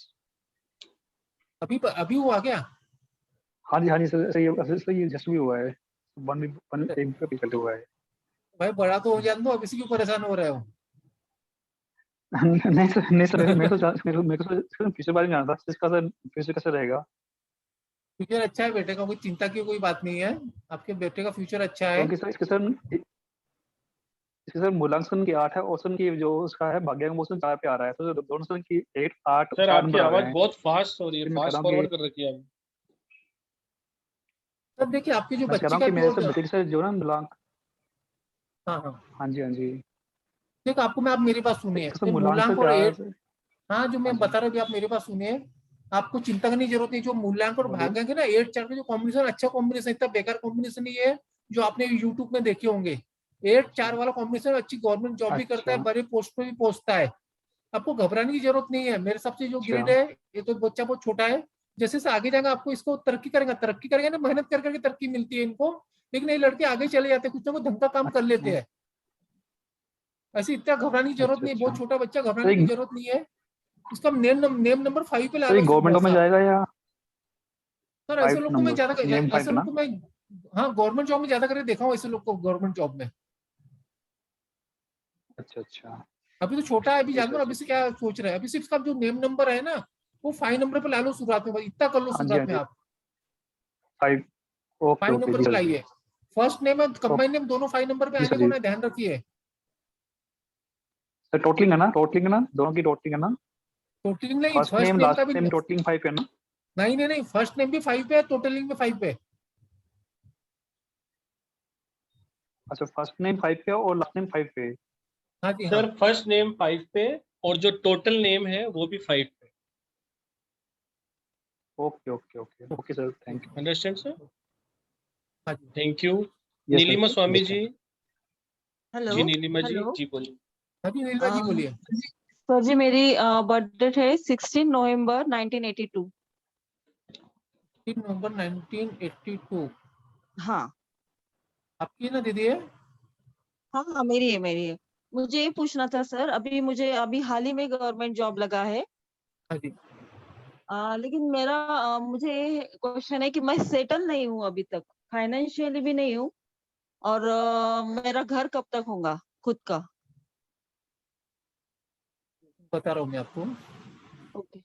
अभी हुआ क्या? हाँ जी सर, सर ये जस्ट भी हुआ है, 1 वीक एक पीछे हुआ है। भाई बड़ा तो हो जान दो, अब इसी क्यों परेशान हो रहे हो? नहीं सर, मेरे को सर फ्यूचर बारे में जानना था, इसका सर फ्यूचर कैसे रहेगा। फ्यूचर अच्छा है बेटे का, कोई चिंता की कोई बात नहीं है, आपके बेटे का फ्यूचर अच्छा है। क्योंकि सर इसके सर मूल्यांकन की 8 है और सर की जो उसका है भाग्यांक वो सर 4 पे आ रहा है, तो दोनों सर की 8, 8, सर 4 आपकी नंबर आ रहे आवाज हैं। बहुत फास्ट हो रही है, मैं कह फास्ट रहा हूँ फॉरवर्ड कि कर रखी है आपने। सर देखिए आपकी जो मैं कह बच्ची रहा हूँ का कि मेरे जो सर बेटे के सर जो ना मूल्यांक। हाँ हाँ हाँ जी देखो आपको, मैं आप मेरी बात सुनिए, इसका सर तो मूल्यांकन मूल्यांक सर और क्या है एट, सर? हाँ जो हाँ मैं जी बता रहा हूँ अभी, आप मेरी बात सुनिए, आपको चिंता करने की जरूरत नहीं। जो मूल्यांक और बोलिए। भाग्यांक है ना, 8-4 का जो कॉम्बिनेशन, अच्छा कॉम्बिनेशन, इतना बेकार कॉम्बिनेशन नहीं है जो आपने यूट्यूब में देखे होंगे। 8-4 वाला कॉम्बिनेशन अच्छी गवर्नमेंट जॉब भी करता है, अच्छा बड़े पोस्ट पे भी पहुंचता है। आपको घबराने की जरूरत नहीं है। मेरे हिसाब से जो अच्छा ग्रिड है, ये तो बच्चा बहुत छोटा है, जैसे से आगे जाएगा आपको इसको तरक्की करेगा ना, मेहनत कर करके तरक्की मिलती है इनको। लेकिन ये लड़के आगे चले जाते हैं, कुछ ना कुछ ढंग का काम कर लेते अच्छा हैं। ऐसे इतना घबराने की जरूरत नहीं है, अच्छा बहुत छोटा बच्चा, सर घबराने की जरूरत नहीं है। इसका नेम नंबर 5 पे ला सर ये लो गवर्नमेंट बस जॉब में आप। जाएगा या सर ऐसे 5 लोग को मैं नंबर ज्यादा, नेम 5 ऐसे है लोग ना? को मैं, हाँ गवर्नमेंट जॉब में ज्यादा करके देखा हूँ ऐसे लोग को गवर्नमेंट जॉब में। अच्छा अभी तो छोटा है, अभी ओके जानते सर हो अभी से क्या सोच रहे हैं। अभी सिर्फ इसका जो नेम नंबर है ना, वो 5 नंबर पे ला लो शुरुआत में, बस इतना कर लो हाँ शुरुआत में जी आप। 5। ओके 5 ओके नंबर जी पे सर जी। लाइए। फर्स्ट नेम और ओके कंबाइन नेम दोनों 5 नंबर पे जी आने सर को जी। ना ध्यान रखिए। सर टोटलिंग है ना दोनों की टोटलिंग है ना? टोटलिंग नहीं, फर्स्ट फर्स्ट नेम नेम का लास्ट भी नेम टोटलिंग 5 है ना? नहीं, फर्स्ट नेम भी 5 पे है, टोटलिंग भी 5 पे है। अच्छा फर्स्ट नेम 5 पे है और लास्ट नेम 5 पे है। हाँ जी हाँ। सर फर्स्ट नेम 5 पे और जो टोटल नेम है वो भी 5 पे। Okay sir, thank you. Understand sir? हाँ जी thank you. Yes Neelima sir, Swami ji. Hello जी नीलिमा जी, हेलो जी बोलिए। हाँ जी नीलजा जी बोलिए। सर जी मेरी बर्थ डेट है 16 नवंबर 1982। 3 नवंबर 1982। हाँ आपकी है ना दीदी है? हाँ मेरी है। मुझे ये पूछना था सर, मुझे अभी हाल ही में गवर्नमेंट जॉब लगा है। हाँ जी। लेकिन मेरा मुझे क्वेश्चन है कि मैं सेटल नहीं हूँ अभी तक, फाइनेंशियली भी नहीं हूँ, और मेरा घर कब तक होगा खुद का? बता रहा हूँ मैं आपको। ओके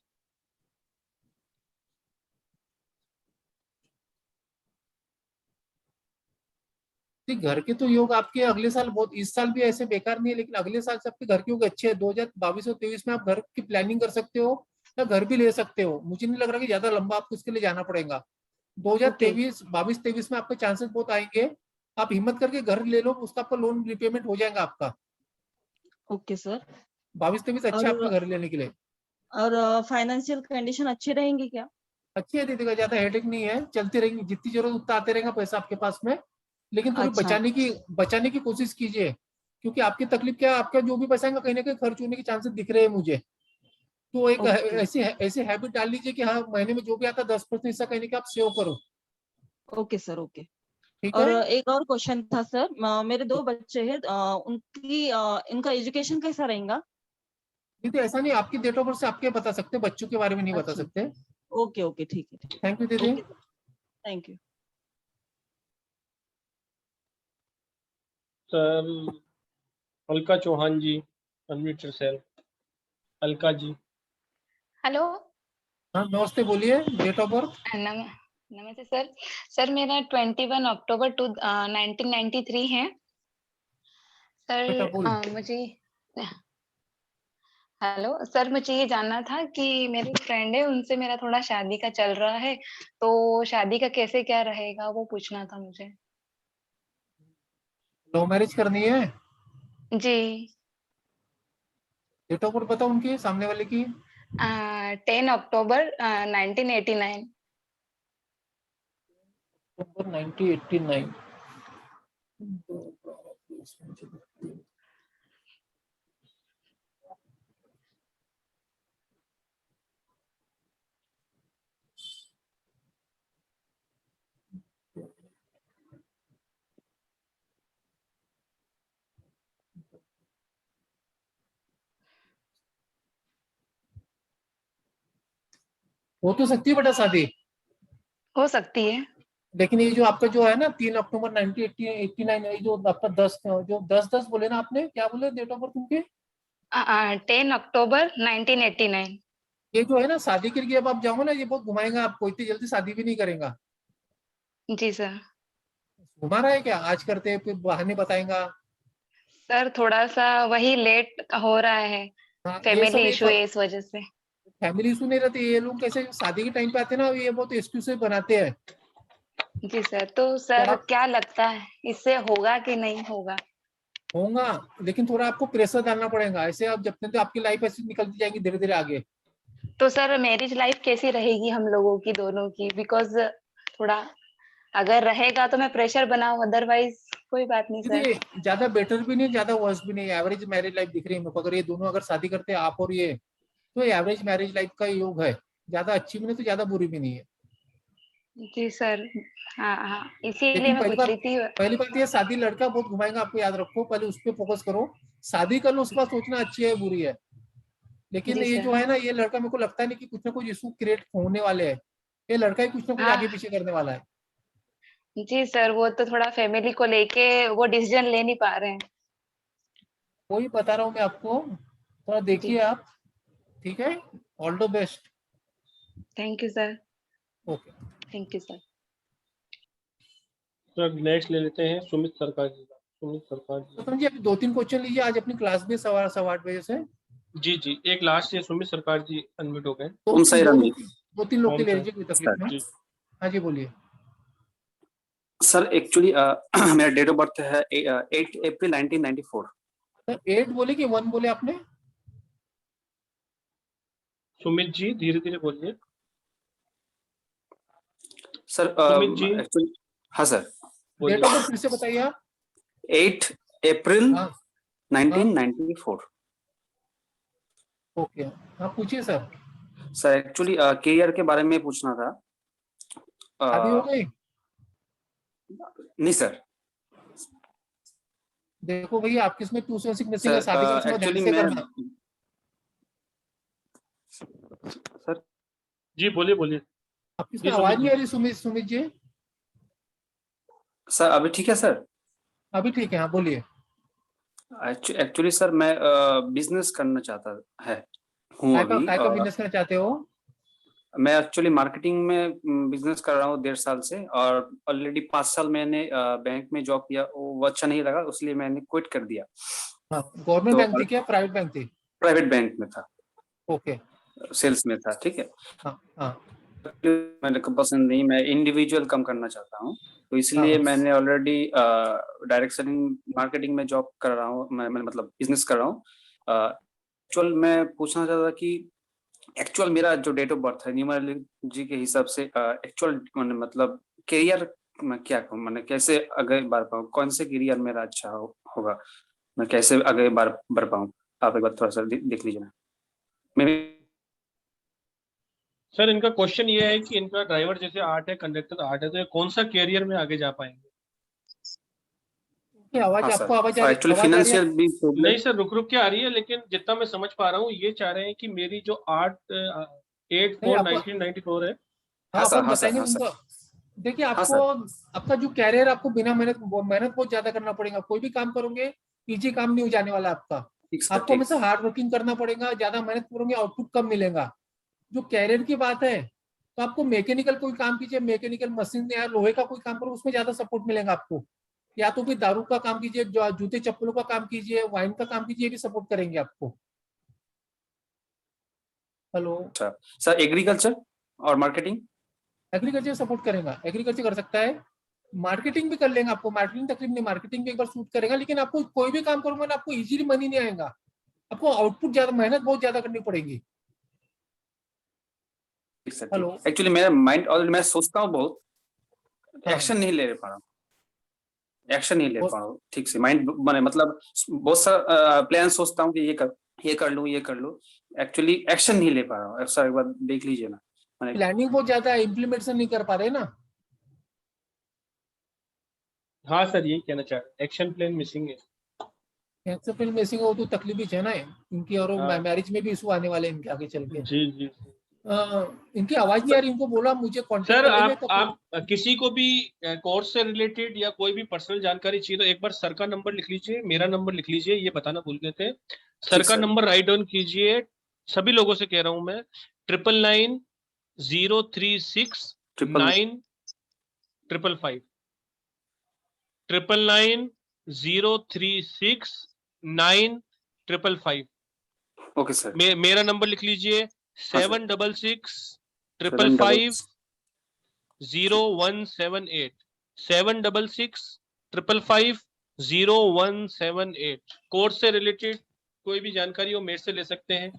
घर के तो योग आपके अगले साल बहुत, इस साल भी ऐसे बेकार नहीं है, लेकिन अगले साल से आपके घर के योग अच्छे हैं। 2022 और 23 में आप घर की प्लानिंग कर सकते हो या घर भी ले सकते हो। मुझे नहीं लग रहा कि ज्यादा लंबा आपको इसके लिए जाना पड़ेगा। ओके 22-23 में आपके चांसेस बहुत आएंगे। आप हिम्मत करके घर ले लो, उसका आपका लोन रिपेमेंट हो जाएगा आपका। Okay sir. 22-23 अच्छा है आपका और घर लेने के लिए। फाइनेंशियल कंडीशन अच्छी रहेंगी क्या? अच्छी है दीदी का, ज्यादा हेडेक नहीं है, चलती रहेंगी, जितनी जरूरत उतना आते रहेगा पैसा आपके पास में। लेकिन थोड़ी अच्छा बचाने की कोशिश कीजिए, क्योंकि आपकी तकलीफ क्या है, आपका जो भी पैसा है कहीं ना कहीं खर्च होने के चांसेस दिख रहे हैं मुझे। तो एक ओके ऐसी हैबिट डाल लीजिए कि हाँ महीने में जो भी आता है 10% हिस्सा कहीं ना कहीं आप सेव करो। Okay sir okay. ठीक और है एक और क्वेश्चन था सर, मेरे 2 बच्चे हैं, इनका एजुकेशन कैसा रहेगा? दीदी, ऐसा नहीं, आपकी डेट ऑफ बर्थ से आपके बता सकते, बच्चों के बारे में नहीं बता अच्छा सकते। ओके ओके ठीक है थैंक यू दीदी। Okay thank you. Sir Alka Chauhan ji, unmute yourself. Alka ji. Hello. हाँ नमस्ते, बोलिए डेट ऑफ बर्थ। नमस्ते सर। सर मेरा 21 अक्टूबर 1993 है सर। बेटा बोल। मुझे हेलो सर, मुझे ये जानना था कि मेरी फ्रेंड है, उनसे मेरा थोड़ा शादी का चल रहा है, तो शादी का कैसे क्या रहेगा वो पूछना था मुझे। लव मैरिज करनी है? जी। डेट ऑफ बर्थ बताओ उनकी, सामने वाले की। 10 अक्टूबर 1989। अक्टूबर 1989। हो तो सकती है बेटा शादी, हो सकती है। लेकिन ये जो आपका जो है ना 3 अक्टूबर 1989, ये जो आपका 10 बोले ना आपने, क्या बोले डेट ऑफ बर्थ उनके? 10 अक्टूबर 1989। ये जो है ना शादी के लिए, अब आप जाओगे ना, ये बहुत घुमाएगा आपको, इतनी जल्दी शादी भी नहीं करेगा। जी सर। घुमा रहा है क्या, आज करते हैं फिर बहाने बताएगा। सर थोड़ा सा वही लेट हो रहा है, हाँ, ये फैमिली सब इशू है इस वजह से। फैमिली इशू नहीं रहते, ये लोग कैसे शादी के टाइम पे आते हैं ना, ये बहुत एक्सक्यूज बनाते हैं। जी सर, तो सर आप- क्या लगता है इससे होगा कि नहीं होगा? होगा, लेकिन थोड़ा आपको प्रेशर डालना पड़ेगा, ऐसे आप जब तक तो आपकी लाइफ ऐसी निकलती जाएगी धीरे धीरे आगे। तो सर मैरिज लाइफ कैसी रहेगी हम लोगों की दोनों की? बिकॉज थोड़ा अगर रहेगा तो मैं प्रेशर बनाऊं, अदरवाइज कोई बात नहीं सर। देखिए, ज्यादा बेटर भी नहीं, ज्यादा वर्स भी नहीं, एवरेज मैरिज लाइफ दिख रही है मेरे को। अगर ये दोनों अगर शादी करते हैं, आप और ये, तो एवरेज मैरिज लाइफ का योग है, ज्यादा अच्छी भी नहीं तो ज्यादा बुरी भी नहीं है। जी सर, हाँ हाँ, इसीलिए लेकिन मैं पूछ रही थी। पहली बात ये, शादी लड़का बहुत घुमाएगा आपको, याद रखो, पहले उस पर फोकस करो। शादी कर लो, उसके बाद सोचना अच्छी है बुरी है। लेकिन जी ये सर। जो है ना, ये लड़का मेरे को लगता नहीं कि कुछ ना कुछ इशू क्रिएट होने वाले हैं। ये लड़का ही कुछ ना कुछ हाँ। आगे पीछे करने वाला है। जी सर, वो तो थोड़ा फैमिली को लेके वो डिसीजन ले नहीं पा रहे हैं। वही बता रहा हूँ मैं आपको, थोड़ा देखिए आप, ठीक है। All the best. Thank you sir. Okay, thank you sir. Sir next ले लेते हैं सुमित सरकार जी का। सुमित सरकार जी। तो जी अभी 2-3 क्वेश्चन लीजिए, आज अपनी क्लास में 8:15 से। जी जी, एक लास्ट है, सुमित सरकार जी अनम्यूट हो गए। 2-3 लोग के ले लीजिए, कोई तकलीफ नहीं। जी हाँ जी, बोलिए। सर एक्चुअली मेरा डेट ऑफ बर्थ है 8 अप्रैल 1994। सर 8 बोले कि 1 बोले आपने? सुमित जी धीरे धीरे बोलिए। सर सुमित जी। एक्चुअली हाँ सर, डेट ऑफ बर्थ फिर से बताइए आप। 8 अप्रैल 1994। ओके, हाँ पूछिए सर। सर एक्चुअली करियर के बारे में पूछना था। शादी हो गई? नहीं सर। देखो भैया, आपकी इसमें 276 मिसिंग है, सर शादी का इसमें ध्यान एक्चुअली से मैं करना। सर जी बोलिए बोलिए। आपकी इसमें आवाज नहीं आ रही सुमित जी। सर अभी ठीक है सर? अभी ठीक है, हाँ बोलिए। एक्चुअली सर मैं बिजनेस करना चाहता हूँ अभी। काय का बिजनेस करना चाहते हो? मैं एक्चुअली मार्केटिंग में बिजनेस कर रहा हूँ 1.5 साल से, और ऑलरेडी 5 साल मैंने बैंक में जॉब किया, वो अच्छा नहीं लगा, इसलिए मैंने क्विट कर दिया। गवर्नमेंट बैंक थी क्या, प्राइवेट बैंक थी? प्राइवेट बैंक में था। ओके, सेल्स में था, ठीक है। हाँ। मेरे को पसंद नहीं, मैं इंडिविजुअल कम करना चाहता हूँ, तो इसलिए मैंने ऑलरेडी डायरेक्ट सेलिंग मार्केटिंग में जॉब कर रहा हूँ, मैं मतलब बिजनेस कर रहा हूँ। एक्चुअल मैं पूछना चाहता था कि एक्चुअल मेरा जो डेट ऑफ बर्थ है न्यूमरोलॉजी के हिसाब से एक्चुअल मतलब करियर में क्या कहूँ, मैंने कैसे आगे बढ़ पाऊँ, कौन से करियर मेरा अच्छा होगा, मैं कैसे आगे बढ़ पाऊँ, आप एक बार थोड़ा सा देख लीजिए ना। सर इनका क्वेश्चन ये है कि इनका ड्राइवर जैसे 8 है, कंडक्टर 8 है, तो ये कौन सा कैरियर में आगे जा पाएंगे? आवाज आपको आवाज आ एक्चुअली फाइनेंशियल भी नहीं सर, रुक रुक के आ रही है, लेकिन जितना मैं समझ पा रहा हूँ ये चाह रहे हैं कि मेरी जो 8/4/1994 है। हाँ अपन बताएंगे उनको। देखिए आपको आपका जो कैरियर, आपको बिना मेहनत बहुत ज्यादा करना पड़ेगा। कोई भी काम करोगे इजी काम नहीं हो जाने वाला आपका। आपको हमेशा हार्ड वर्किंग करना पड़ेगा, ज्यादा मेहनत करोगे आउटपुट कम मिलेगा। जो कैरियर की बात है, तो आपको मैकेनिकल कोई काम कीजिए, मैकेनिकल मशीन या लोहे का कोई काम करो, उसमें ज्यादा सपोर्ट मिलेगा आपको। या तो कोई दारू का काम कीजिए, जूते चप्पलों का काम कीजिए, वाइन का काम कीजिए, भी सपोर्ट करेंगे आपको। हेलो सर, एग्रीकल्चर और मार्केटिंग? एग्रीकल्चर सपोर्ट करेगा, एग्रीकल्चर कर सकता है, मार्केटिंग भी कर लेंगे। आपको मार्केटिंग तकलीफ नहीं, मार्केटिंग भी एक बार सूट करेगा। लेकिन आपको कोई भी काम करोगे ना, आपको इजीली मनी नहीं आएगा, आपको आउटपुट ज्यादा, मेहनत बहुत ज्यादा करनी पड़ेगी। हेलो, एक्चुअली मेरा माइंड ऑलरेडी, मैं सोचता हूँ बहुत, एक्शन नहीं ले पा रहा हूँ, एक्शन नहीं ले पा रहा हूँ ठीक से। माइंड मैंने मतलब बहुत सारा प्लान सोचता हूँ कि ये कर लूँ, एक्चुअली एक्शन नहीं ले पा रहा हूँ। सर एक बार देख लीजिए ना, प्लानिंग बहुत ज्यादा है, इम्प्लीमेंटेशन नहीं कर पा रहे ना। हाँ सर, यही कहना चाह रहे, एक्शन प्लान मिसिंग है। एक्शन प्लान मिसिंग हो तो तकलीफ है ना इनकी, और मैरिज में भी इशू आने वाले हैं इनके आगे चल के। जी जी। इनकी आवाज नहीं आ रही, इनको बोला मुझे कांटेक्ट सर कर लेंगे तो आप किसी को भी कोर्स से रिलेटेड या कोई भी पर्सनल जानकारी चाहिए तो एक बार सर का नंबर लिख लीजिए, मेरा नंबर लिख लीजिए, ये बताना भूल गए थे। सर का सर। नंबर राइट डाउन कीजिए, सभी लोगों से कह रहा हूं मैं, 9990369555 9990369555। Okay sir. मेरा नंबर लिख लीजिए 76655500178 76655500178। कोर्स से रिलेटेड कोई भी जानकारी हो मेरे से ले सकते हैं,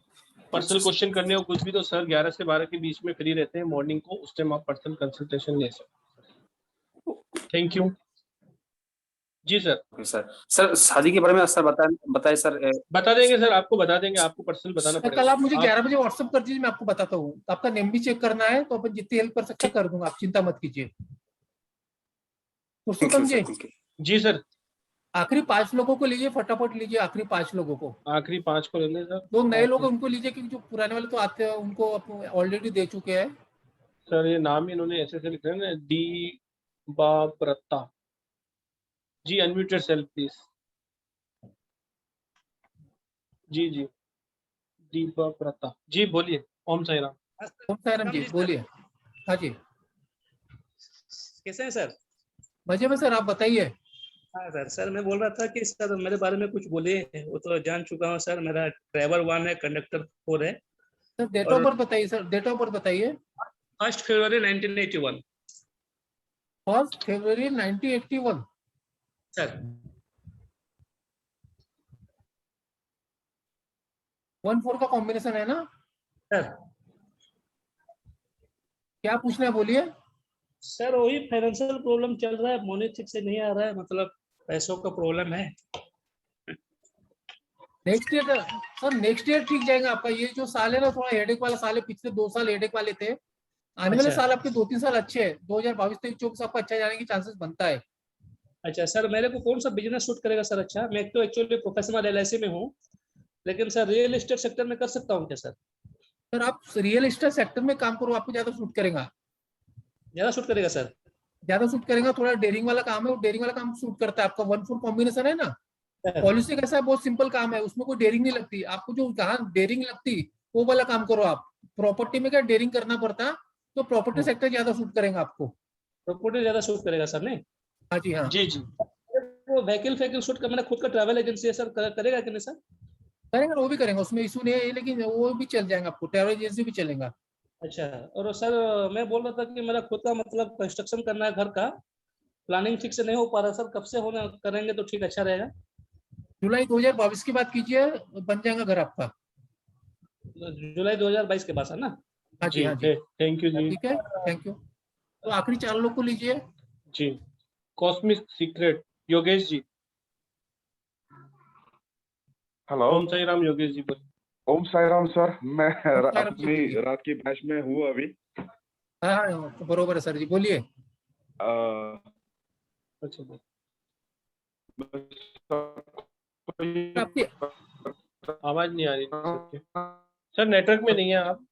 पर्सनल क्वेश्चन करने हो कुछ भी तो सर 11 से 12 के बीच में फ्री रहते हैं मॉर्निंग को, उस टाइम आप पर्सनल कंसल्टेशन ले सकते हैं। थैंक यू जी सर। सर शादी के बारे में सर बताए सर। बता देंगे सर, आपको बता देंगे, आपको पर्सनल बताना पड़ेगा। कल आप मुझे 11 बजे व्हाट्सएप कर दीजिए, मैं आपको बताता हूँ। आपका नेम भी चेक करना है तो अपन जितनी हेल्प कर सकते कर दूंगा, आप चिंता मत कीजिए। पुरुषोत्तम जी। जी सर। आखिरी 5 लोगों को लीजिए, फटाफट लीजिए आखिरी 5 लोगों को। आखिरी 5 को ले लें सर। 2 नए लोग उनको लीजिए, क्योंकि जो पुराने वाले तो आते हैं उनको ऑलरेडी दे चुके हैं। सर ये नाम ही इन्होंने ऐसे से लिखा है ना, डी बाप्रता जी। Unmute yourself please. जी जी दीपा प्रता जी, बोलिए। ओम साई राम। ओम साई राम जी, बोलिए। हाँ जी, कैसे हैं सर? मजे में सर, आप बताइए। हाँ सर मैं बोल रहा था कि सर मेरे बारे में कुछ बोले वो तो जान चुका हूँ सर। मेरा ड्राइवर 1 है, कंडक्टर 4 है। सर डेट ऑफ बर्थ बताइए सर, डेट ऑफ बर्थ बताइए। 1 फरवरी 1981 1 फरवरी 1981 सर। 1-4 का कॉम्बिनेशन है ना सर? क्या पूछना है बोलिए। सर वही फाइनेंशियल प्रॉब्लम चल रहा है, मनी ठीक से नहीं आ रहा है, मतलब पैसों का प्रॉब्लम है। Next year sir, next year ठीक जाएगा आपका। ये जो साल है ना थोड़ा हेडेक वाला साल है, पिछले 2 साल हेडेक वाले थे। आने वाले साल आपके 2-3 साल अच्छे हैं। 2022-23-24 आपका अच्छा जाने की चांसेस बनता है। अच्छा सर, मेरे को कौन सा बिजनेस सूट करेगा सर? अच्छा मैं तो एक्चुअली प्रोफेशनल LIC में हूँ, लेकिन सर रियल एस्टेट सेक्टर में कर सकता हूँ क्या सर? सर आप रियल एस्टेट सेक्टर में काम करो, आपको ज्यादा सूट करेगा। ज्यादा सूट करेगा सर? ज्यादा सूट करेगा। थोड़ा डेयरिंग वाला काम है, वो डेयरिंग वाला काम सूट करता है आपका। 1-4 कॉम्बिनेशन है ना, पॉलिसी कैसा है, बहुत सिंपल काम है, उसमें कोई डेयरिंग नहीं लगती आपको। जो जहाँ डेयरिंग लगती वो वाला काम करो आप। प्रॉपर्टी में क्या डेयरिंग करना पड़ता, तो प्रॉपर्टी सेक्टर ज्यादा सूट करेगा आपको। प्रॉपर्टी ज्यादा सूट करेगा सर? नहीं? हाँ जी हाँ जी जी। वो व्हीकल सूट का मेरा खुद का ट्रैवल एजेंसी है सर, करेगा कि नहीं सर? करेंगे, वो भी करेंगे, उसमें इशू नहीं है, लेकिन वो भी चल जाएगा आपको, ट्रैवल एजेंसी भी चलेगा। अच्छा, और सर मैं बोल रहा था कि मेरा खुद का मतलब कंस्ट्रक्शन करना है घर का, प्लानिंग ठीक से नहीं हो पा रहा सर, कब से होना करेंगे तो ठीक अच्छा रहेगा? जुलाई 2022 की बात कीजिए, बन जाएगा घर आपका। जुलाई 2022 के बाद है ना? हाँ जी हाँ जी। थैंक यू जी। ठीक है, थैंक यू। तो आखिरी 4 लोग को लीजिए जी। Cosmic secret Yogesh ji. Hello. ओम साई राम योगेश जी बोलिए। ओम साई राम सर, मैं अपनी रात की बैच में हूँ अभी। हाँ तो बरोबर है सर जी, बोलिए। अच्छा आपकी आवाज नहीं आ रही सर, नेटवर्क में नहीं है आप।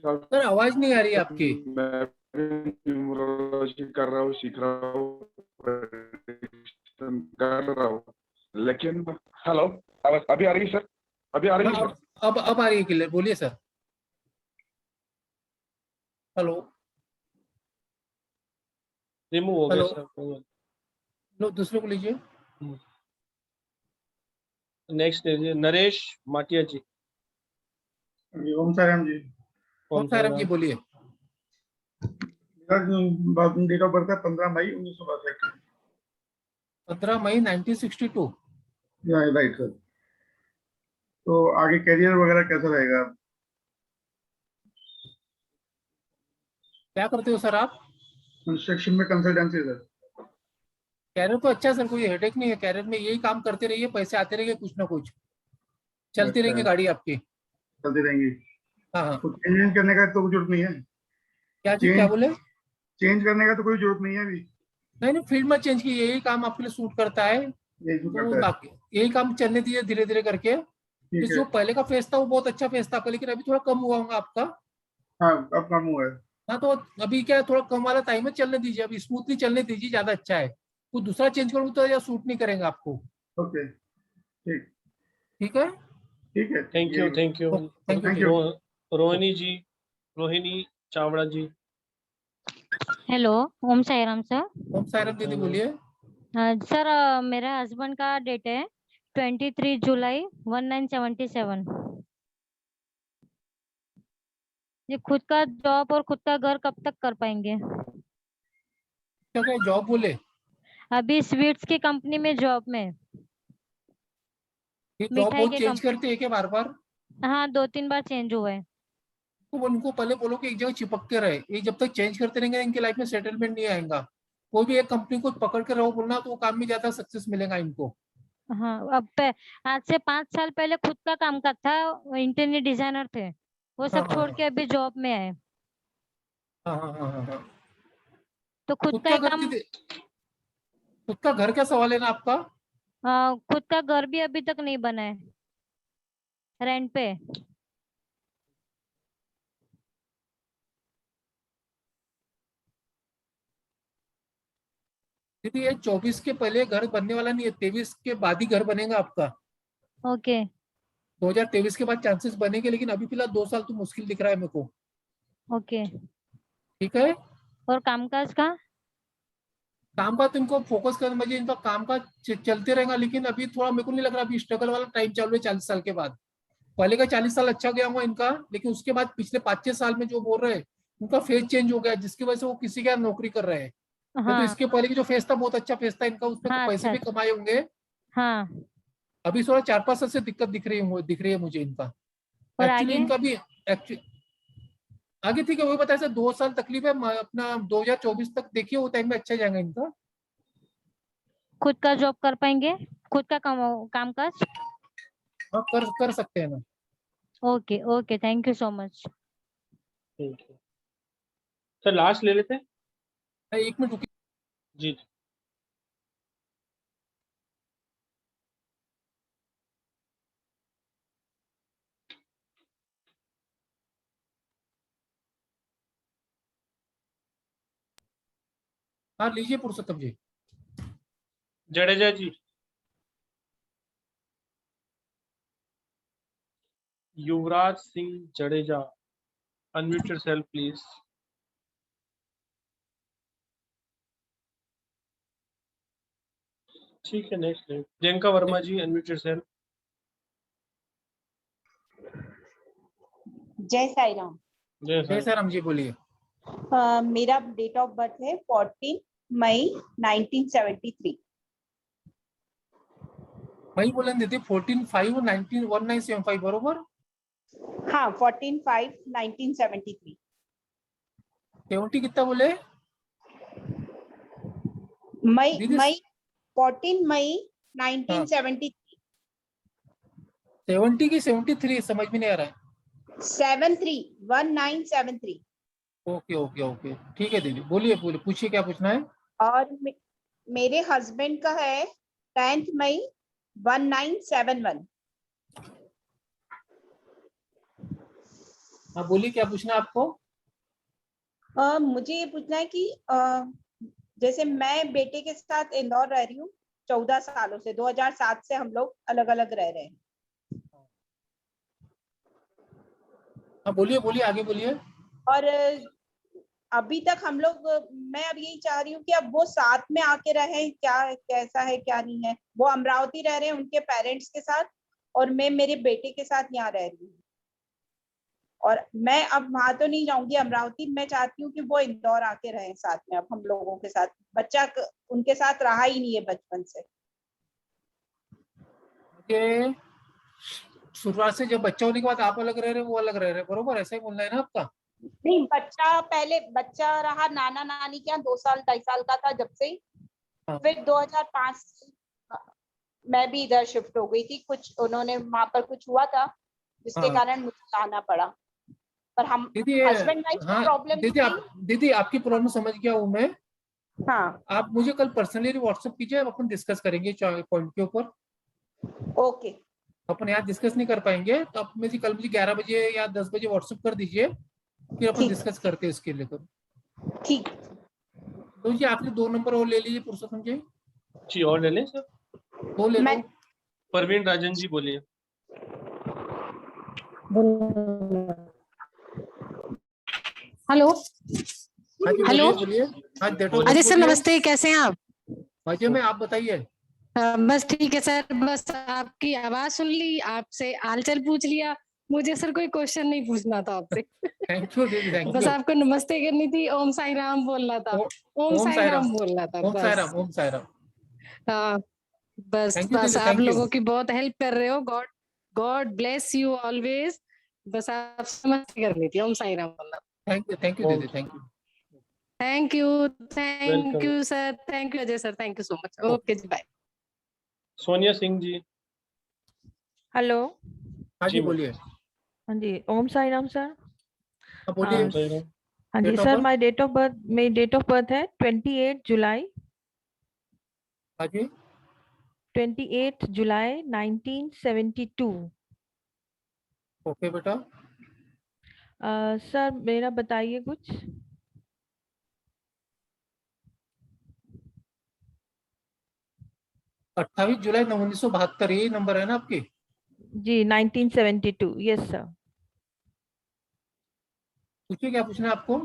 सर आवाज नहीं आ रही आपकी। मैं न्यूमरोलॉजी कर रहा हूँ, सीख रहा हूँ, कर रहा हूँ, लेकिन हेलो अभी आ रही है सर? अभी आ रही है सर? अब आ रही है क्लियर, बोलिए सर। हेलो रिमूव हो गया हेलो। सर। लो दूसरे को लीजिए। नेक्स्ट नरेश माटिया जी। ओम साई राम जी। ओम साई राम जी बोलिए। डेट ऑफ बर्थ है 15 मई 1962। 15 मई 1962। Right sir. तो आगे करियर वगैरह कैसा रहेगा? क्या करते हो सर आप? कंस्ट्रक्शन में कंसल्टेंसी सर। कैरियर तो अच्छा है सर, कोई हेडेक नहीं है। कैरियर में यही काम करते रहिए, पैसे आते रहेंगे कुछ ना कुछ, चलती रहेंगे गाड़ी आपकी। चलती रहेंगी। हाँ हाँ। कुछ चेंज करने का तो कोई जरूरत नहीं है? क्या चीज, क्या बोले? चेंज करने का तो कोई जरूरत नहीं है अभी? नहीं फील्ड में चेंज की, यही काम आपके लिए सूट करता है। यही जो तो करता है। बाकी यही काम चलने दीजिए धीरे धीरे करके। ठीक है। जो पहले का फेस था वो बहुत अच्छा फेस था आपका, लेकिन अभी थोड़ा कम हुआ होगा आपका। हाँ अब कम हुआ है। हाँ तो अभी क्या है, थोड़ा कम वाला टाइम है, चलने दीजिए, अभी स्मूथली चलने दीजिए, ज्यादा अच्छा है। कुछ दूसरा चेंज करूँ तो या सूट नहीं करेंगे आपको। ओके ठीक ठीक है। ठीक है। Thank you, thank you, thank you. Rohini ji, Rohini Chavda ji. Hello, Om Sairam sir. Om Sairam दीदी बोलिए। सर मेरे हस्बैंड का डेट है 23 जुलाई 1977। ये खुद का जॉब और खुद का घर कब तक कर पाएंगे? क्या क्या जॉब बोले? अभी स्वीट्स की कंपनी में जॉब में। ये जॉब मिठाई बहुत के चेंज करते हैं क्या बार बार? हाँ, 2-3 बार चेंज हुआ है। तो उनको पहले बोलो कि एक जगह चिपक के रहे, ये जब तक चेंज करते रहेंगे इनकी लाइफ में सेटलमेंट नहीं आएगा। कोई भी एक कंपनी को पकड़ के रहो बोलना तो वो काम में ज्यादा सक्सेस मिलेगा इनको। हाँ, आज से 5 साल पहले खुद का काम का था, इंटीरियर डिजाइनर थे, वो सब हाँ, छोड़ के अभी जॉब में आए। हाँ हाँ हाँ हाँ हाँ। तो खुद खुद का का ही घर काम। खुद का घर का सवाल है ना आपका? खुद का घर भी अभी तक नहीं बना है, रेंट पे। दीदी ये 24 के पहले घर बनने वाला नहीं है, 23 के बाद ही घर बनेगा आपका। ओके 2023 के बाद चांसेस बनेंगे, लेकिन अभी फिलहाल 2 साल तो मुश्किल दिख रहा है मेरे को। ओके। ठीक है। और कामकाज का? काम का तो इनको फोकस करना, मुझे इनका काम का चलते रहेगा, लेकिन अभी थोड़ा मेरे को नहीं लग रहा अभी स्ट्रगल वाला टाइम चालू है 40 साल के बाद। पहले का 40 साल अच्छा गया हुआ इनका, लेकिन उसके बाद पिछले 5-6 साल में जो बोल रहे हैं उनका फेज चेंज हो गया, जिसकी वजह से वो किसी के यहाँ नौकरी कर रहे हैं। नहीं तो हाँ इसके पहले की जो फेज था बहुत अच्छा फेज था इनका, उसमें हाँ, पैसे अच्छा भी कमाए होंगे। हाँ। अभी थोड़ा 4-5 साल से दिक्कत दिख रही है मुझे इनका। और एक्चुअली आगे? इनका भी आगे ठीक है, वही बताया सर 2 साल तकलीफ है, अपना 2024 तक देखिए वो टाइम में अच्छा जाएगा इनका। खुद का जॉब कर पाएंगे, खुद का कामकाज? हाँ कर सकते हैं ना। Okay okay, thank you so much. ठीक है सर, लास्ट ले लेते हैं। 1 मिनट रुकिए। जी हाँ लीजिए Purushottam ji. Jadeja ji, Yuvraj Singh Jadeja, unmute yourself please. ठीक है, next Priyanka Verma ji, unmute yourself. जय साई राम। जय साई राम जी बोलिए। मेरा डेट ऑफ बर्थ है 14 मई 1973। वही बोले दीदी 14/5/1975 बरोबर। हाँ 14/5/1973। 70 कितना बोले? मई 14 मई 1973। 70 की 73 समझ में नहीं आ रहा है। 1973। ओके ओके ओके ठीक है दीदी, बोलिए पूछिए क्या पूछना है। और मेरे हस्बैंड का है 10 मई 1971। हाँ बोलिए क्या पूछना है आपको। मुझे ये पूछना है कि जैसे मैं बेटे के साथ इंदौर रह रही हूँ 14 सालों से, 2007 से हम लोग अलग अलग रह रहे हैं। हाँ बोलिए आगे बोलिए। और अभी तक हम लोग, मैं अब यही चाह रही हूँ कि अब वो साथ में आके रहे, क्या कैसा है क्या नहीं है। वो अमरावती रह रहे हैं उनके पेरेंट्स के साथ, और मैं मेरे बेटे के साथ यहाँ रह रही हूँ। और मैं अब वहां तो नहीं जाऊंगी अमरावती, मैं चाहती हूँ कि वो इंदौर आके रहे साथ में अब हम लोगों के साथ। बच्चा उनके साथ रहा ही नहीं है बचपन से। शुरुआत से जब बच्चा होने के बाद आप अलग रह रहे हैं वो अलग रह रहे हैं, बरोबर ऐसा ही बोलना है ना आपका। नहीं, बच्चा रहा नाना नानी के यहाँ 2 साल 2.5 साल का था जब से ही। फिर 2005 मैं भी इधर शिफ्ट हो गई थी, कुछ उन्होंने वहां पर कुछ हुआ था जिसके कारण मुझे आना पड़ा। पर हम हस्बैंड वाइफ की प्रॉब्लम दीदी आपकी प्रॉब्लम समझ गया हूँ मैं। हाँ आप मुझे कल पर्सनली व्हाट्सएप कीजिए, अपन डिस्कस करेंगे पॉइंट के ऊपर। ओके अपन यहाँ डिस्कस नहीं कर पाएंगे, तो आप मुझे कल 11 बजे या 10 बजे व्हाट्सएप कर दीजिए, फिर अपन डिस्कस करते हैं इसके लेकर। ठीक। तो जी आपने 2 नंबर और ले लीजिए पुरुषोत्तम जी। जी और ले लें सर। 2 ले लो। परवीन राजन जी बोलिए। हेलो हाँ जी हेलो बोलिए। हाँ डेट ऑफ अजय सर नमस्ते, कैसे हैं आप? मजे में, आप बताइए। बस ठीक है सर, बस आपकी आवाज सुन ली, आपसे हालचाल पूछ लिया। मुझे सर कोई क्वेश्चन नहीं पूछना था आपसे। थैंक यू दीदी, थैंक बस यू। आपको नमस्ते करनी थी, ओम साई राम बोलना था। ओम साई राम बोलना था ओम साई बस। राम, ओम साई राम। हाँ बस Thank you, बस दीदी, आप thank you. लोगों की बहुत हेल्प कर रहे हो। God god bless you always. बस आप नमस्ते करनी थी, ओम साई राम बोलना। थैंक यू दीदी, thank you. Thank you sir, thank you Ajay sir, thank you so much. Okay जी, बाय। सोनिया सिंह जी। हेलो। हाँ जी बोलिए। हाँ जी, ओम साई राम सर। हाँ बोलिए। हाँ जी sir, my date of birth है 28 जुलाई। हाँ जी 28 जुलाई 1972। ओके बेटा। सर मेरा बताइए कुछ। 28 जुलाई 1972, यही नंबर है ना आपकी? जी 1972, यस सर। पूछिए क्या पूछना है आपको।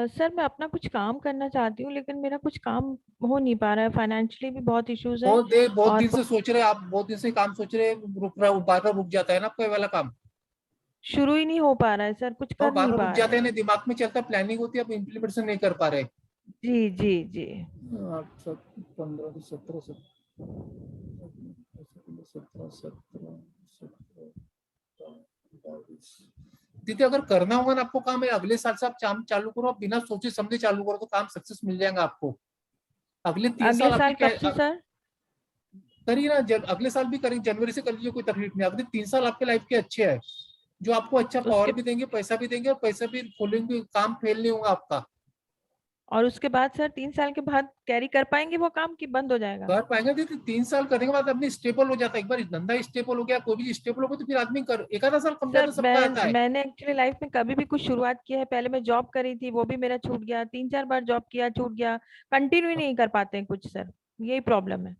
सर मैं अपना कुछ काम करना चाहती हूँ, लेकिन मेरा कुछ काम हो नहीं पा रहा है, फाइनेंशियली भी बहुत इश्यूज है। बहुत और दिन से सोच रहे हैं आप, बहुत दिन से काम सोच रहे हैं, रुक रहा, बार बार रुक जाता है ना आपका ये वाला काम। शुरू ही नहीं हो पा रहा है सर, कुछ कर बार नहीं बार पा रुक रहे जाते हैं हैं। ना, दिमाग में चलता, प्लानिंग होती है, आप इम्प्लीमेंटेशन नहीं कर पा रहे। जी जी जी। 15 17 दीदी अगर करना होगा ना आपको काम है, अगले साल से आप काम चालू करो, आप बिना सोचे समझे चालू करो तो काम सक्सेस मिल जाएगा आपको। अगले 3 अगले साल साल आपके कब से सर? करिए ना, जब अगले साल भी करिए, जनवरी से कर लीजिए, कोई तकलीफ नहीं। अगले 3 साल आपके लाइफ के अच्छे हैं, जो आपको अच्छा पावर भी देंगे, पैसा भी देंगे, और पैसा भी फॉलोइंग भी, काम फेल नहीं होगा आपका। और उसके बाद सर 3 साल के बाद कैरी कर पाएंगे वो काम की बंद हो जाएगा? कर पाएंगे दीदी, 3 साल करने के बाद अपनी स्टेबल हो जाता है। एक बार धंधा स्टेबल हो गया, कोई भी स्टेबल हो गया, तो फिर आदमी कर, एक आधा साल कम ज्यादा सर सबका आता है। मैंने एक्चुअली लाइफ में कभी भी कुछ शुरुआत किया है, पहले मैं जॉब करी थी, वो भी मेरा छूट गया, 3-4 बार जॉब किया, छूट गया, कंटिन्यू नहीं कर पाते हैं कुछ सर, यही प्रॉब्लम है।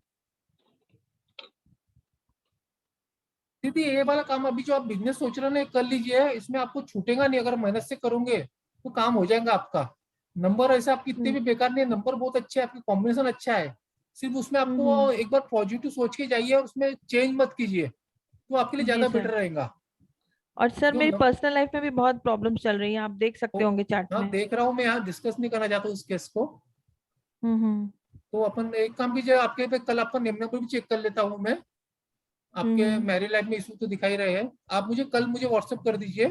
दीदी ये वाला काम अभी जो आप बिजनेस सोच रहे हो ना, कर लीजिए, इसमें आपको छूटेगा नहीं, अगर मेहनत से करोगे तो काम हो जाएगा आपका। नंबर ऐसे आपके इतने भी बेकार नहीं है, नंबर बहुत अच्छे है, आपकी कॉम्बिनेशन अच्छा है। सिर्फ उसमें आपको एक बार पॉजिटिव सोच के जाइए, और उसमें चेंज मत कीजिए, तो आपके लिए जी ज्यादा सर। बेटर रहेगा। और सर जो मेरी पर्सनल लाइफ में भी बहुत प्रॉब्लम्स चल रही हैं, आप देख सकते होंगे चार्ट हाँ में। देख रहा हूँ मैं, यहाँ डिस्कस नहीं करना चाहता हूँ इस केस को। हम्म। तो अपन एक काम कीजिए, आपके पे कल आपका नेम नंबर भी चेक कर लेता हूँ मैं। आपके मैरिज लाइफ में इशू तो दिखाई रहे हैं, आप मुझे कल व्हाट्सएप कर दीजिए।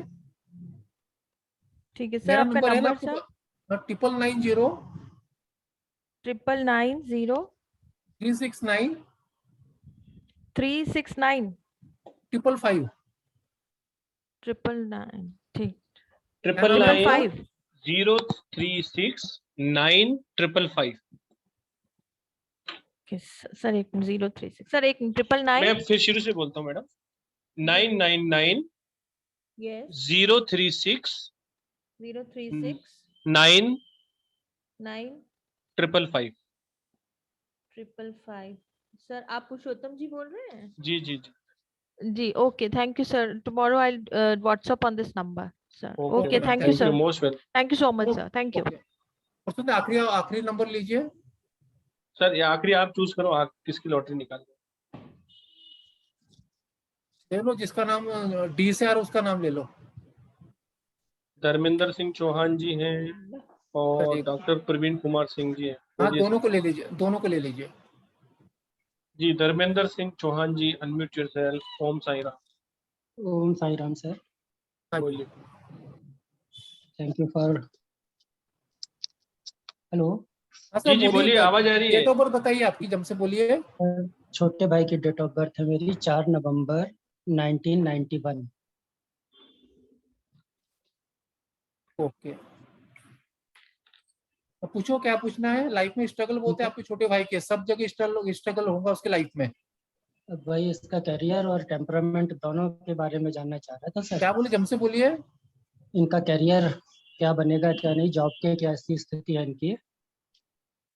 ठीक है सर, मेरा आपका नंबर है ना नंबर सर? आपके 9990 999 369 369 555। 999, ठीक। 999 036 955। Sir 1036 sir 999। मैं फिर शुरू से बोलता हूँ मैडम। 999 यस 036 036 9 9 555। 555। सर आप पुरुषोत्तम जी बोल रहे हैं? जी जी जी जी okay, thank you sir, tomorrow I WhatsApp on this number sir. Okay thank you thank you sir, most welcome. Thank you so much sir, thank you. और आखिरी नंबर लीजिए सर, ये आखिरी आप चूज करो, आप किसकी लॉटरी निकाल ले लो, जिसका नाम डी से आ रहा उसका नाम ले लो। धर्मेंद्र सिंह चौहान जी हैं और डॉक्टर प्रवीण कुमार सिंह जी हैं। हाँ दोनों को ले लीजिए, दोनों को ले लीजिए। जी Dharmendra Singh Chauhan ji, unmute yourself. Om Sai Ram. Om Sai Ram sir. बोलिए। Thank you for. हेलो। जी जी बोलिए, आवाज आ रही है। डेट ऑफ बर्थ बताइए आपकी, जब से बोलिए। छोटे भाई की डेट ऑफ बर्थ है मेरी 4 नवंबर 1991। ओके अब पूछो क्या पूछना है। लाइफ में स्ट्रगल बोलते हैं आपके छोटे भाई के, सब जगह स्ट्रगल होगा उसके लाइफ में। अब भाई इसका करियर और टेम्परामेंट दोनों के बारे में जानना चाह रहा था सर। क्या बोले, जमसे बोलिए। इनका करियर क्या बनेगा क्या नहीं, जॉब के क्या स्थिति है इनकी,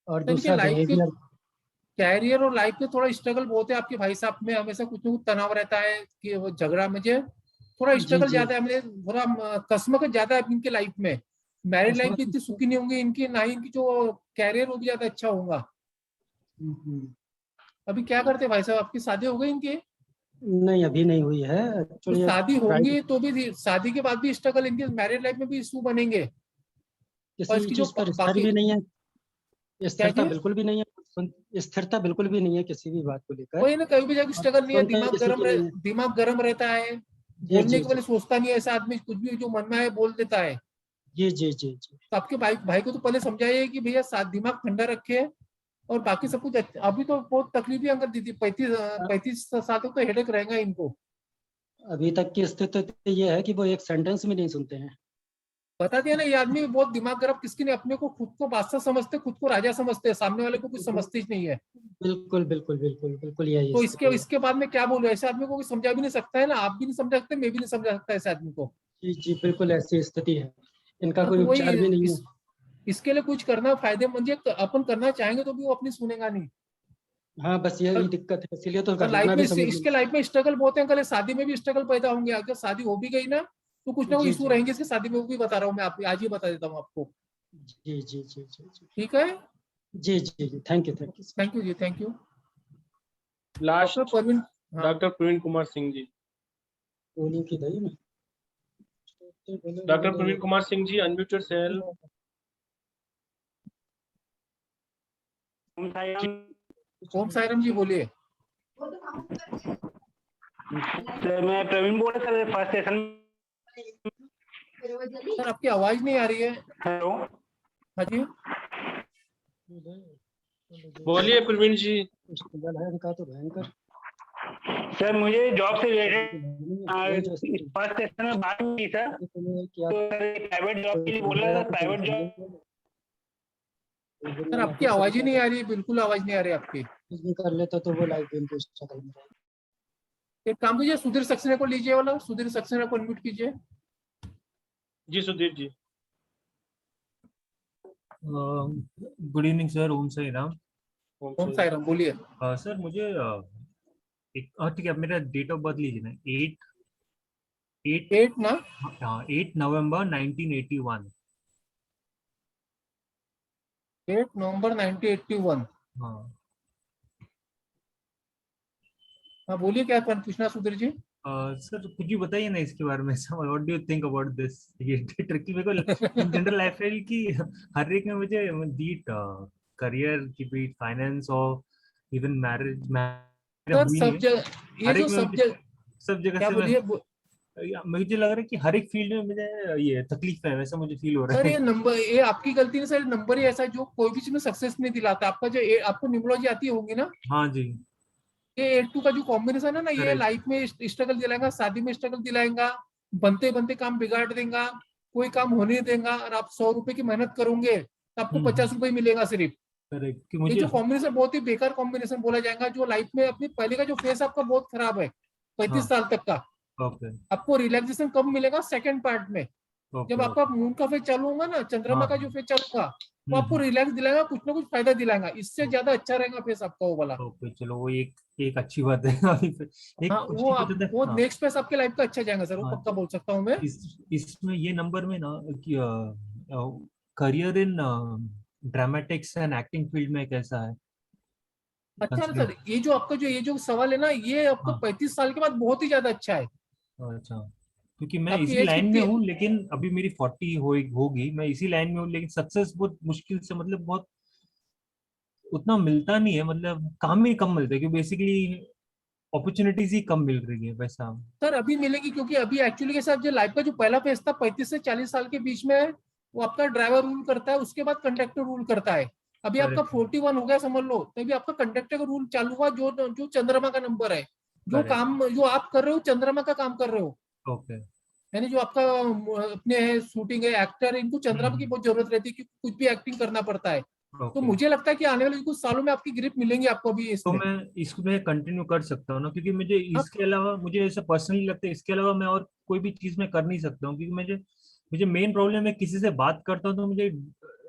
और दूसरा बिहेवियर। कैरियर और लाइफ में थोड़ा स्ट्रगल बहुत है आपके भाई साहब में, हमेशा कुछ न कुछ तनाव रहता है कि वो झगड़ा, मुझे थोड़ा स्ट्रगल ज्यादा है, मुझे थोड़ा कसमकस ज्यादा है इनके लाइफ में। मैरिड लाइफ भी इतनी सुखी नहीं होंगी इनकी, ना ही इनकी जो कैरियर वो भी ज्यादा अच्छा होगा। अभी क्या करते हैं भाई साहब, आपकी शादी हो गई इनकी? नहीं अभी नहीं हुई है। तो शादी होंगी तो भी शादी के बाद भी स्ट्रगल, इनके मैरिड लाइफ में भी इशू बनेंगे। और इसकी जो बाकी भी नहीं है, स्थिरता बिल्कुल भी नहीं है, स्थिरता बिल्कुल भी नहीं है किसी भी बात को लेकर। वही ना, कभी भी जाकर स्ट्रगल नहीं है, दिमाग गर्म रहता है, बोलने के पहले सोचता नहीं है, ऐसा आदमी कुछ भी जो मन में आए बोल देता है। जी जी जी जी। तो आपके भाई को तो पहले समझाइए कि भैया दिमाग ठंडा रखे, और बाकी सब कुछ अभी तो बहुत तकलीफ है अंकल दीदी, 35 साल तक तो हेडेक रहेगा इनको। अभी तक की स्थिति ये है कि वो एक सेंटेंस में नहीं सुनते हैं। बता दिया ना, ये आदमी बहुत दिमाग गर्म, किसकी नहीं, अपने को खुद को बादशाह समझते, खुद को राजा समझते हैं, सामने वाले को कुछ समझते ही नहीं है। बिल्कुल बिल्कुल बिल्कुल बिल्कुल यही। तो इसके बाद में क्या बोलूं, ऐसे आदमी को कोई समझा भी नहीं सकता है ना, आप भी नहीं समझा सकते, मैं भी नहीं समझा सकता ऐसे आदमी को। जी जी बिल्कुल ऐसी स्थिति है, इनका कोई उपचार भी नहीं है। इसके लिए कुछ करना फायदेमंद है, अपन करना चाहेंगे तो भी वो अपनी सुनेगा नहीं। हाँ बस यही दिक्कत है, इसलिए तो लाइफ में इसके लाइफ में स्ट्रगल बहुत है अंकल, शादी में भी स्ट्रगल पैदा होंगे। अगर शादी हो भी गई ना तो कुछ ना कुछ इशू रहेंगे इसके शादी में, वो भी बता रहा हूँ मैं, आप आज ही बता देता हूँ आपको। जी जी जी जी जी ठीक है जी जी जी। थैंक यू जी, thank you. Last doctor Praveen Kumar Singh ji. Doctor Praveen Kumar Singh ji, unmute yourself. Om Sairam ji बोलिए। सर मैं प्रवीण बोल रहा सर, फर्स्ट सेशन। सर आपकी आवाज नहीं आ रही है। हेलो। हाँ जी बोलिए प्रवीण जी। इनका तो भयंकर। सर मुझे जॉब से रिलेटेड फर्स्ट सेशन में बात की सर, तो प्राइवेट जॉब के लिए बोला था, प्राइवेट जॉब। सर आपकी आवाज ही नहीं आ रही, बिल्कुल आवाज नहीं आ रही आपकी। कर लेता तो वो लाइव गेम स्ट्रगल में रहेगा। एक काम कीजिए, सुधीर सक्सेना को लीजिए, वाला सुधीर सक्सेना को अनम्यूट कीजिए। जी Sudhir ji. Good evening sir, Om Sai Ram. Om Sai Ram बोलिए। सर मुझे ठीक है, मेरा डेट ऑफ बर्थ लीजिए ना, 8 ना, हाँ 8 नवंबर 1981। 8 नवंबर 1981। हाँ बोलिए, क्या पूछना सुधीर जी? सर कुछ भी बताइए ना इसके बारे में, what do you think about this? ये ट्रिकी मेरे को जनरल लाइफस्टाइल की हर एक में मुझे बीट करियर की, बीट फाइनेंस और इवन मैरिज सब जगह से मुझे लग रहा है कि हर एक फील्ड में मुझे ये तकलीफ है, वैसा मुझे फील हो रहा है। सर ये नंबर, ये आपकी गलती नहीं सर, नंबर ही ऐसा जो कोई भी चीज में सक्सेस नहीं दिलाता। आपका जो आपको न्यूमरोलॉजी आती होगी ना? हाँ जी। ये 8-2 का जो कॉम्बिनेशन है ना, ये लाइफ में स्ट्रगल दिलाएगा, शादी में स्ट्रगल दिलाएगा, बनते बनते काम बिगाड़ देगा, कोई काम होने नहीं देगा। और आप 100 रुपए की मेहनत करोगे तो आपको 50 रुपए मिलेगा सिर्फ। ये जो कॉम्बिनेशन बहुत ही बेकार कॉम्बिनेशन बोला जाएगा, जो लाइफ में अपनी पहले का जो फेस आपका बहुत खराब है 35 साल तक का। आपको रिलैक्सेशन कब मिलेगा? सेकंड पार्ट में, जब आपका मून का फेज चालू होगा ना, चंद्रमा का जो फेज चालू होगा, वो आपको रिलैक्स दिलाएगा, कुछ ना कुछ फायदा दिलाएगा, इससे ज्यादा अच्छा रहेगा फेस आपका वो वाला। चलो वो एक अच्छी बात है। वो नेक्स्ट फेज आपके लाइफ का अच्छा जाएगा सर, वो पक्का बोल सकता हूँ मैं। इसमें ये नंबर में ना career in dramatics and acting field में कैसा है? अच्छा ना सर, ये जो आपका ये जो सवाल है ना, ये आपको 35 साल के बाद बहुत ही ज्यादा अच्छा है। अच्छा, क्योंकि मैं इसी लाइन में हूँ, लेकिन अभी मेरी 40 होगी, मैं इसी लाइन में हूँ, लेकिन सक्सेस बहुत मुश्किल से, मतलब बहुत उतना मिलता नहीं है, मतलब काम ही कम मिलता है, क्योंकि बेसिकली अपॉर्चुनिटीज ही कम मिल रही है वैसा। सर अभी मिलेगी, क्योंकि अभी एक्चुअली के साथ जो लाइफ का जो पहला फेज था 35 से 40 साल के बीच में, वो आपका ड्राइवर रूल करता है, उसके बाद कंडक्टर रूल करता है। अभी आपका 41 हो गया समझ लो, तभी आपका कंडक्टर का रूल चालू हुआ, जो चंद्रमा का नंबर है, जो काम जो आप कर रहे हो चंद्रमा का काम कर रहे हो। ओके। यानी जो आपका अपने शूटिंग है, एक्टर, इनको चंद्रमा की बहुत जरूरत रहती है क्योंकि कुछ भी एक्टिंग करना पड़ता है। तो मुझे लगता है कि आने वाले कुछ सालों में आपकी ग्रिप मिलेंगी आपको अभी तो इसमें। मैं इसमें कंटिन्यू कर सकता हूँ ना, क्योंकि मुझे इसके अलावा, मुझे ऐसा पर्सनली लगता है इसके अलावा मैं और कोई भी चीज में कर नहीं सकता हूँ, क्योंकि मुझे मेन प्रॉब्लम है किसी से बात करता हूँ तो मुझे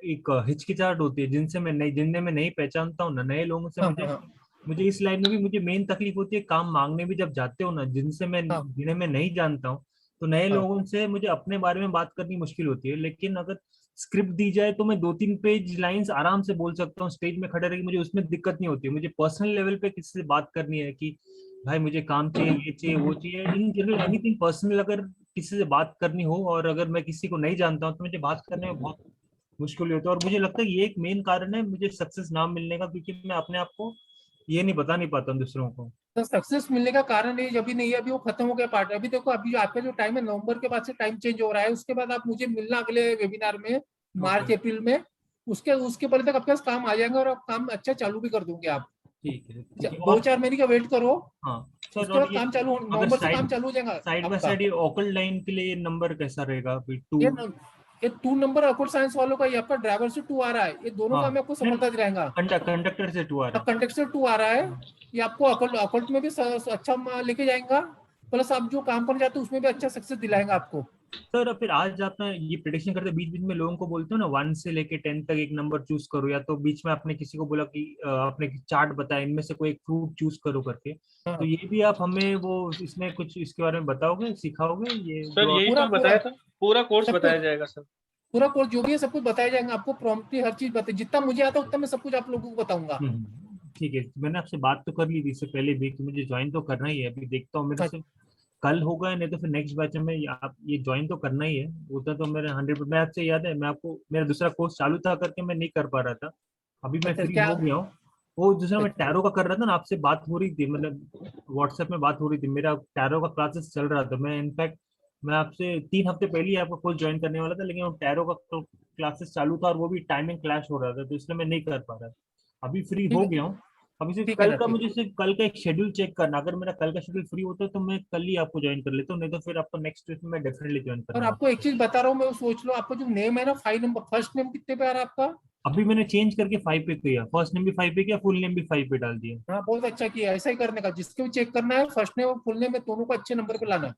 एक हिचकिचाहट होती है, जिनसे मैं नहीं पहचानता हूँ ना, नए लोगों से मुझे इस लाइन में भी मुझे मेन तकलीफ होती है। काम मांगने भी जब जाते हो ना, जिन्हें मैं नहीं जानता हूँ, तो नए लोगों से मुझे अपने बारे में बात करनी मुश्किल होती है। लेकिन अगर स्क्रिप्ट दी जाए तो मैं 2-3 पेज लाइंस आराम से बोल सकता हूँ स्टेज में खड़े रह के, मुझे उसमें दिक्कत नहीं होती है। मुझे पर्सनल लेवल पे किसी से बात करनी है कि भाई मुझे काम चाहिए, ये चाहिए, वो चाहिए, इन जनरल एनीथिंग पर्सनल अगर किसी से बात करनी हो और अगर मैं किसी को नहीं जानता हूँ तो मुझे बात करने में बहुत मुश्किल होती है। और मुझे लगता है ये एक मेन कारण है मुझे सक्सेस ना मिलने का, क्योंकि मैं अपने आप को ये नहीं बता नहीं पाता हूँ दूसरों को। तो सक्सेस मिलने का कारण ये अभी नहीं है, अभी वो खत्म हो गया पार्ट। अभी देखो, अभी आपका जो टाइम है नवंबर के बाद से टाइम चेंज हो रहा है, उसके बाद आप मुझे मिलना अगले वेबिनार में मार्च अप्रैल में, उसके पहले तक आपके पास काम आ जाएगा और आप काम अच्छा चालू भी कर दोगे आप। ठीक है। 2-4 महीने का वेट करो। हाँ उसके बाद काम चालू, नवंबर से काम चालू हो जाएगा। साइड बाय साइड ये ओकल्ट लाइन के लिए नंबर कैसा रहेगा? ये 2 नंबर अकाउंट साइंस वालों का, ये आपका ड्राइवर से 2 आ रहा है, ये दोनों का मैं आपको समझता रहेगा। कंडक्टर से 2 आ रहा है। कंडक्टर से 2 आ रहा है, ये आपको अकाउंट में भी अच्छा लेके जाएगा, प्लस आप जो काम करना चाहते हो उसमें भी अच्छा सक्सेस दिलाएगा आपको। सर फिर आज आपने ये प्रेडिक्शन करते बीच बीच में लोगों को बोलते हो ना 1 से लेके 10 तक एक नंबर चूज करो, या तो बीच में आपने किसी को बोला कि आपने चार्ट बताया इनमें से कोई एक फ्रूट चूज करो करके, तो ये भी आप हमें वो इसमें कुछ इसके बारे में बताओगे, सिखाओगे? ये सर यही तो बताया था, पूरा कोर्स बताया जाएगा सर। पूरा कोर्स जो भी है सब कुछ बताया जाएगा आपको, प्रॉम्प्टली हर चीज बताए, जितना मुझे आता है उतना मैं सब कुछ आप लोगों को बताऊंगा। ठीक है, मैंने आपसे बात तो कर ली थी इससे पहले भी कि मुझे ज्वाइन तो करना ही है। अभी देखता हूँ मेरे से कल होगा, नहीं तो फिर नेक्स्ट बैच में आप ये ज्वाइन तो करना ही है। होता तो मेरे 100%। मैं आपसे याद है, मैं आपको मेरा दूसरा कोर्स चालू था करके मैं नहीं कर पा रहा था, अभी मैं फ्री हो गया हूँ। वो दूसरा मैं टैरो का कर रहा था ना, आपसे बात हो रही थी, मतलब व्हाट्सएप में बात हो रही थी, मेरा टैरो का क्लासेस चल रहा था। मैं इनफैक्ट मैं आपसे 3 हफ्ते पहले ही आपका कोर्स ज्वाइन करने वाला था, लेकिन वो टैरो का क्लासेस चालू था और वो भी टाइमिंग क्लैश हो रहा था, तो इसलिए मैं नहीं कर पा रहा था। अभी फ्री हो गया हूँ। अभी सिर्फ कल का मुझे सिर्फ कल का एक शेड्यूल चेक करना, अगर मेरा कल का शेड्यूल फ्री होता है तो मैं कल ही आपको ज्वाइन कर लेता हूँ, नहीं तो फिर आपको नेक्स्ट वीक में डेफिनेटली ज्वाइन और करना। आपको एक चीज बता रहा हूँ मैं, सोच लो आपका जो नेम है ना 5 नंबर, फर्स्ट नेम कितने पे आ रहा है आपका? अभी मैंने चेंज करके 5 पे किया, फर्स्ट नेम भी 5 पे किया, फुल नेम भी 5 पे डाल दिया। हाँ बहुत अच्छा किया, ऐसा ही करने का, जिसके भी चेक करना है फर्स्ट नेम और फुल नेम में दोनों को अच्छे नंबर पे लाना है।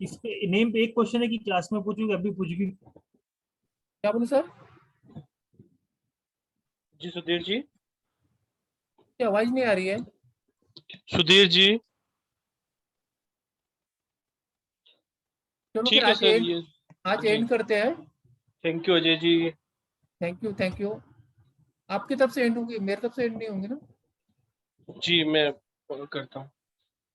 इसके नेम पे एक क्वेश्चन है कि क्लास में पूछूंगी, अभी पूछूंगी। क्या बोले सर? जी सुधीर जी, आवाज नहीं आ रही है। सुधीर जी, चलो ठीक फिर है सर, ये आज एंड करते हैं। Thank you Ajay ji. Thank you. आपकी तरफ से एंड होंगे, मेरी तरफ से एंड नहीं होंगे ना? जी मैं करता हूँ।